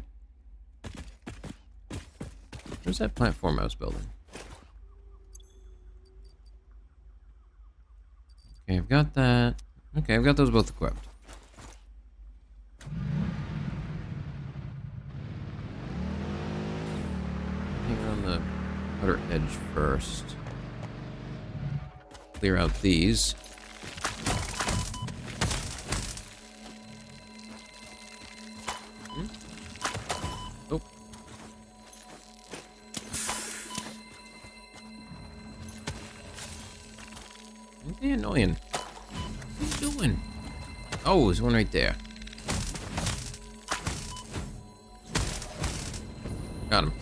Where's that platform I was building? Okay, I've got that. Okay, I've got those both equipped. Hang on the outer edge first. Clear out these. Oh. Okay, annoying. What are you doing? Oh, there's one right there. Got him.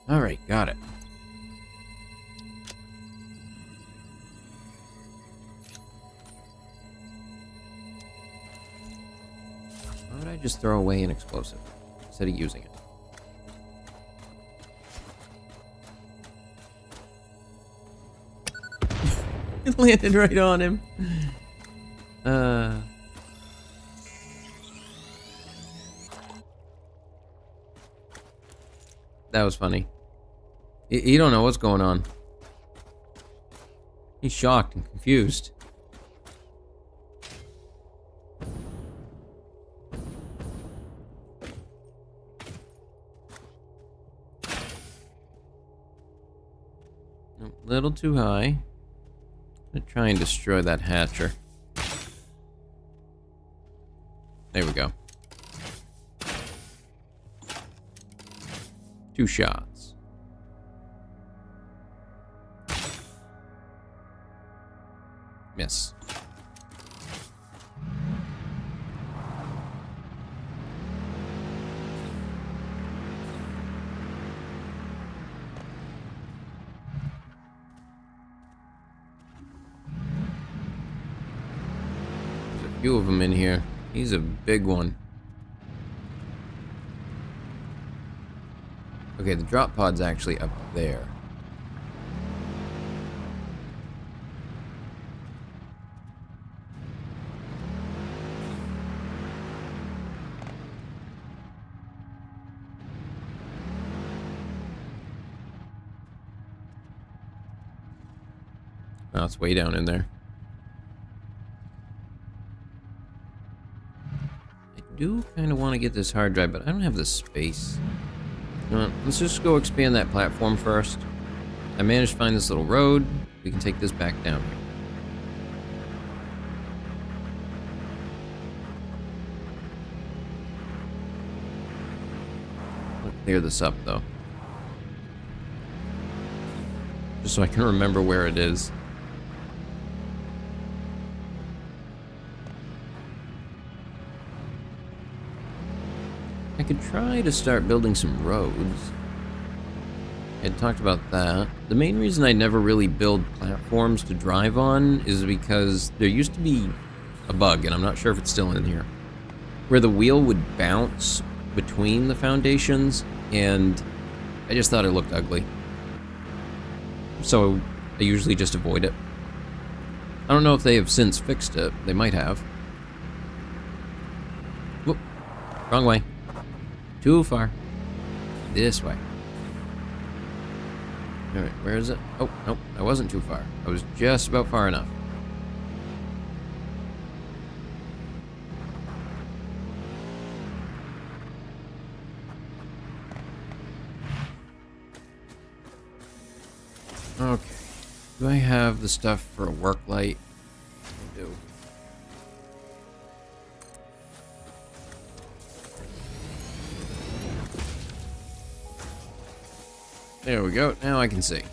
Alright, got it. Why would I just throw away an explosive instead of using it? It landed right on him. That was funny. You don't know what's going on. He's shocked and confused. A little too high. I'm gonna try and destroy that hatcher. There we go. 2 shots. Miss. There's a few of them in here. He's a big one. Okay, the drop pod's actually up there. Oh, it's way down in there. I do kind of want to get this hard drive, but I don't have the space. Let's just go expand that platform first. I managed to find this little road. We can take this back down here. I'll clear this up, though. Just so I can remember where it is. I could try to start building some roads. I had talked about that. The main reason I never really build platforms to drive on is because there used to be a bug, and I'm not sure if it's still in here, where the wheel would bounce between the foundations, and I just thought it looked ugly. So I usually just avoid it. I don't know if they have since fixed it. They might have. Whoop. Wrong way. Too far. This way. Alright, where is it? Oh, nope, I wasn't too far. I was just about far enough. Okay. Do I have the stuff for a work light? I do. There we go. Now I can see.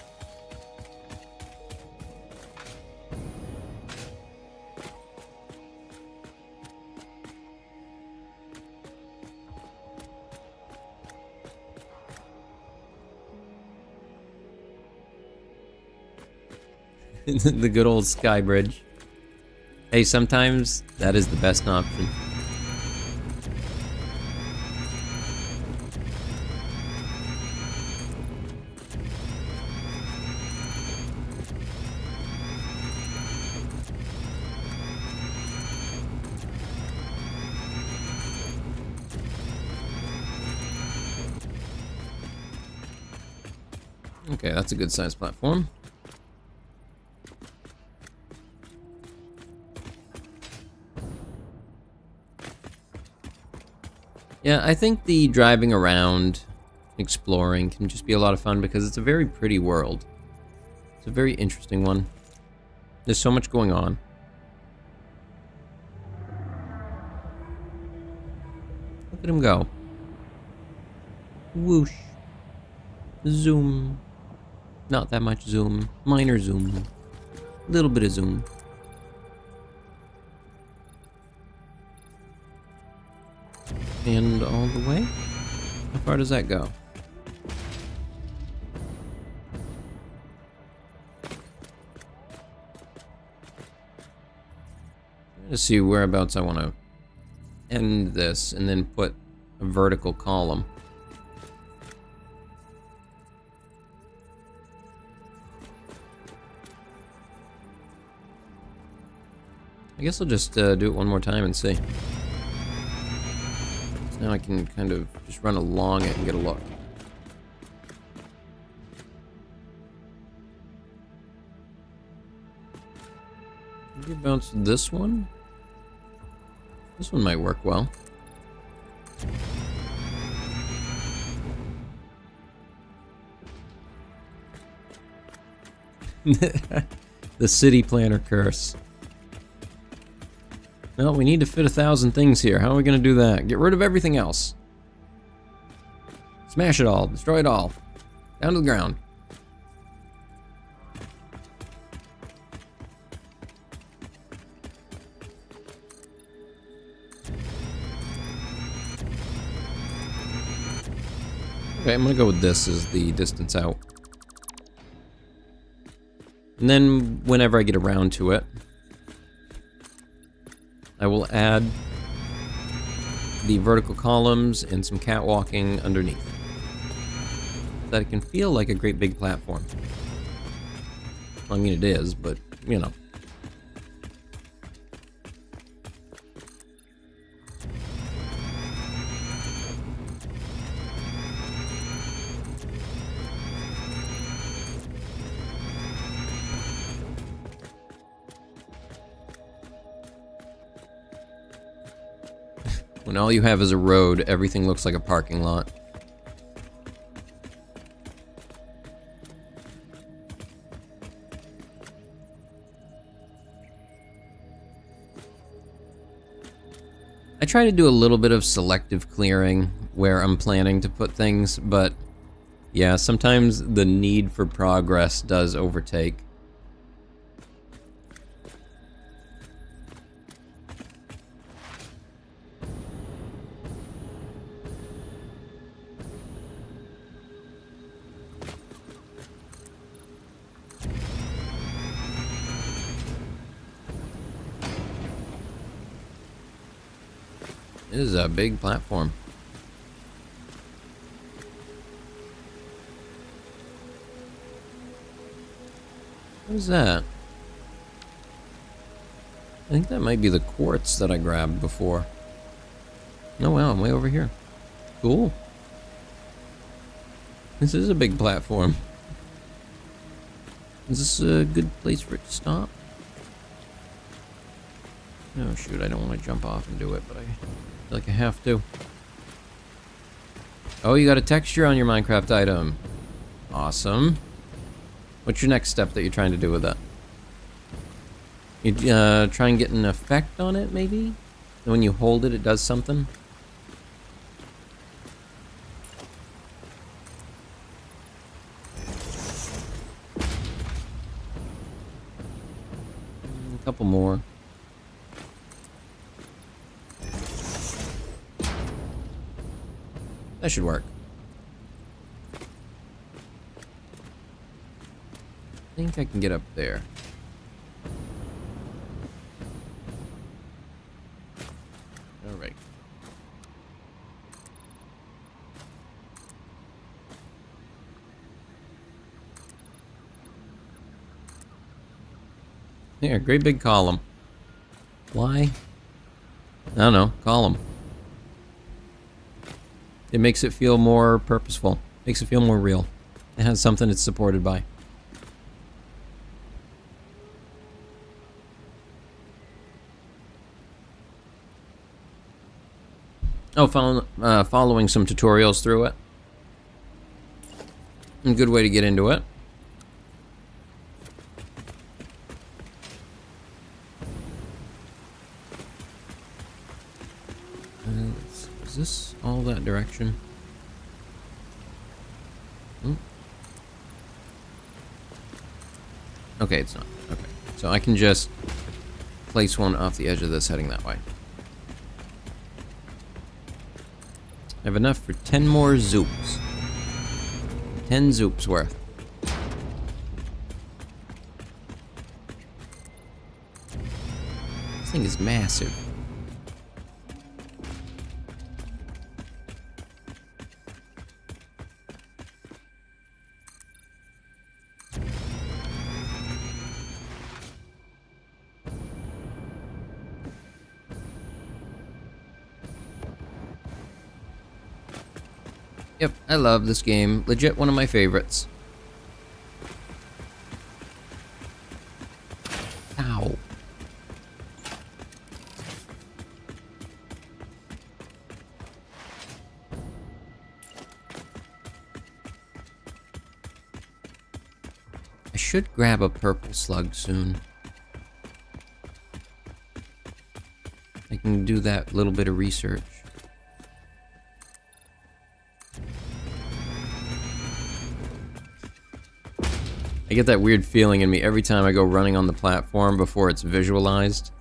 The good old sky bridge. Hey, sometimes that is the best option. Okay, that's a good sized platform. Yeah, I think the driving around, exploring can just be a lot of fun because it's a very pretty world. It's a very interesting one. There's so much going on. Look at him go. Whoosh. Zoom. Not that much zoom. Minor zoom. Little bit of zoom. And all the way? How far does that go? Let's see whereabouts I want to end this and then put a vertical column. I guess I'll just do it one more time and see. So now I can kind of just run along it and get a look. Maybe bounce this one? This one might work well. The city planner curse. Well, we need to fit 1,000 things here. How are we going to do that? Get rid of everything else. Smash it all. Destroy it all. Down to the ground. Okay, I'm going to go with this as the distance out. And then whenever I get around to it, I will add the vertical columns and some catwalking underneath, so that it can feel like a great big platform. I mean, it is, but, you know. When all you have is a road, everything looks like a parking lot. I try to do a little bit of selective clearing where I'm planning to put things, but yeah, sometimes the need for progress does overtake. This is a big platform. What is that? I think that might be the quartz that I grabbed before. No, wow, I'm way over here. Cool. This is a big platform. Is this a good place for it to stop? Oh shoot, I don't want to jump off and do it, but I feel like I have to. Oh, you got a texture on your Minecraft item. Awesome. What's your next step that you're trying to do with that? You try and get an effect on it, maybe? And when you hold it, it does something? A couple more. That should work. I think I can get up there. Alright. There, great big column. Why? I don't know. Column. It makes it feel more purposeful. Makes it feel more real. It has something it's supported by. Oh, following some tutorials through it. A good way to get into it. Is this all that direction? Okay, it's not. Okay. So I can just place one off the edge of this heading that way. I have enough for 10 more zoops. 10 zoops worth. This thing is massive. Yep, I love this game. Legit one of my favorites. Ow. I should grab a purple slug soon. I can do that little bit of research. I get that weird feeling in me every time I go running on the platform before it's visualized.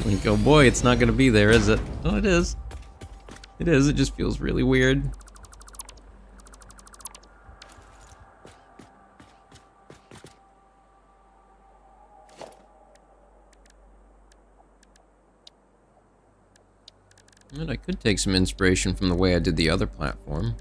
Like, oh boy, it's not gonna be there, is it? Oh, it is. It is, it just feels really weird. And I could take some inspiration from the way I did the other platform.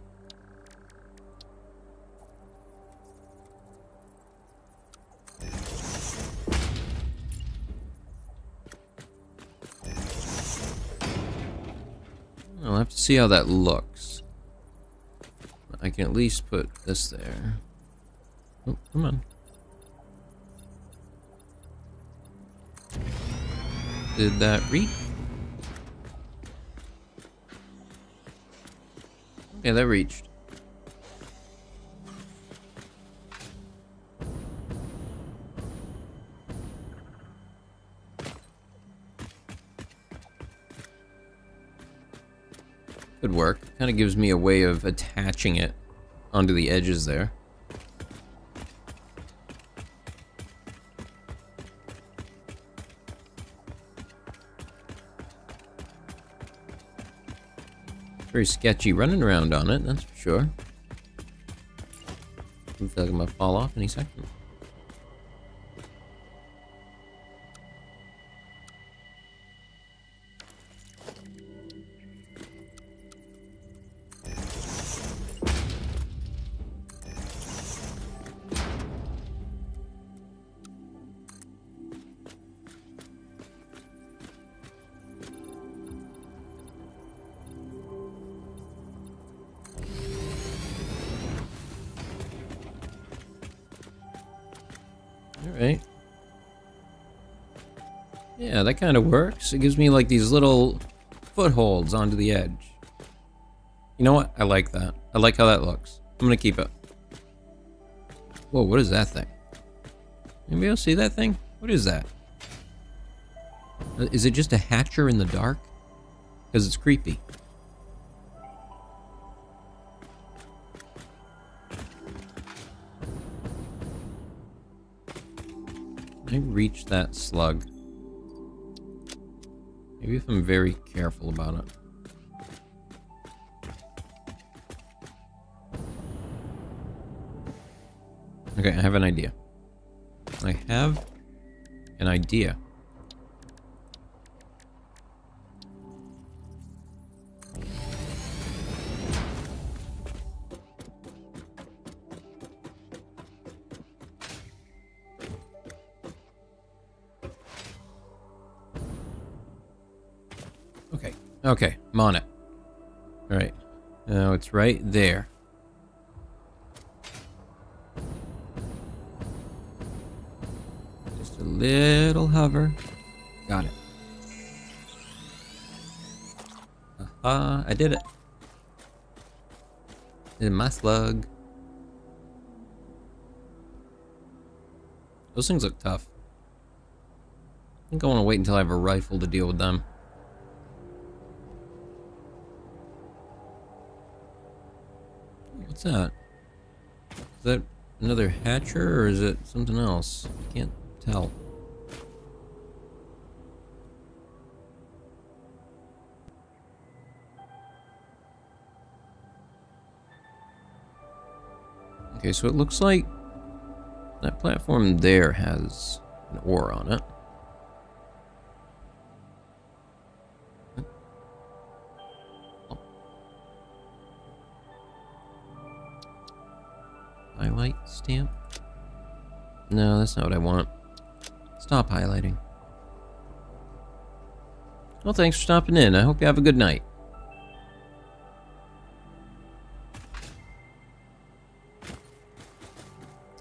I'll have to see how that looks. I can at least put this there. Oh, come on. Did that reach? Okay, that reached. Could work. Kind of gives me a way of attaching it onto the edges there. Very sketchy running around on it, that's for sure. Looks like I'm gonna fall off any second. Alright. Yeah, that kind of works. It gives me like these little footholds onto the edge. You know what? I like that. I like how that looks. I'm gonna keep it. Whoa, what is that thing? Anybody else see that thing? What is that? Is it just a hatcher in the dark? Because it's creepy. I reach that slug. Maybe if I'm very careful about it. Okay, I have an idea. I have an idea. Okay, I'm on it. Alright. Now it's right there. Just a little hover. Got it. Aha, I did it. Did my slug. Those things look tough. I think I want to wait until I have a rifle to deal with them. What's that? Is that another hatcher or is it something else? I can't tell. Okay, so it looks like that platform there has an ore on it. Highlight stamp? No, that's not what I want. Stop highlighting. Well, thanks for stopping in. I hope you have a good night.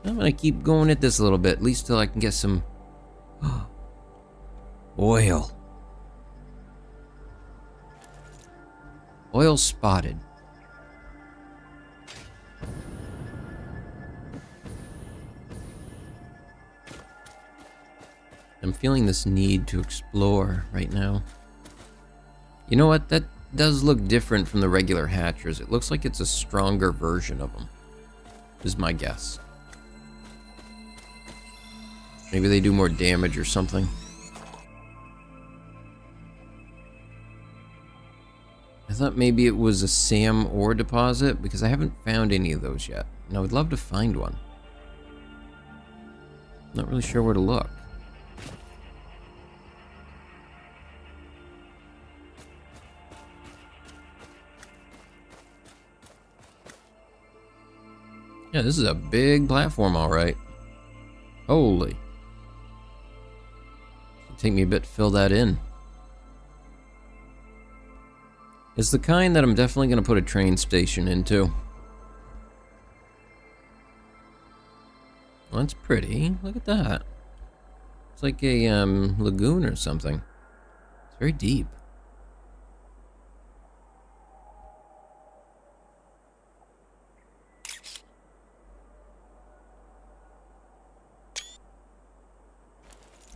I'm gonna keep going at this a little bit, at least till I can get some oil. Oil spotted. I'm feeling this need to explore right now. You know what? That does look different from the regular hatchers. It looks like it's a stronger version of them, is my guess. Maybe they do more damage or something. I thought maybe it was a SAM ore deposit because I haven't found any of those yet. And I would love to find one. Not really sure where to look. Yeah, this is a big platform, all right. Holy. It'll take me a bit to fill that in. It's the kind that I'm definitely going to put a train station into. Well, that's pretty. Look at that. It's like a lagoon or something. It's very deep.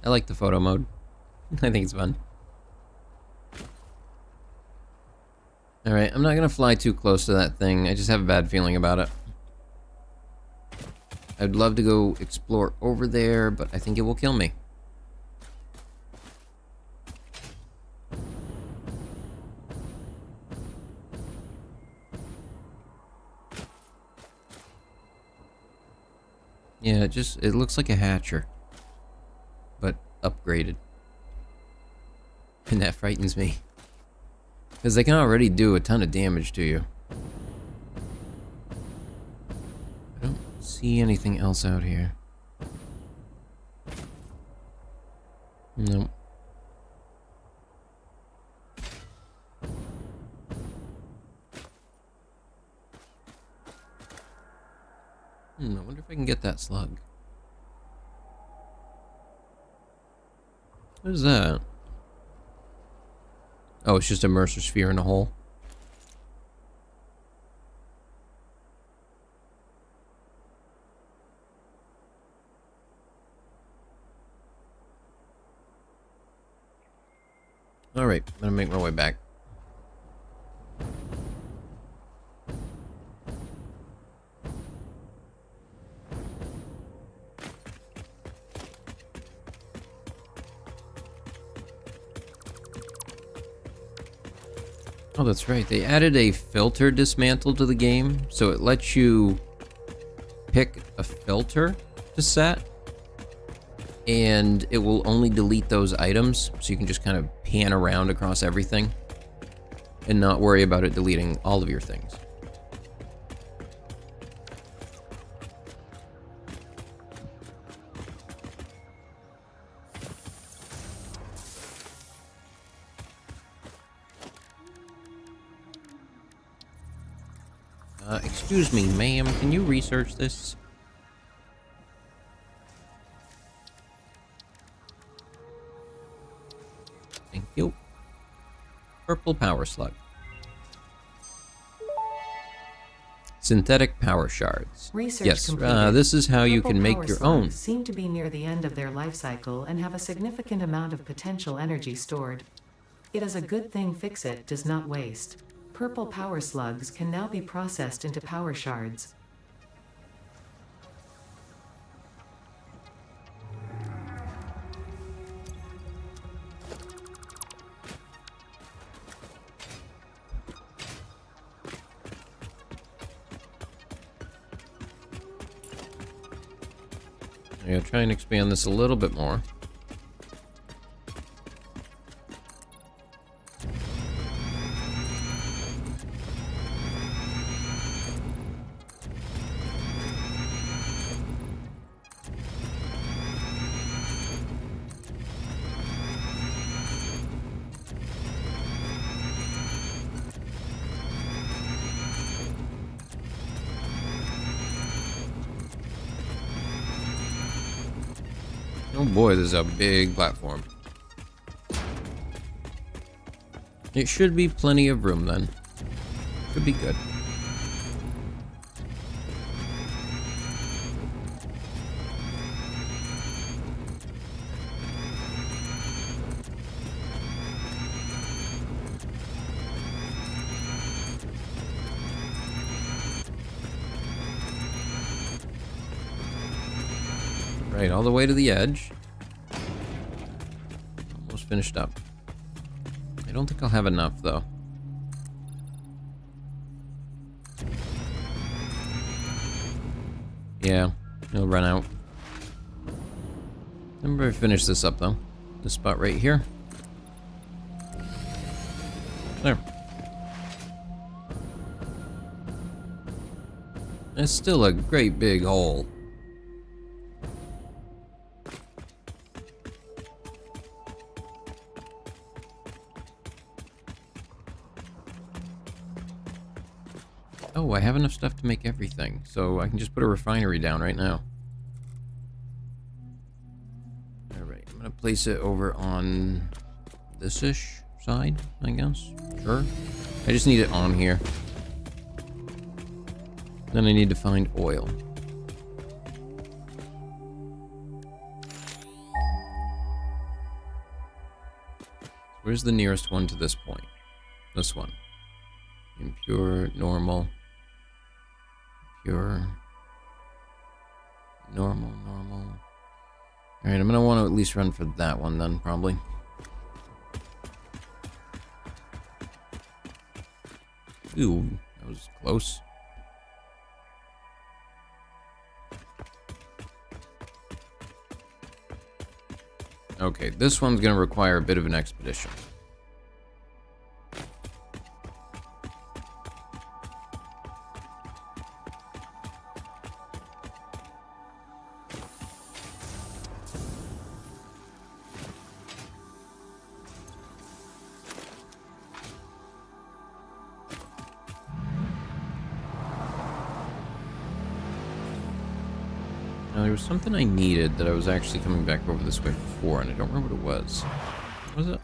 I like the photo mode. I think it's fun. Alright, I'm not gonna fly too close to that thing. I just have a bad feeling about it. I'd love to go explore over there, but I think it will kill me. Yeah, it looks like a hatcher. But upgraded. And that frightens me. Because they can already do a ton of damage to you. I don't see anything else out here. Nope. I wonder if I can get that slug. What is that? Oh, it's just a Mercer sphere in a hole. Alright, I'm gonna make my way back. Oh, that's right. They added a filter dismantle to the game, so it lets you pick a filter to set, and it will only delete those items, so you can just kind of pan around across everything and not worry about it deleting all of your things. Excuse me, ma'am, can you research this? Thank you. Purple power slug. Synthetic power shards. Research Yes, completed. this is how you Purple can make power your own. slugs seem to be near the end of their life cycle and have a significant amount of potential energy stored. It is a good thing Fix-It does not waste. Purple power slugs can now be processed into power shards. I'm gonna try and expand this a little bit more. Oh boy, this is a big platform. It should be plenty of room then. Should be good. Right, all the way to the edge. Almost finished up. I don't think I'll have enough, though. Yeah, it'll run out. Remember to finish this up, though. This spot right here. There. It's still a great big hole. Oh, I have enough stuff to make everything, so I can just put a refinery down right now. Alright, I'm gonna place it over on this-ish side, I guess. Sure. I just need it on here. Then I need to find oil. Where's the nearest one to this point? This one. Impure, normal. Pure. Normal, normal. Alright, I'm gonna want to at least run for that one then, probably. Ooh, that was close. Okay, this one's gonna require a bit of an expedition. Now, there was something I needed that I was actually coming back over this way before, and I don't remember what it was. What was it?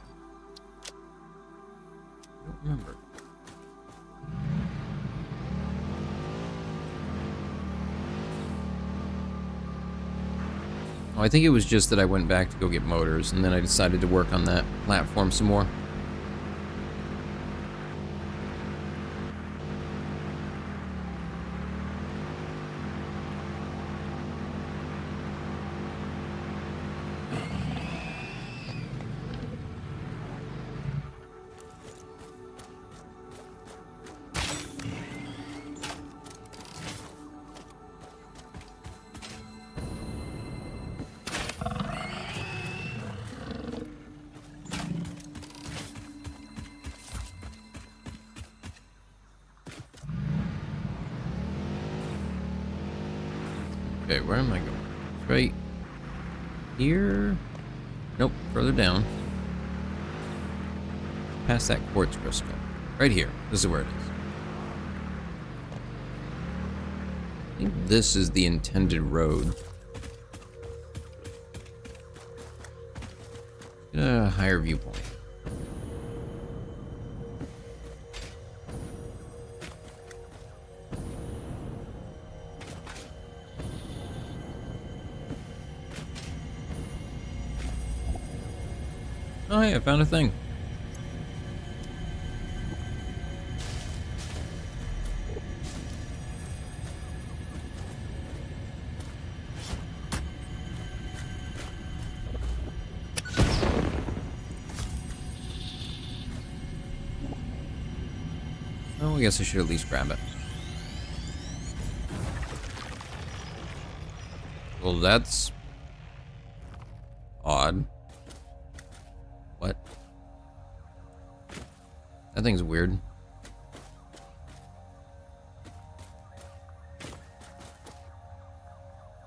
I don't remember. Oh, I think it was just that I went back to go get motors, and then I decided to work on that platform some more. Okay, where am I going? Right here? Nope, further down. Past that quartz crystal. Right here. This is where it is. I think this is the intended road. Get a higher viewpoint. Oh, hey, I found a thing. Oh, I guess I should at least grab it. Well, that's odd. What? That thing's weird.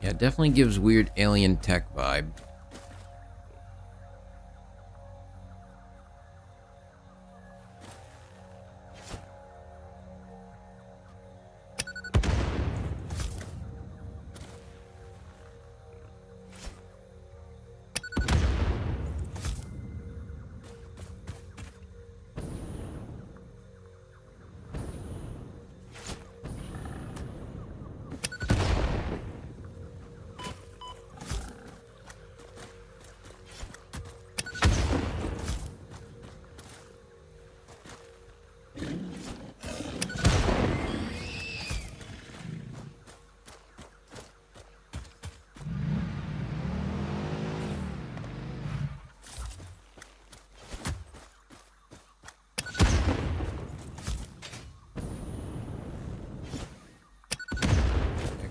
Yeah, it definitely gives weird alien tech vibe.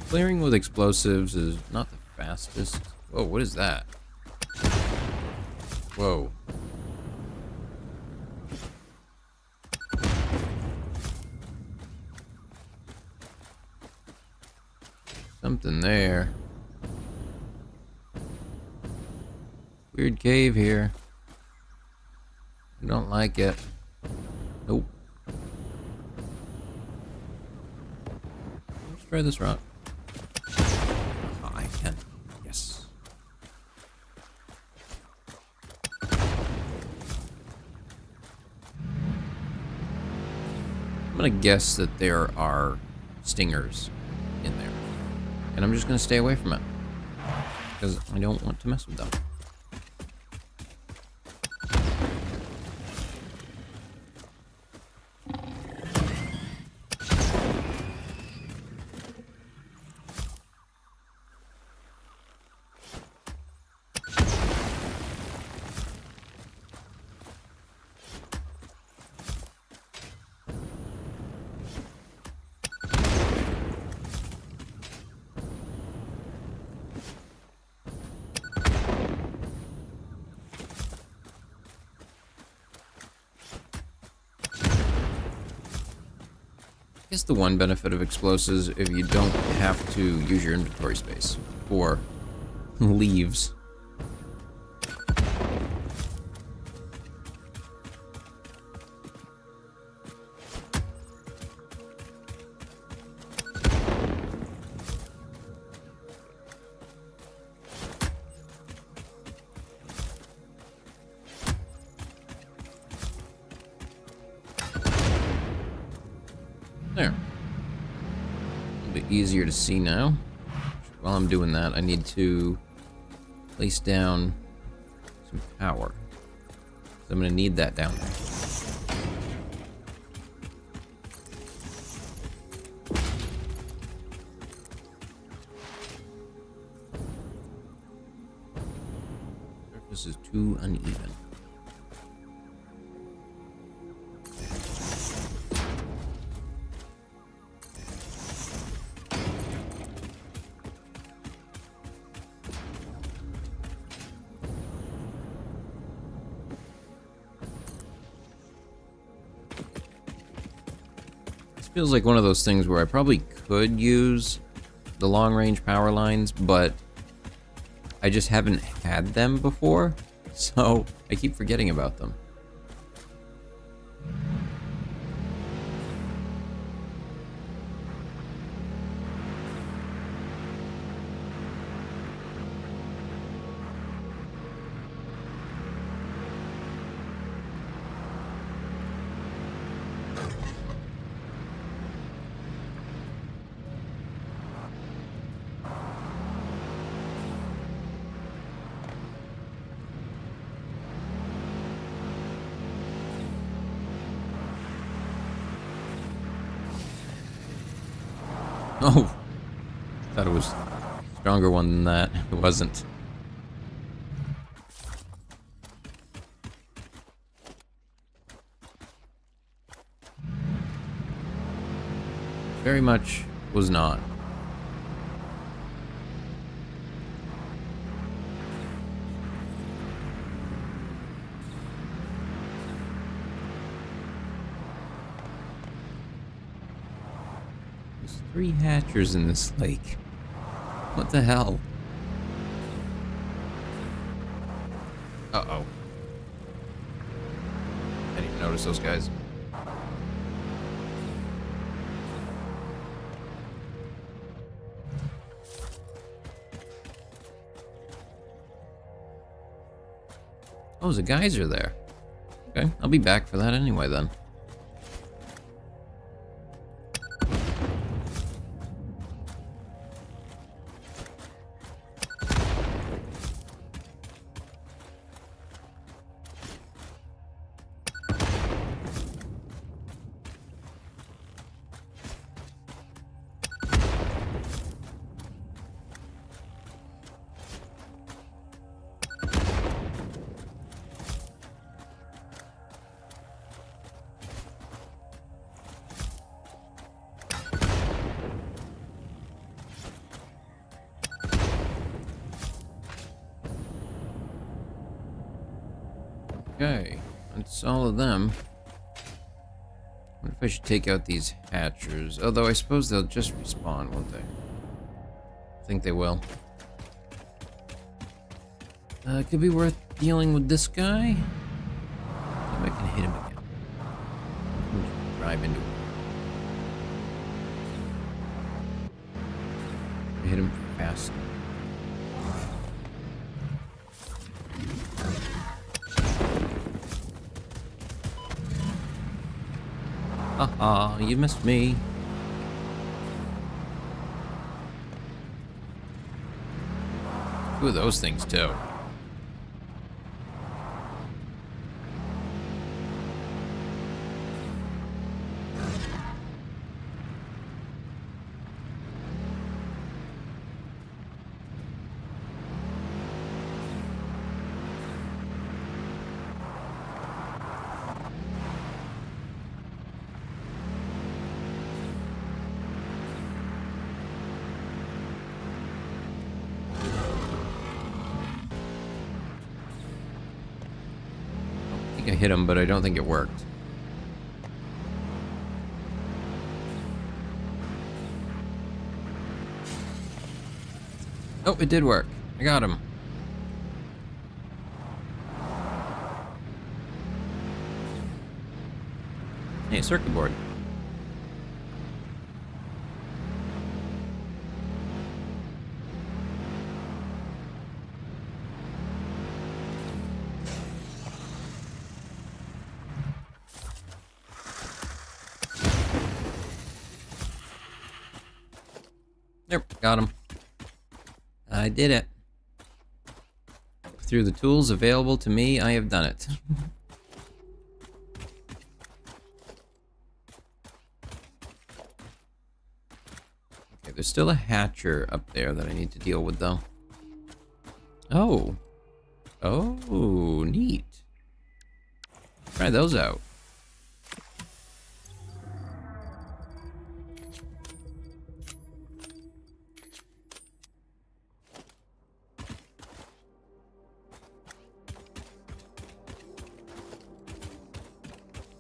Clearing with explosives is not the fastest. Whoa, what is that? Whoa. Something there. Weird cave here. I don't like it. Nope. Let's try this route. Oh, I can. Yes. I'm gonna guess that there are stingers in there. And I'm just gonna stay away from it. Because I don't want to mess with them. I guess the one benefit of explosives if you don't have to use your inventory space or leaves. There. A little bit easier to see now. While I'm doing that, I need to place down some power. So I'm going to need that down there. Surface is too uneven. Feels like one of those things where I probably could use the long-range power lines, but I just haven't had them before, so I keep forgetting about them. Oh, thought it was a stronger one than that. It wasn't. Very much was not. There's 3 hatchers in this lake. What the hell? Uh-oh. I didn't even notice those guys. Oh, there's a geyser there. Okay, I'll be back for that anyway then. Okay, that's all of them. What if I should take out these hatchers? Although I suppose they'll just respawn, won't they? I think they will. It could be worth dealing with this guy. Maybe I can hit him again. Drive into him. Hit him fast. Haha, you missed me. Two of those things, too. I hit him, but I don't think it worked. Oh, it did work. I got him. Hey, circuit board. Yep, got him. I did it. Through the tools available to me, I have done it. Okay, there's still a hatcher up there that I need to deal with, though. Oh. Oh, neat. Try those out.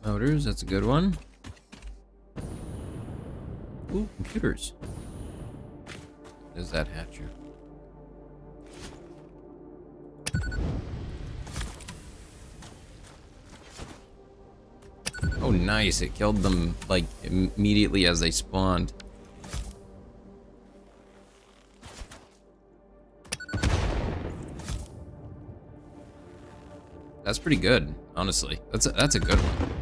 Motors, that's a good one. Ooh, computers. Is that hatcher? Oh, nice. It killed them, like, immediately as they spawned. That's pretty good, honestly. That's a good one.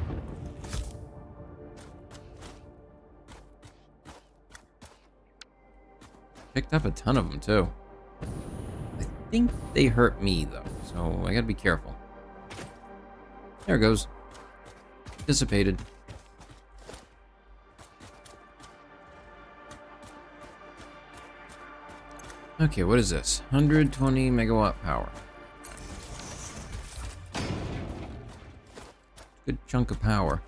Picked up a ton of them, too. I think they hurt me, though, so I gotta be careful. There it goes. Dissipated. Okay, what is this? 120 megawatt power. Good chunk of power.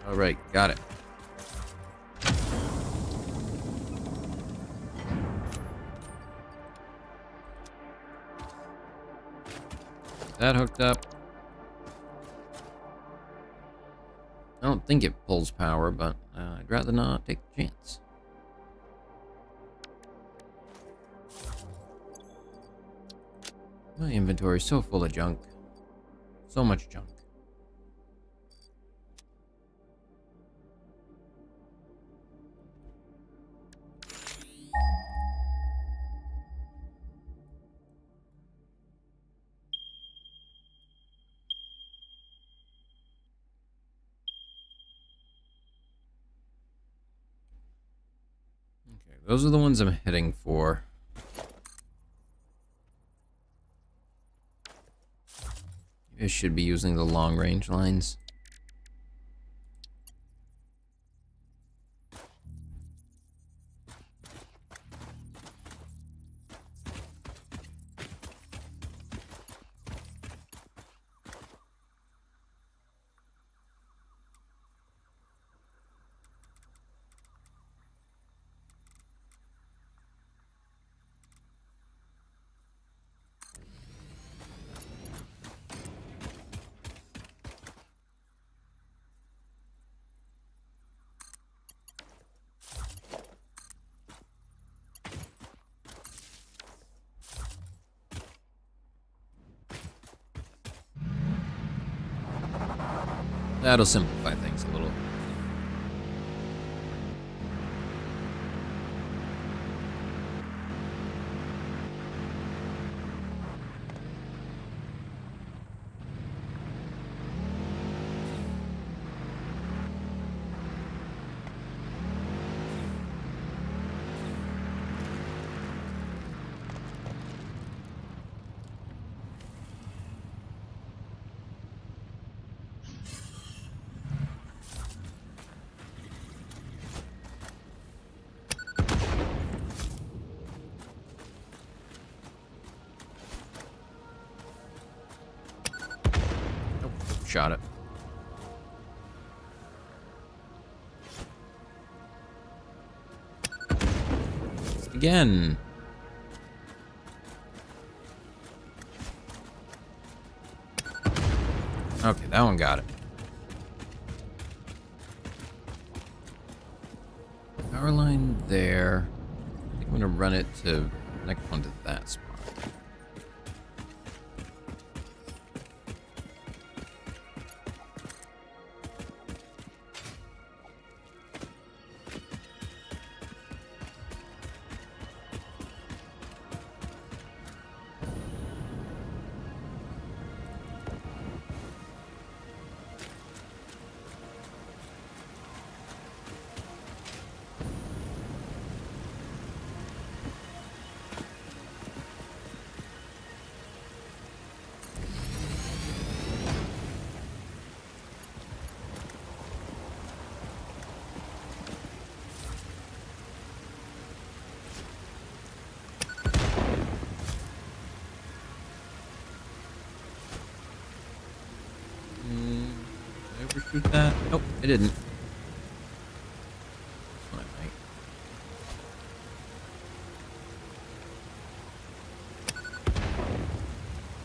All right, got it. That hooked up. I don't think it pulls power, but I'd rather not take the chance. My inventory is so full of junk. So much junk. Okay, those are the ones I'm heading for. I should be using the long range lines. That'll simplify things a little. Shot it. Again. Okay, that one got it. Power line there. I think I'm gonna run it to next one to that spot. overshoot that? Nope, I didn't. This one I might.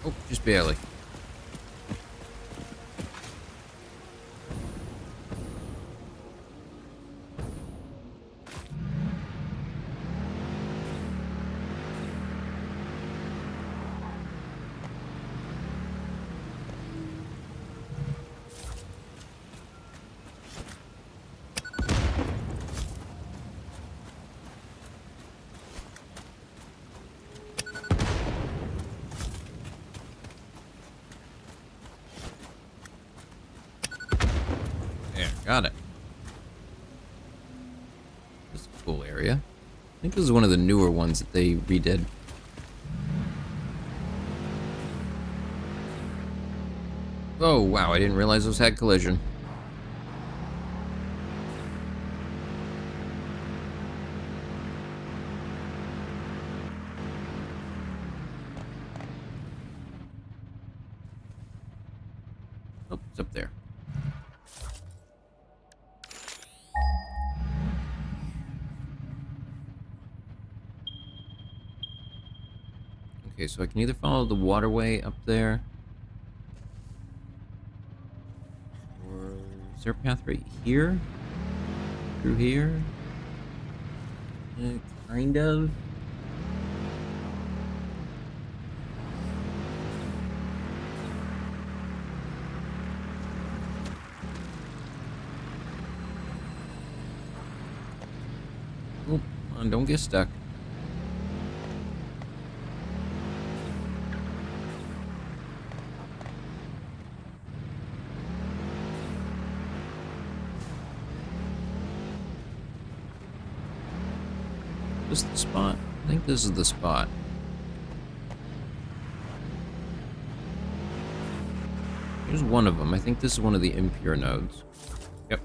Oh, just barely. There, got it. This is a cool area. I think this is one of the newer ones that they redid. Oh, wow, I didn't realize those had collision. Oh, it's up there. Okay, so I can either follow the waterway up there, or is there a path right here? Through here? Kind of. Oh, come on, don't get stuck. Is this the spot? I think this is the spot. Here's one of them. I think this is one of the impure nodes. Yep.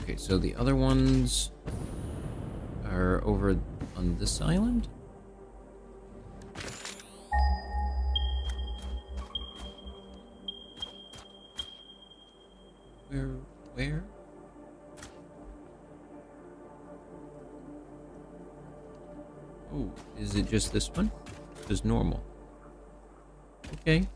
Okay, so the other ones are over on this island? Where? Oh, is it just this one? Just normal. Okay.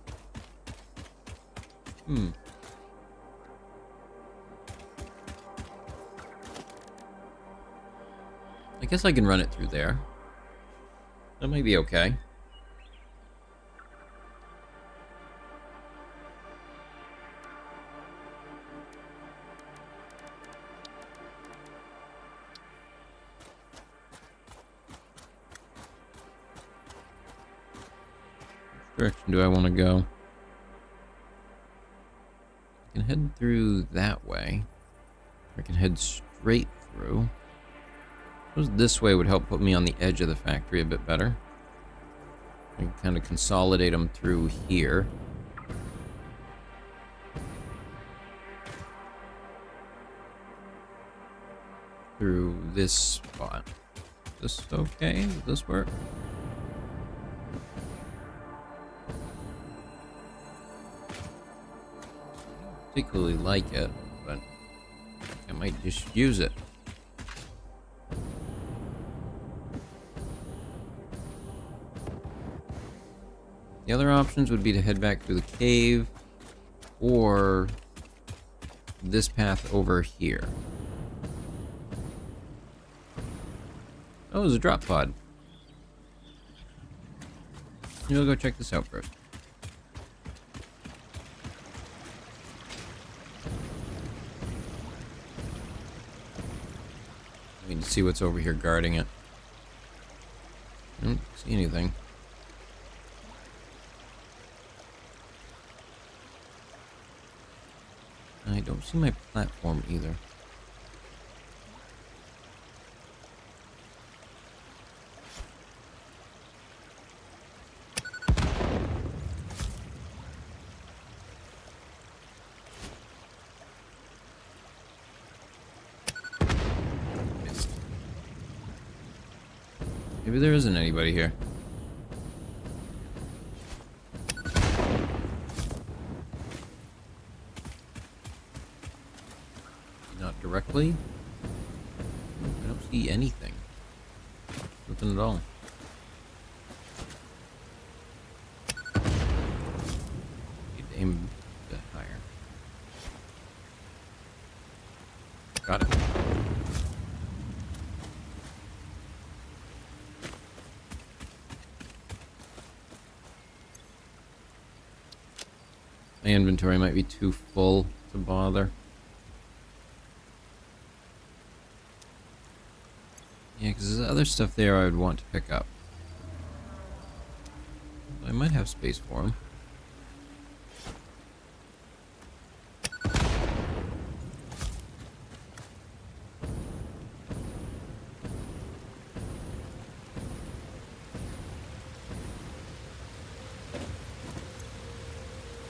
I guess I can run it through there. That might be okay. Which direction do I want to go? I can head through that way. I can head straight through. Suppose this way would help put me on the edge of the factory a bit better. I can kind of consolidate them through here. Through this spot. Is this okay? Does this work? Particularly like it, but I might just use it. The other options would be to head back through the cave, or this path over here. Oh, there's a drop pod. We'll go check this out first. I need to see what's over here guarding it. I don't see anything. I don't see my platform either. Missed. Maybe there isn't anybody here. Not directly. I don't see anything. Nothing at all. Need to aim a bit higher. Got it. My inventory might be too full to bother. Yeah, because there's other stuff there I would want to pick up. I might have space for them.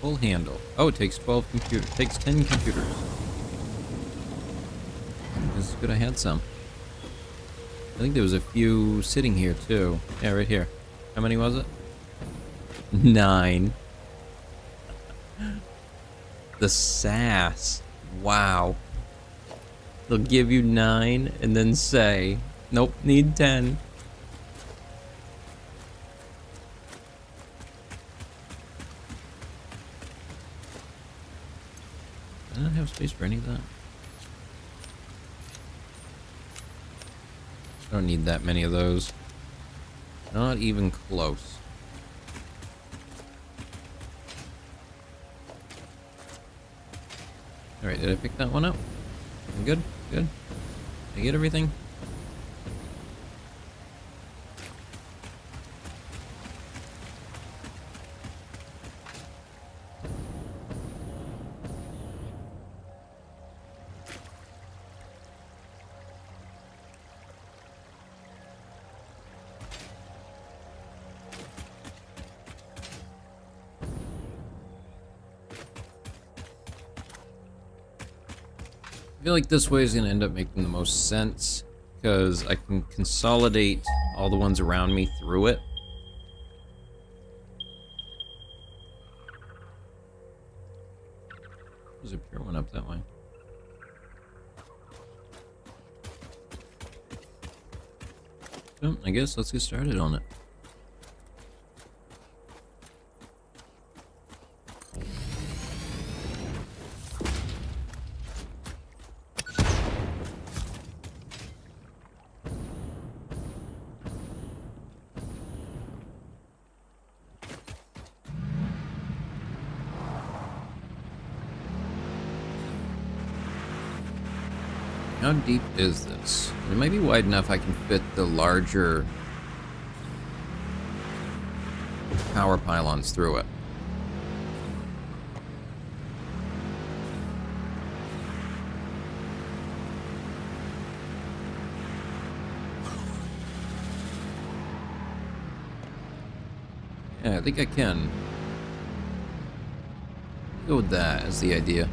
Full handle. Oh, it takes 12 computers. Takes 10 computers. It's good I had some. I think there was a few sitting here too. Yeah, right here. How many was it? 9. The sass. Wow. They'll give you 9 and then say, nope, need 10. I don't have space for any of that. I don't need that many of those. Not even close. Alright, did I pick that one up? I'm good? Good? Did I get everything? I feel like this way is going to end up making the most sense, because I can consolidate all the ones around me through it. There's a pure one up that way. So, I guess let's get started on it. How deep is this? It might be wide enough I can fit the larger power pylons through it. Yeah, I think I can. Go with that as the idea.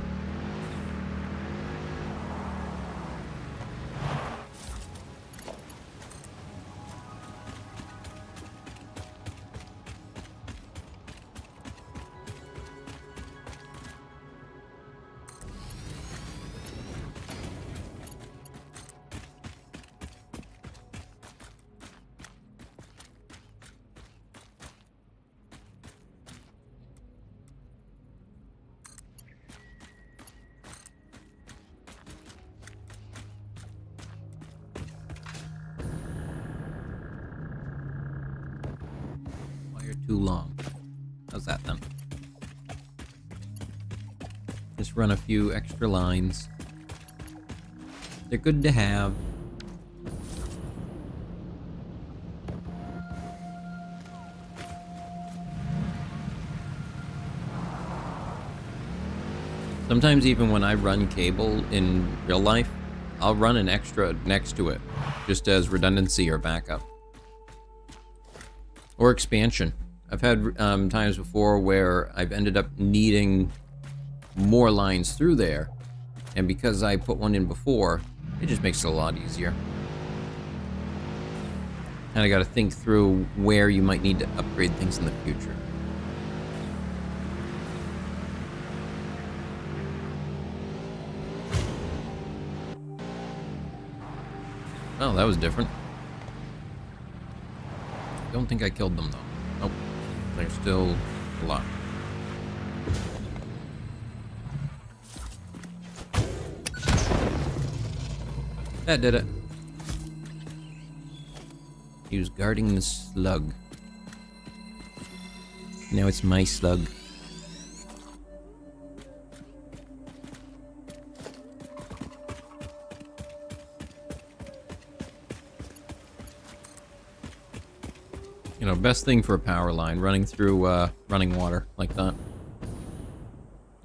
Too long. How's that then? Just run a few extra lines. They're good to have. Sometimes even when I run cable in real life, I'll run an extra next to it, just as redundancy or backup. Or expansion. I've had times before where I've ended up needing more lines through there, and because I put one in before, it just makes it a lot easier. And I gotta think through where you might need to upgrade things in the future. Oh, that was different. Don't think I killed them, though. Nope. They're still alive. That did it. He was guarding the slug. Now it's my slug. You know, best thing for a power line, running through running water like that.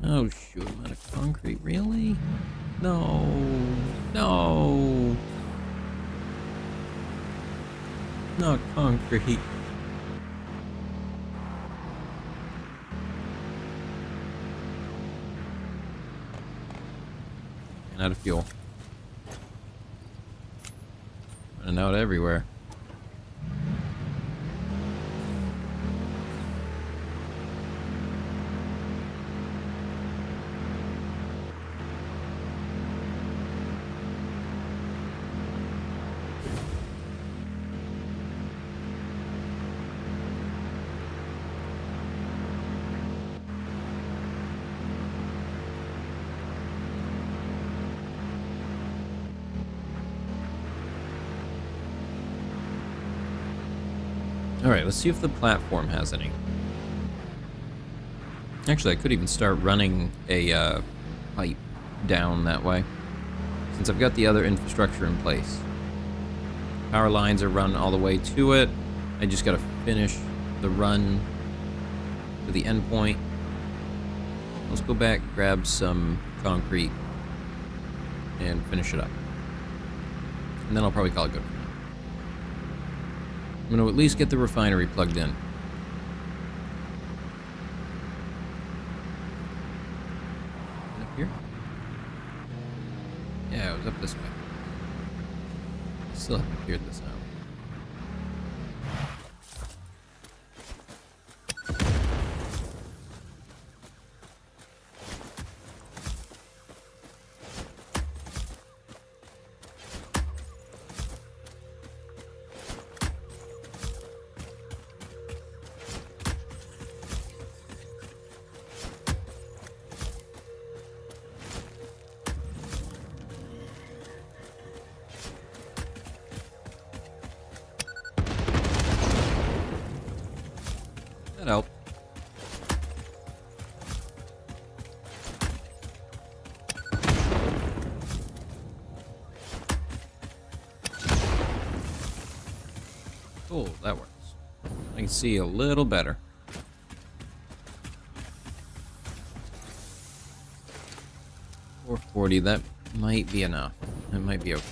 Oh shoot, I'm out of concrete, really? No, no. Not concrete. And out of fuel. Running out everywhere. Alright, let's see if the platform has any. Actually, I could even start running a pipe down that way, since I've got the other infrastructure in place. Power lines are run all the way to it. I just gotta finish the run to the end point. Let's go back, grab some concrete, and finish it up. And then I'll probably call it good. I'm going to at least get the refinery plugged in. Up here? Yeah, it was up this way. Still haven't cleared this out. That helped. Cool, that works. I can see a little better. $440, that might be enough. That might be okay.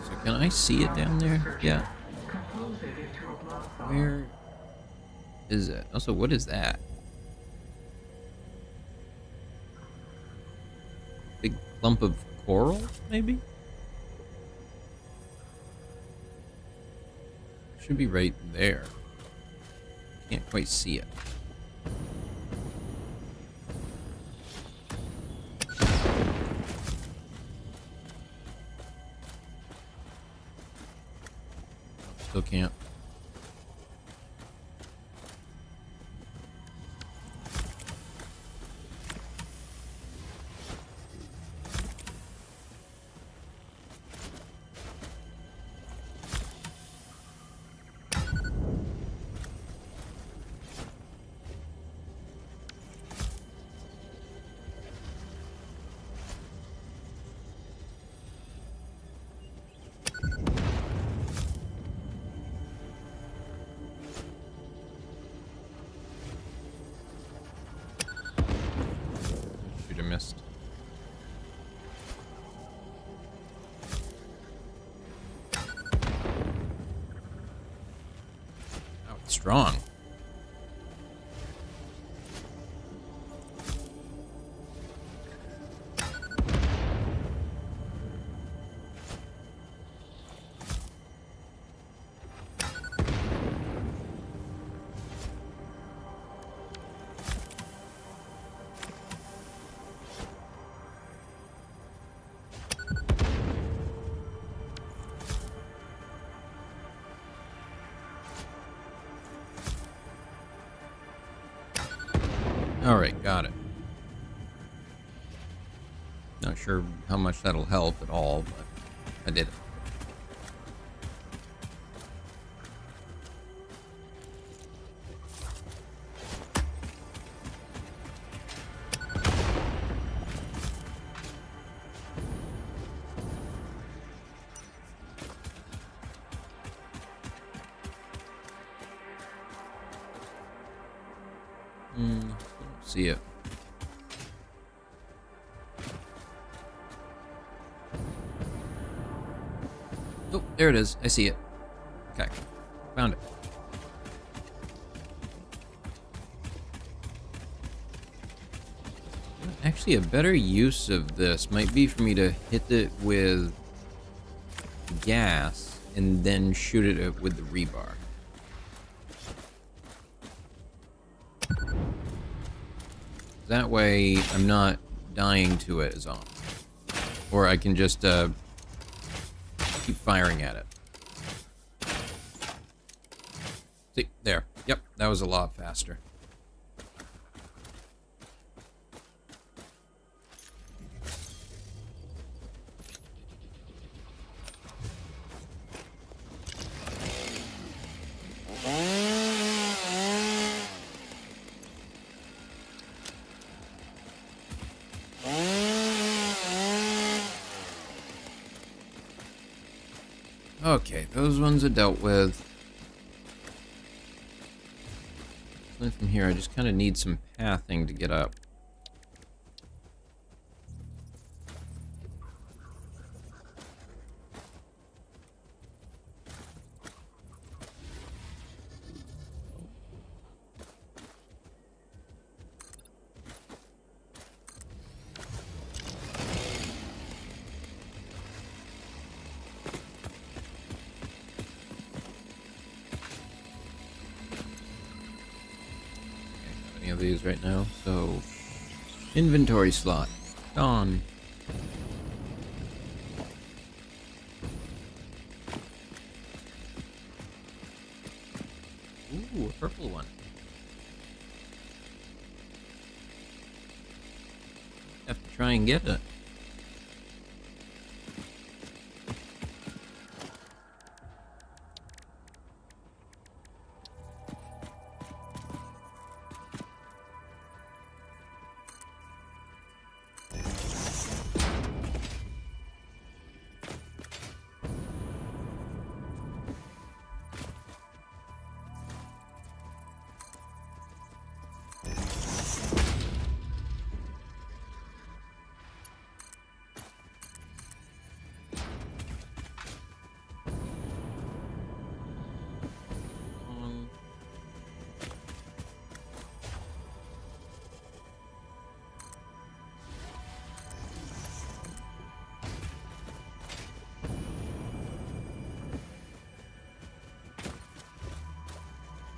So can I see it down there? Yeah. Where is it? Also, what is that? Big clump of coral, maybe? Should be right there. Can't quite see it. Still can't. strong. Alright, got it. Not sure how much that'll help at all, but I did it. See it. Oh, there it is. I see it. Okay. Found it. Actually, a better use of this might be for me to hit it with gas and then shoot it with the rebar. That way, I'm not dying to it as often. Or I can just keep firing at it. See, there. Yep, that was a lot faster. Okay, those ones are dealt with. Then from here, I just kind of need some pathing to get up. Of these right now, so inventory slot gone. Ooh, a purple one. Have to try and get it.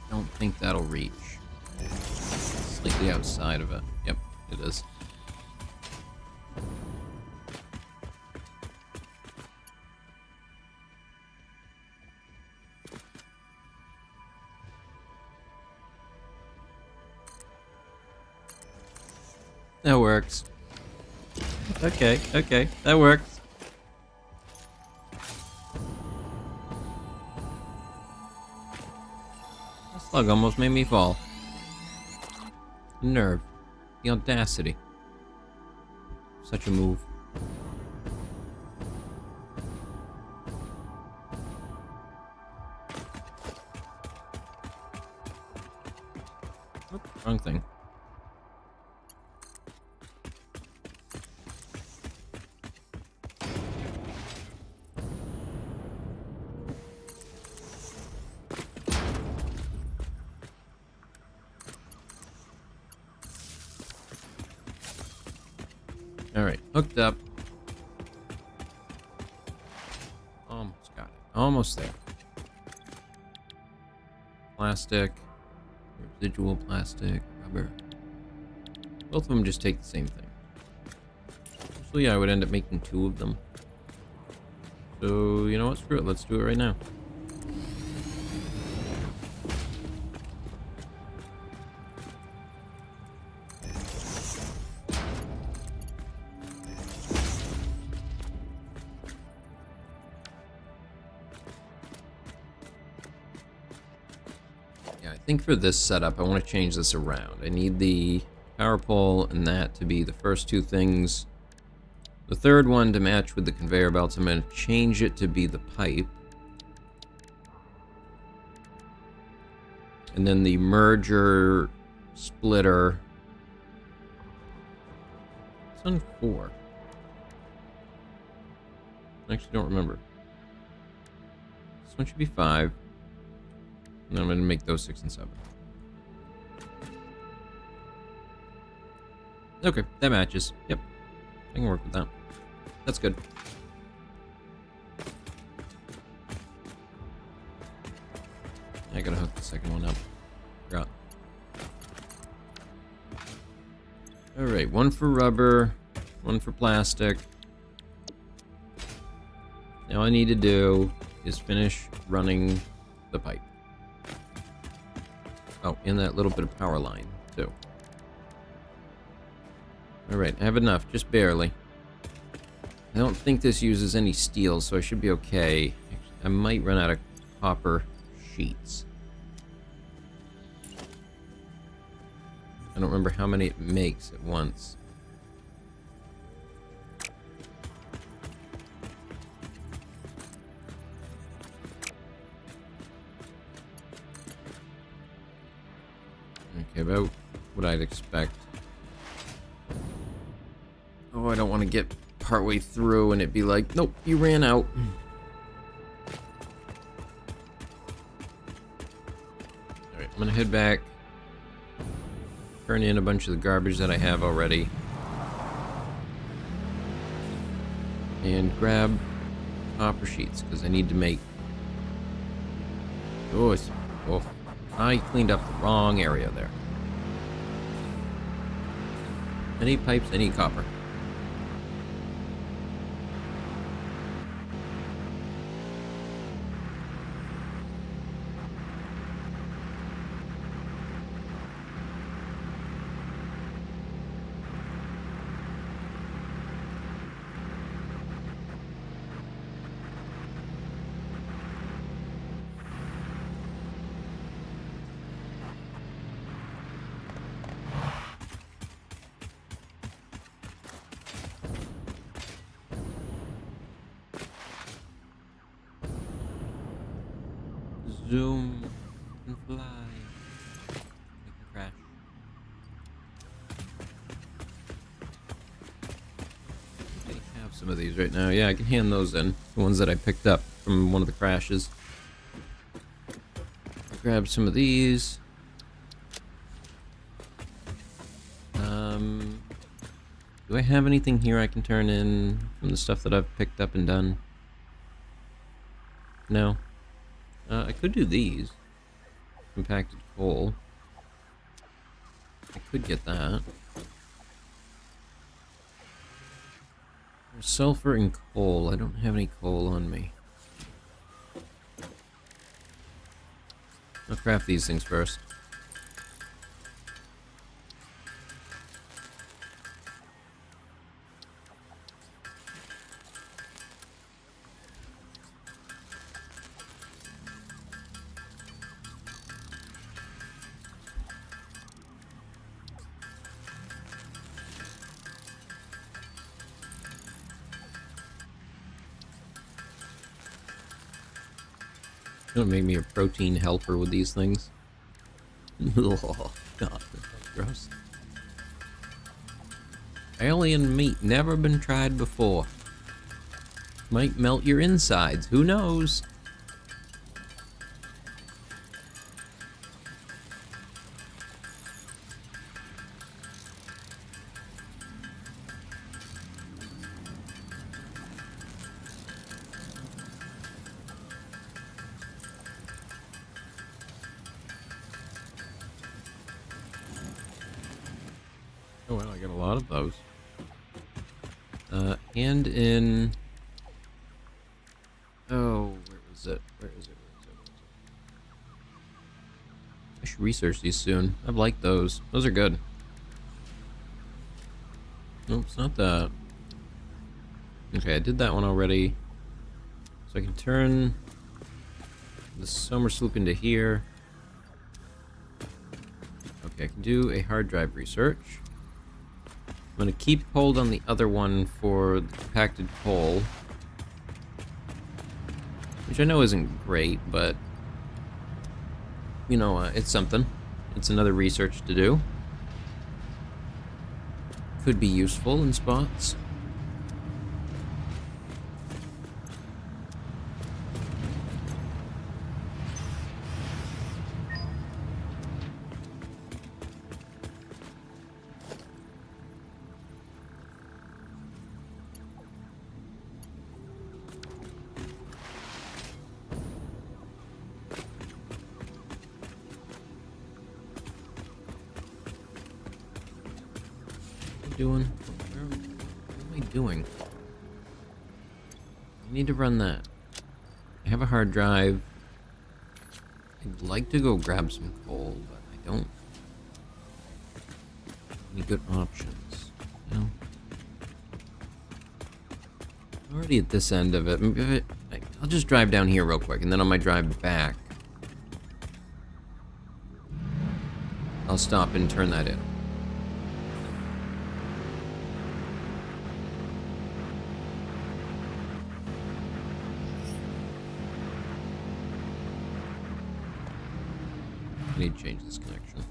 Don't think that'll reach. Slightly outside of it. Yep, it is. That works. Okay, that works. That slug almost made me fall. The nerve. The audacity. Such a move. Oops, wrong thing. Alright, hooked up. Almost got it. Almost there. Plastic. Residual plastic. Rubber. Both of them just take the same thing. Usually I would end up making 2 of them. So, you know what? Screw it. Let's do it right now. Yeah, I think for this setup, I want to change this around. I need the power pole and that to be the first 2 things. The third one to match with the conveyor belts. I'm going to change it to be the pipe. And then the merger splitter. It's on 4. I actually don't remember. This one should be 5. And then I'm going to make those 6 and 7. Okay, that matches. Yep. I can work with that. That's good. I gotta hook the second one up. Forgot. Alright, 1 for rubber, 1 for plastic. Now all I need to do is finish running the pipe. Oh, and that little bit of power line, too. Alright, I have enough, just barely. I don't think this uses any steel, so I should be okay. I might run out of copper sheets. I don't remember how many it makes at once. Okay, about what I'd expect. Oh, I don't want to get partway through and it be like, nope, you ran out. Alright, I'm gonna head back. Turn in a bunch of the garbage that I have already. And grab copper sheets, because I need to make... Oh, I cleaned up the wrong area there. Any pipes, any copper. Zoom and fly. We can crash. I have some of these right now. Yeah, I can hand those in. The ones that I picked up from one of the crashes. Grab some of these. Do I have anything here I can turn in from the stuff that I've picked up and done? No. I could do these. Compacted coal. I could get that. There's sulfur and coal. I don't have any coal on me. I'll craft these things first. Don't make me a protein helper with these things. Oh, God, that's gross. Alien meat, never been tried before. Might melt your insides, who knows? Oh wow, I got a lot of those. And in... Oh, where is it? Where is it? I should research these soon. I've liked those. Those are good. Nope, it's not that. Okay, I did that one already. So I can turn the summer sloop into here. Okay, I can do a hard drive research. I'm gonna keep hold on the other one for the compacted coal. Which I know isn't great, but... You know, it's something. It's another research to do. Could be useful in spots. Doing? What am I doing? I need to run that. I have a hard drive. I'd like to go grab some coal, but I don't. Any good options? No. Already at this end of it. Maybe I'll just drive down here real quick, and then on my drive back, I'll stop and turn that in. I need to change this connection.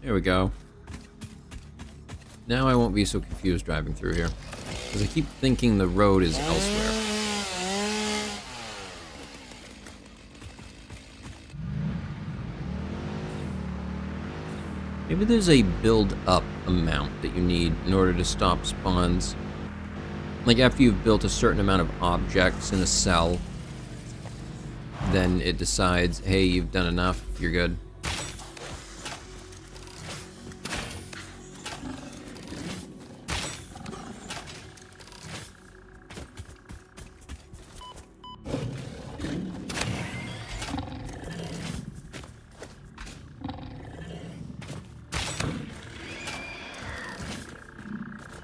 There we go. Now I won't be so confused driving through here. Because I keep thinking the road is elsewhere. Maybe there's a build-up amount that you need in order to stop spawns. Like after you've built a certain amount of objects in a cell, then it decides, hey, you've done enough, you're good.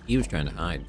He was trying to hide.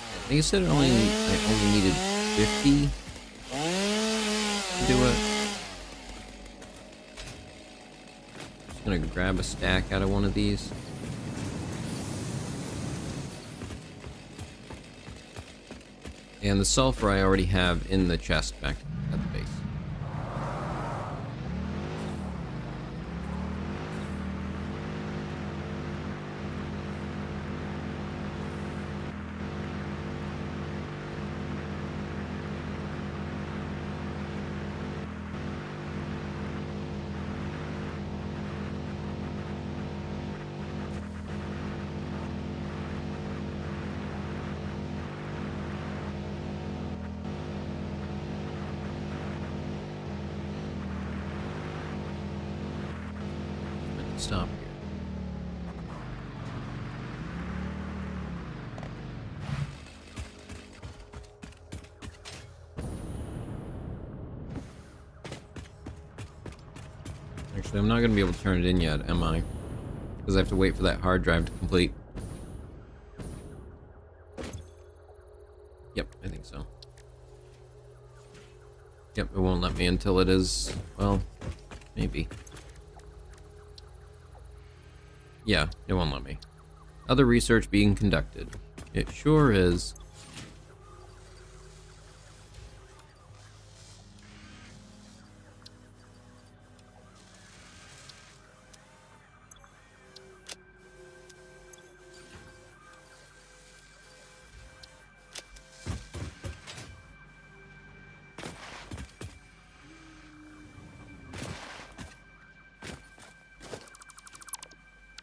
I think you said I only needed 50 to do it. Just gonna grab a stack out of one of these. And the sulfur I already have in the chest back at the base. Stop here. Actually, I'm not going to be able to turn it in yet, am I? Because I have to wait for that hard drive to complete. Yep, I think so. Yep, it won't let me until it is... Well, maybe. Yeah, it won't let me. Other research being conducted. It sure is.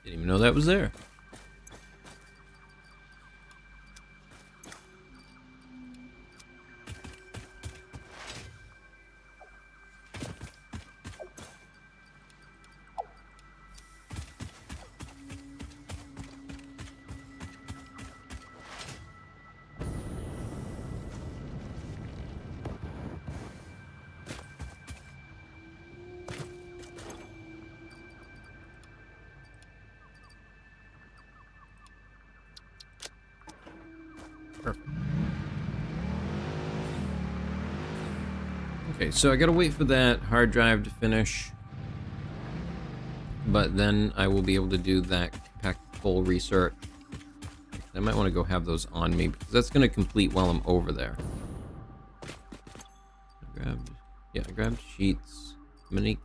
Didn't even know that was there. Perfect. Okay, so I gotta wait for that hard drive to finish. But then I will be able to do that compact full research. I might want to go have those on me, because that's gonna complete while I'm over there. I grabbed sheets. Maybe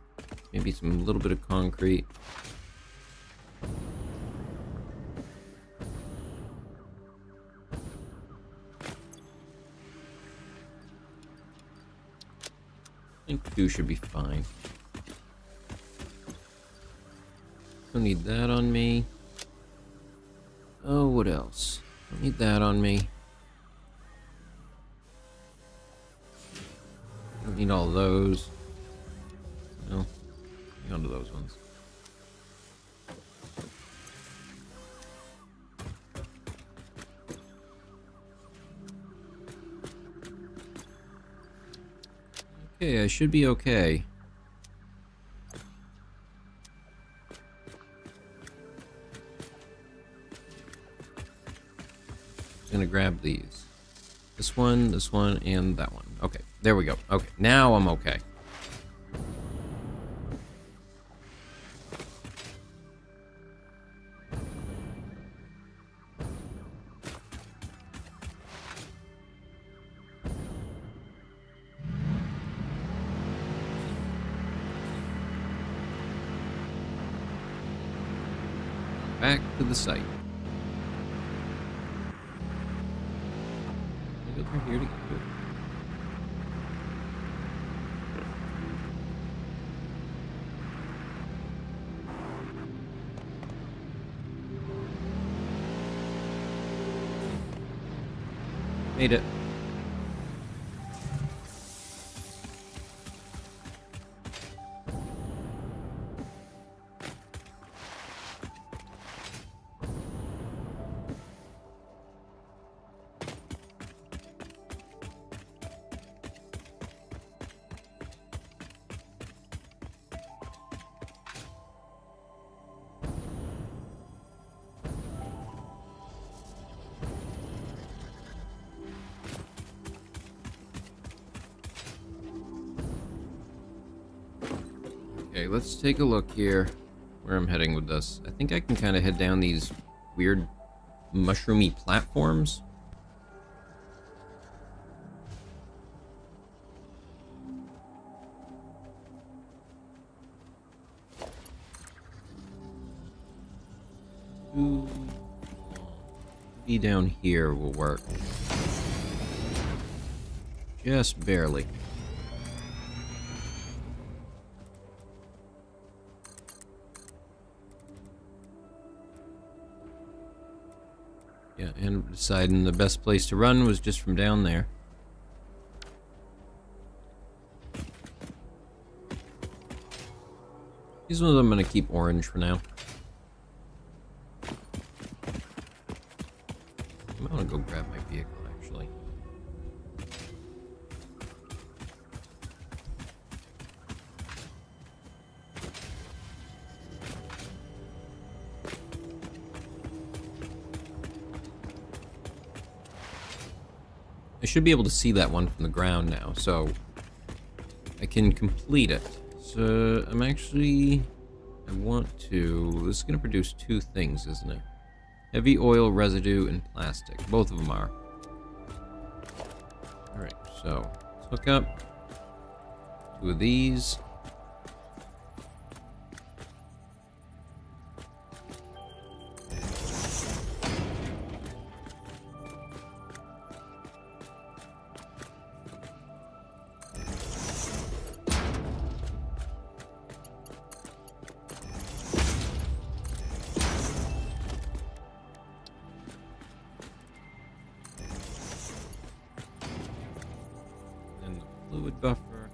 some little bit of concrete. I think 2 should be fine. Don't need that on me. Oh, what else? Don't need that on me. Don't need all of those. No. Hang on to those ones. Okay, I should be okay. Just gonna grab these. This one, and that one. Okay, there we go. Okay, now I'm okay. Back to the site. Can I go through here to get to it? Made it. Okay, let's take a look here where I'm heading with this. I think I can kind of head down these weird mushroomy platforms. Be down here will work. Just barely. Yeah, and deciding the best place to run was just from down there. These ones I'm gonna keep orange for now. I'm gonna go grab my vehicle, actually. I should be able to see that one from the ground now, so I can complete it. So I'm actually... I want to... This is going to produce two things, isn't it? Heavy oil, residue, and plastic. Both of them are. Alright, so let's hook up 2 of these. Fluid buffer.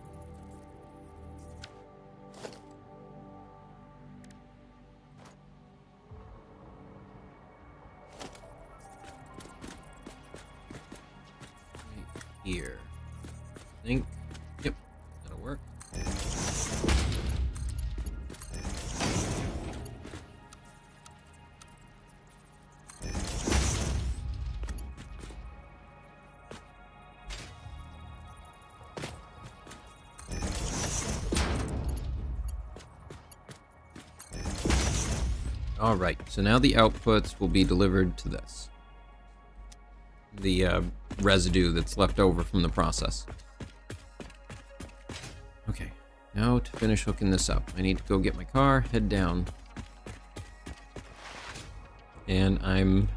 Right here. I think. Yep, that'll work. Alright, so now the outputs will be delivered to this. The residue that's left over from the process. Okay, now to finish hooking this up, I need to go get my car, head down. And I'm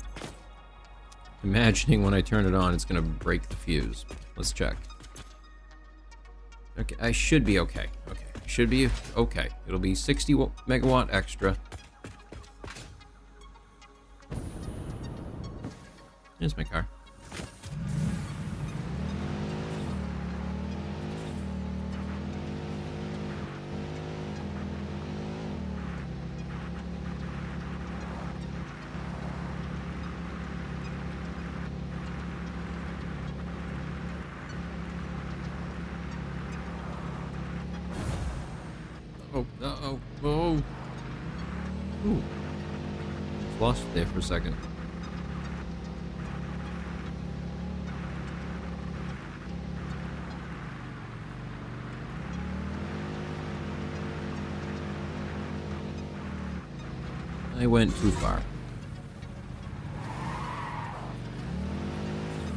imagining when I turn it on, it's going to break the fuse. Let's check. Okay, I should be okay. Okay, I should be okay. It'll be 60 megawatt extra. Here's my car. Oh, uh-oh, oh. Ooh. Lost it there for a second. I went too far.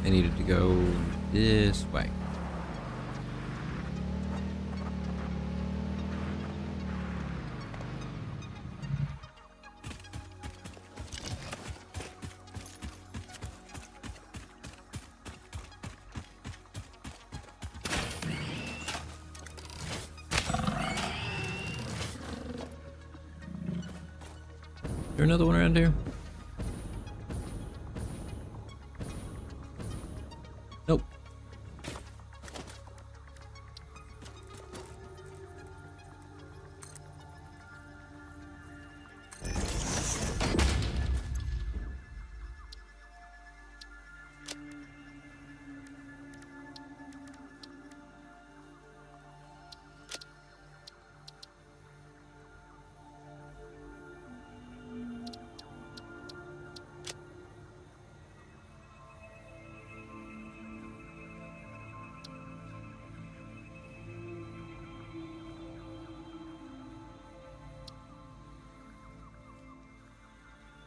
I needed to go this way. Is there another one around here? Nope.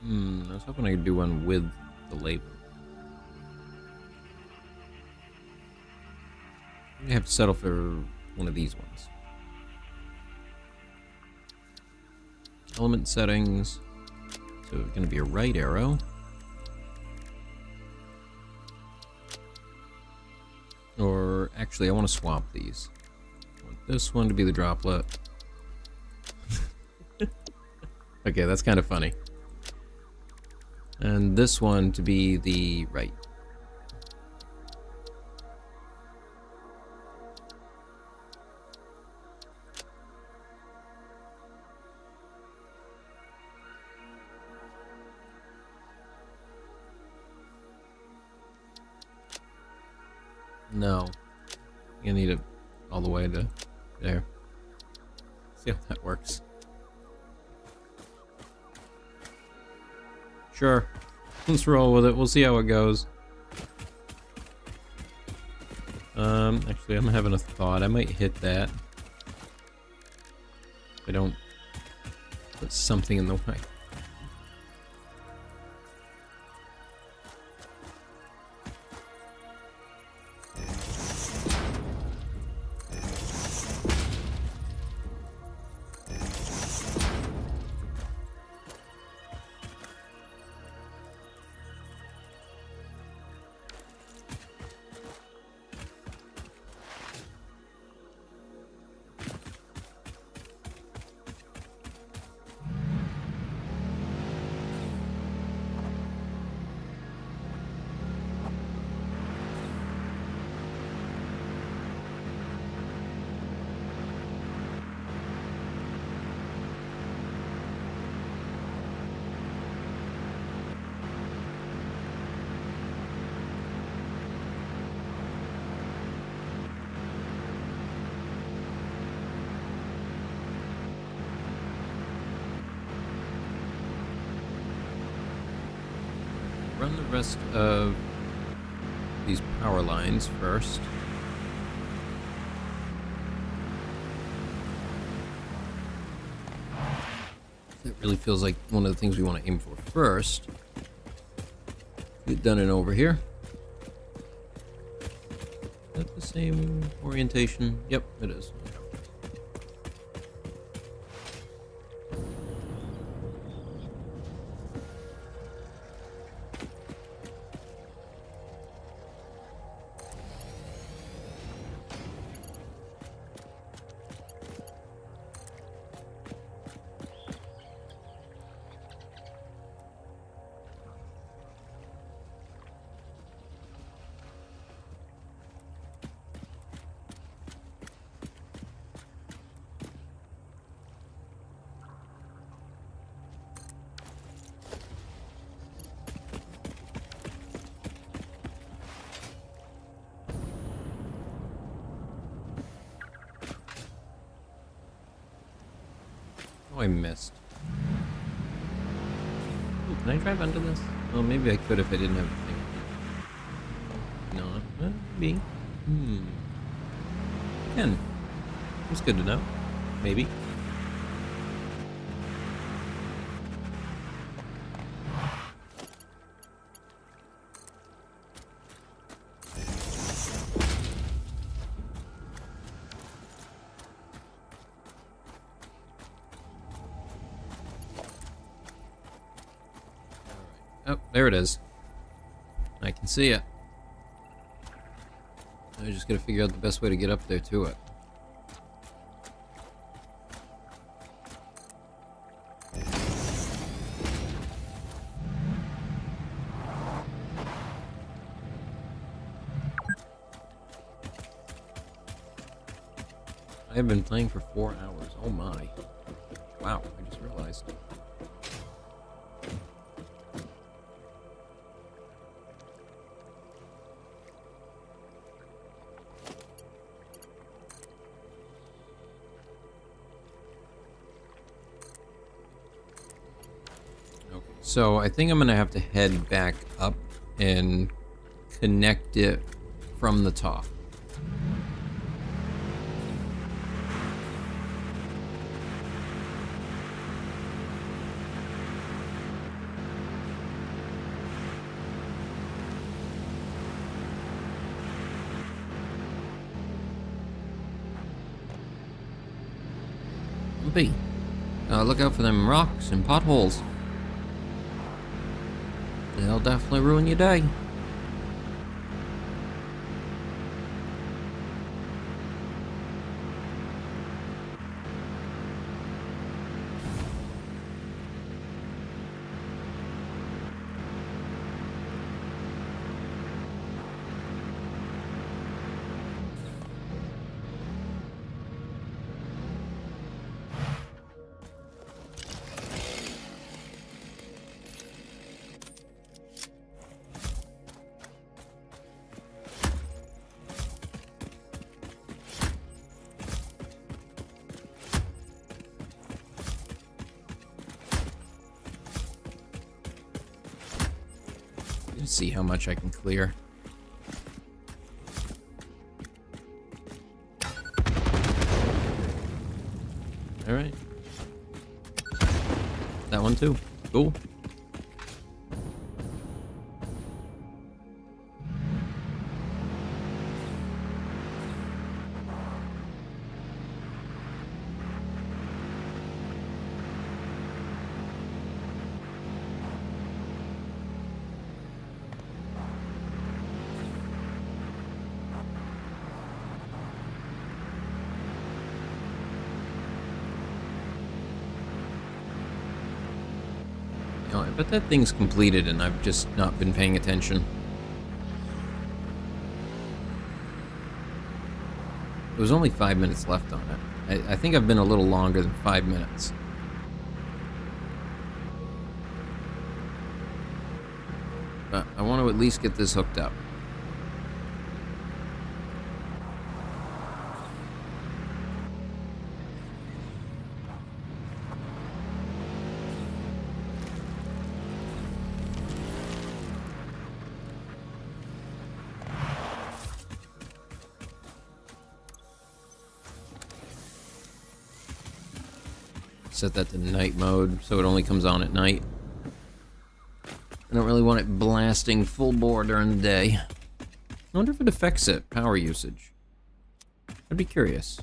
I was hoping I could do one with the label. I have to settle for one of these ones. Element settings. So it's going to be a right arrow. Or actually, I want to swap these. I want this one to be the droplet. Okay, that's kind of funny. And this one to be the right. No. You need it all the way to there. See how that works. Sure. Let's roll with it. We'll see how it goes. Actually, I'm having a thought. I might hit that. If I don't put something in the way. Run the rest of these power lines first. That really feels like one of the things we want to aim for first. Get done and over here. Is that the same orientation? Yep, it is. Oh, I missed. Ooh, can I drive under this? Well, maybe I could if I didn't have a thing. No, maybe. Can. It's good to know. Maybe. Oh, there it is. I can see it. I just gotta figure out the best way to get up there to it. I have been playing for 4 hours. Oh my. Wow, I just realized. So I think I'm gonna have to head back up and connect it from the top. B. Look out for them rocks and potholes. They'll definitely ruin your day. Let's see how much I can clear. Alright. That one too. Cool. I bet that thing's completed and I've just not been paying attention. There was only 5 minutes left on it. I think I've been a little longer than 5 minutes. But I want to at least get this hooked up. Set that to night mode so it only comes on at night. I don't really want it blasting full bore during the day. I wonder if it affects it, power usage. I'd be curious.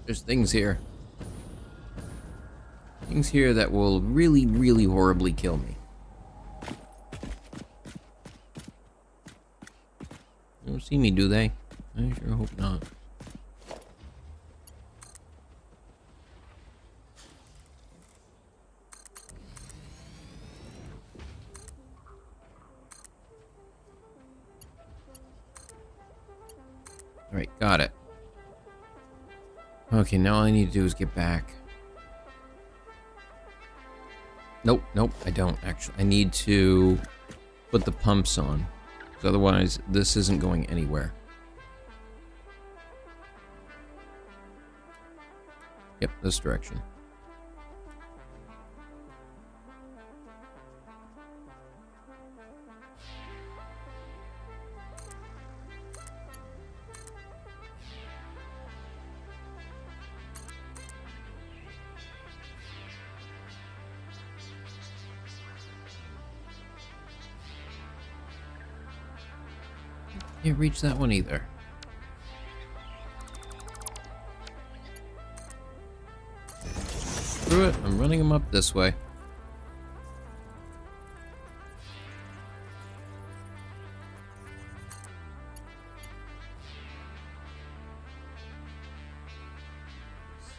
There's things here. Things here that will really, really horribly kill me. They don't see me, do they? I sure hope not. Alright, got it. Okay, now all I need to do is get back. Nope, nope, I don't actually. I need to put the pumps on, because otherwise this isn't going anywhere. Yep, this direction. Can't reach that one either. Screw it, I'm running them up this way.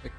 Six.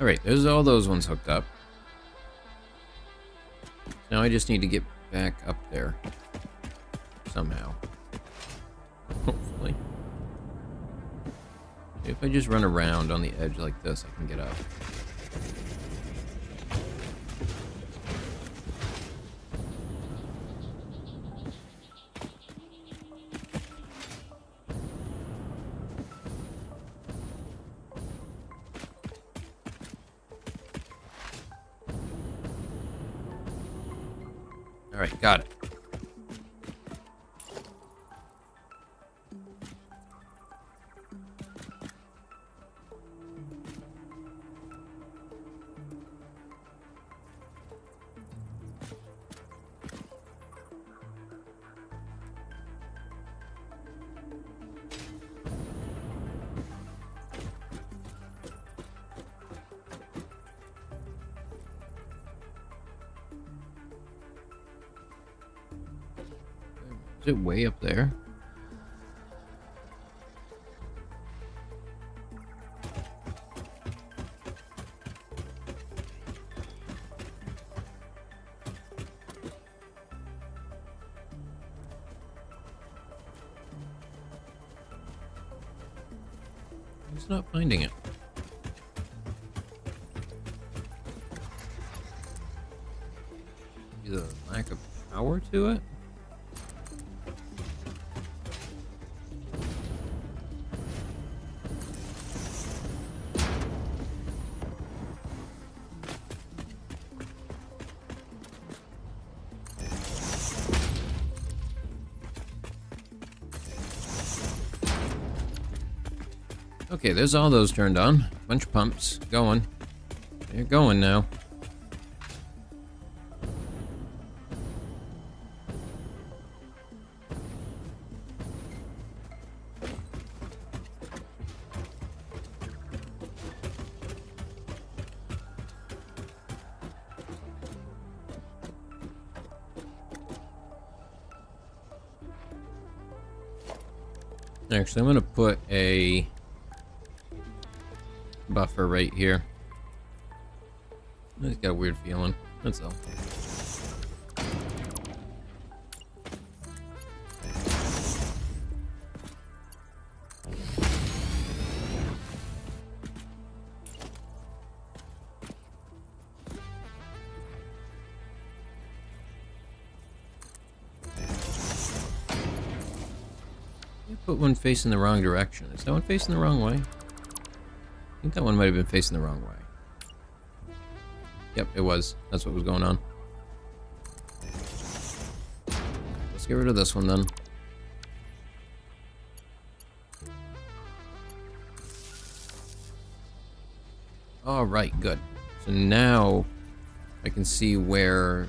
Alright, there's all those ones hooked up. Now I just need to get back up there. Somehow. Hopefully. If I just run around on the edge like this, I can get up. Alright, got it. it way up there? I'm just not finding it. Maybe the lack of power to it? Okay, there's all those turned on. Bunch of pumps going. They're going now. Actually, I'm gonna put a buffer right here. I just got a weird feeling. That's all. You put one facing the wrong direction. Is that one facing the wrong way? I think that one might have been facing the wrong way. Yep, it was. That's what was going on. Let's get rid of this one then. Alright, good. So now I can see where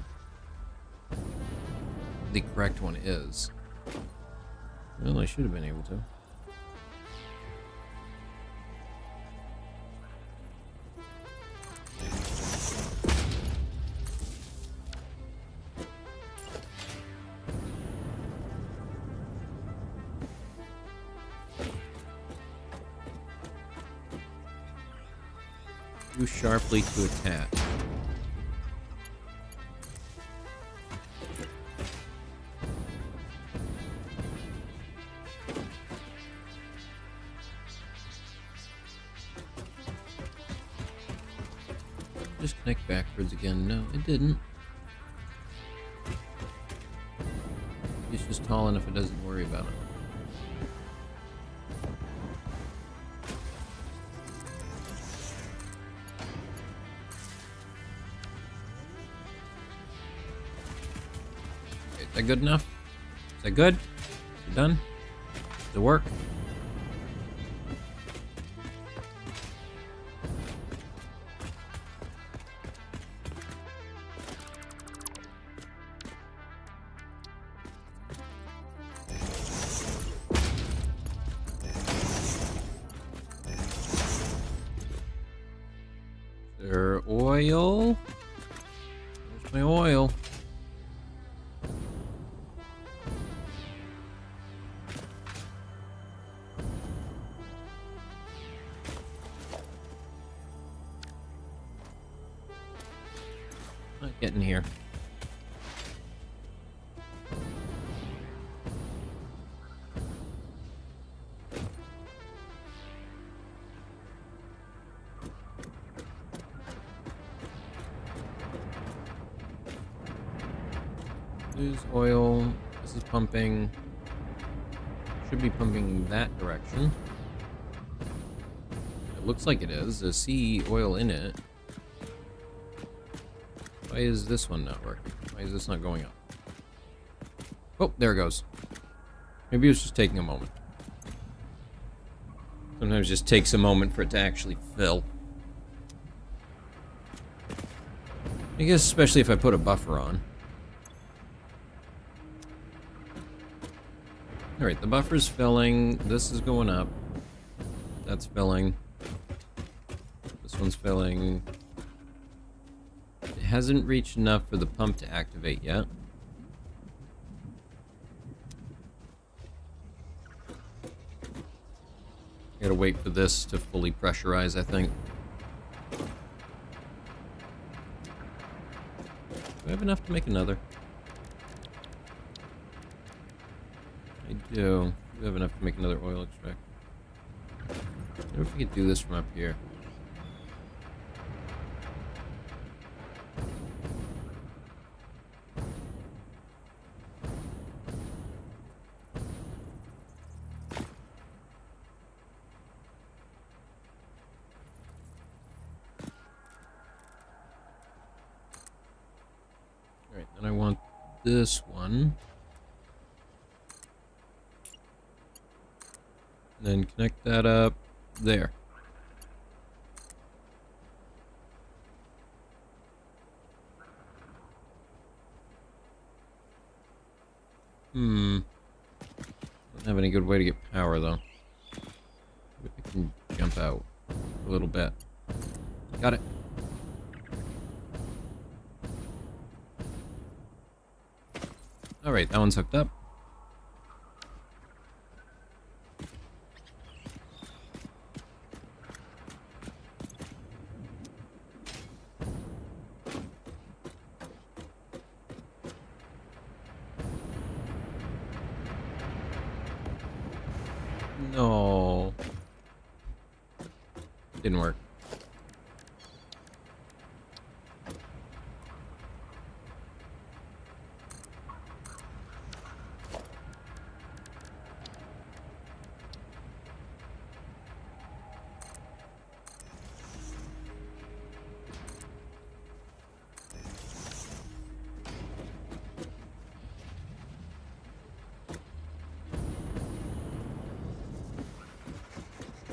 the correct one is. Well, I should have been able to. Too sharply to attach. Just connect backwards again. No, it didn't. It's just tall enough it doesn't worry about it. Is that good enough? Is that good? Is it done? Does it work? There oil? Where's my oil? Not getting here. Lose oil. This is pumping. Should be pumping that direction. It looks like it is. I see oil in it. Why is this one not working? Why is this not going up? Oh, there it goes. Maybe it was just taking a moment. Sometimes it just takes a moment for it to actually fill. I guess especially if I put a buffer on. Alright, the buffer's filling. This is going up. That's filling. This one's filling. It hasn't reached enough for the pump to activate yet. Gotta wait for this to fully pressurize, I think. Do I have enough to make another? I do. I do have enough to make another oil extract. I wonder if we could do this from up here. Alright, then I want this one. And then connect that up there. Don't have any good way to get power though. Maybe I can jump out a little bit. Got it. Alright, that one's hooked up. No. Didn't work.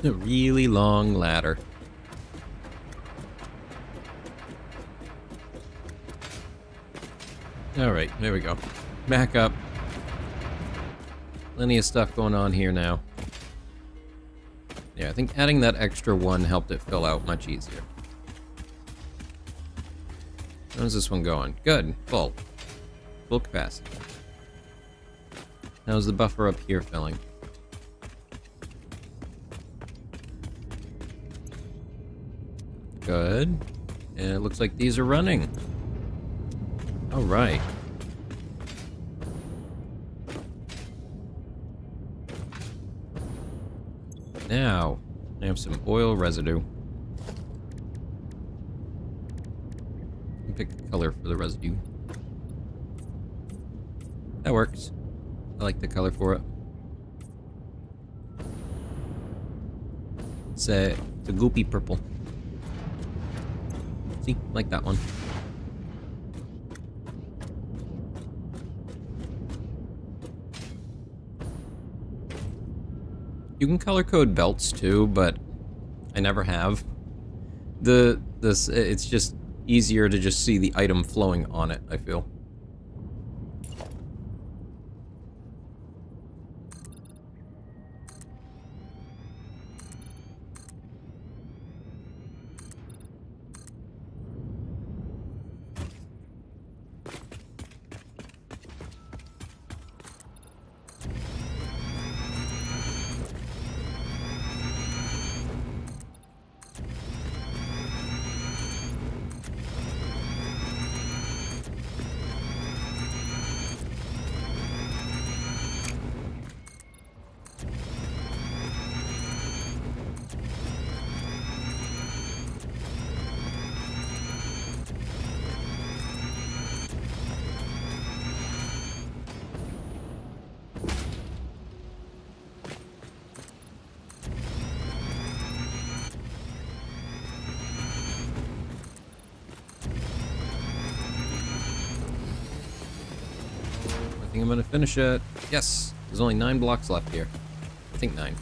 A really long ladder. Alright, there we go. Back up. Plenty of stuff going on here now. Yeah, I think adding that extra one helped it fill out much easier. How's this one going? Good. Full. Full capacity. How's the buffer up here filling? Good. And it looks like these are running. Alright. Now, I have some oil residue. Pick the color for the residue. That works. I like the color for it. It's a goopy purple. See? Like that one. You can color code belts too, but I never have. It's just easier to just see the item flowing on it, I feel. I think I'm gonna finish it. Yes! There's only 9 blocks left here. I think 9.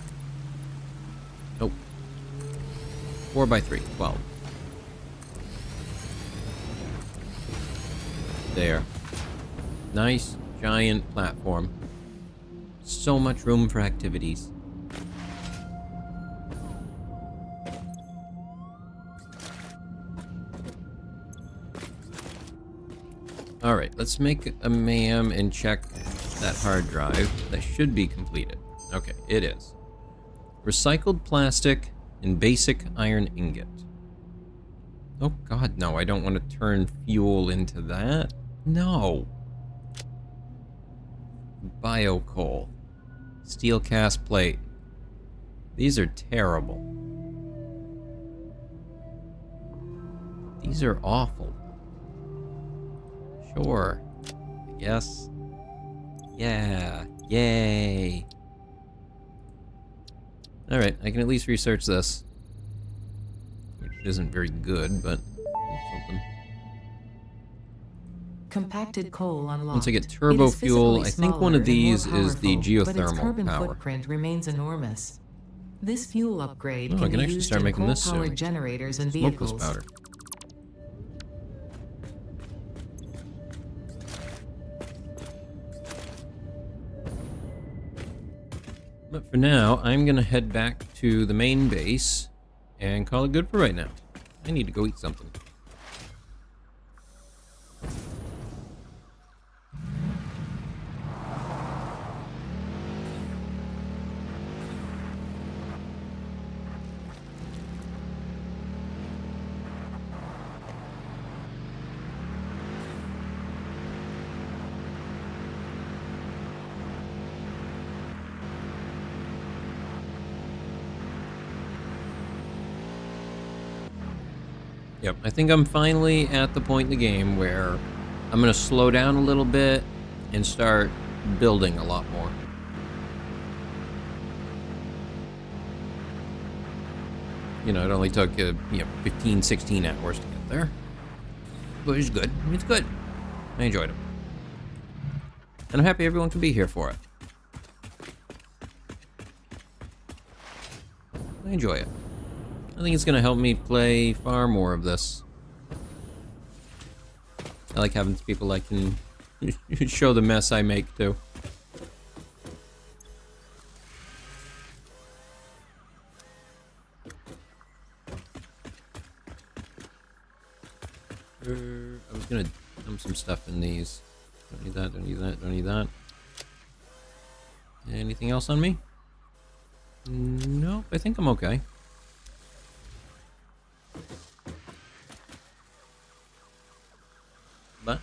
Nope. 4 by 3. 12. There. Nice, giant platform. So much room for activities. Alright, let's make a MAM and check that hard drive. That should be completed. Okay, it is. Recycled plastic and basic iron ingot. Oh god, no, I don't want to turn fuel into that. No. Bio coal. Steel cast plate. These are terrible. These are awful. Sure. I guess. Yeah. Yay. Alright, I can at least research this. Which isn't very good, but something. Compacted coal unlocked. Once I get turbo fuel, I think one of these is the but its geothermal carbon power. footprint remains enormous. This fuel upgrade Oh, I can can be actually used start in making this coal-powered soon. generators and Smokeless vehicles. powder. But for now, I'm gonna head back to the main base and call it good for right now. I need to go eat something. Yep, I think I'm finally at the point in the game where I'm gonna slow down a little bit and start building a lot more. You know, it only took, 15, 16 hours to get there. But it's good. It's good. I enjoyed it. And I'm happy everyone can be here for it. I enjoy it. I think it's gonna help me play far more of this. I like having people I can show the mess I make too. I was gonna dump some stuff in these. Don't need that, don't need that, don't need that. Anything else on me? Nope, I think I'm okay. But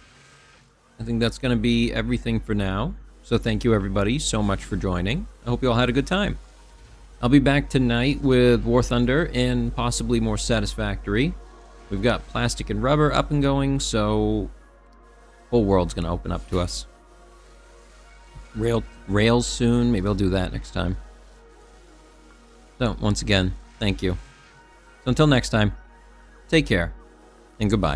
I think that's going to be everything for now. So thank you everybody so much for joining. I hope you all had a good time. I'll be back tonight with War Thunder and possibly more Satisfactory. We've got plastic and rubber up and going, so whole world's going to open up to us. Rails soon. Maybe I'll do that next time. So once again, thank you. So until next time, take care and goodbye.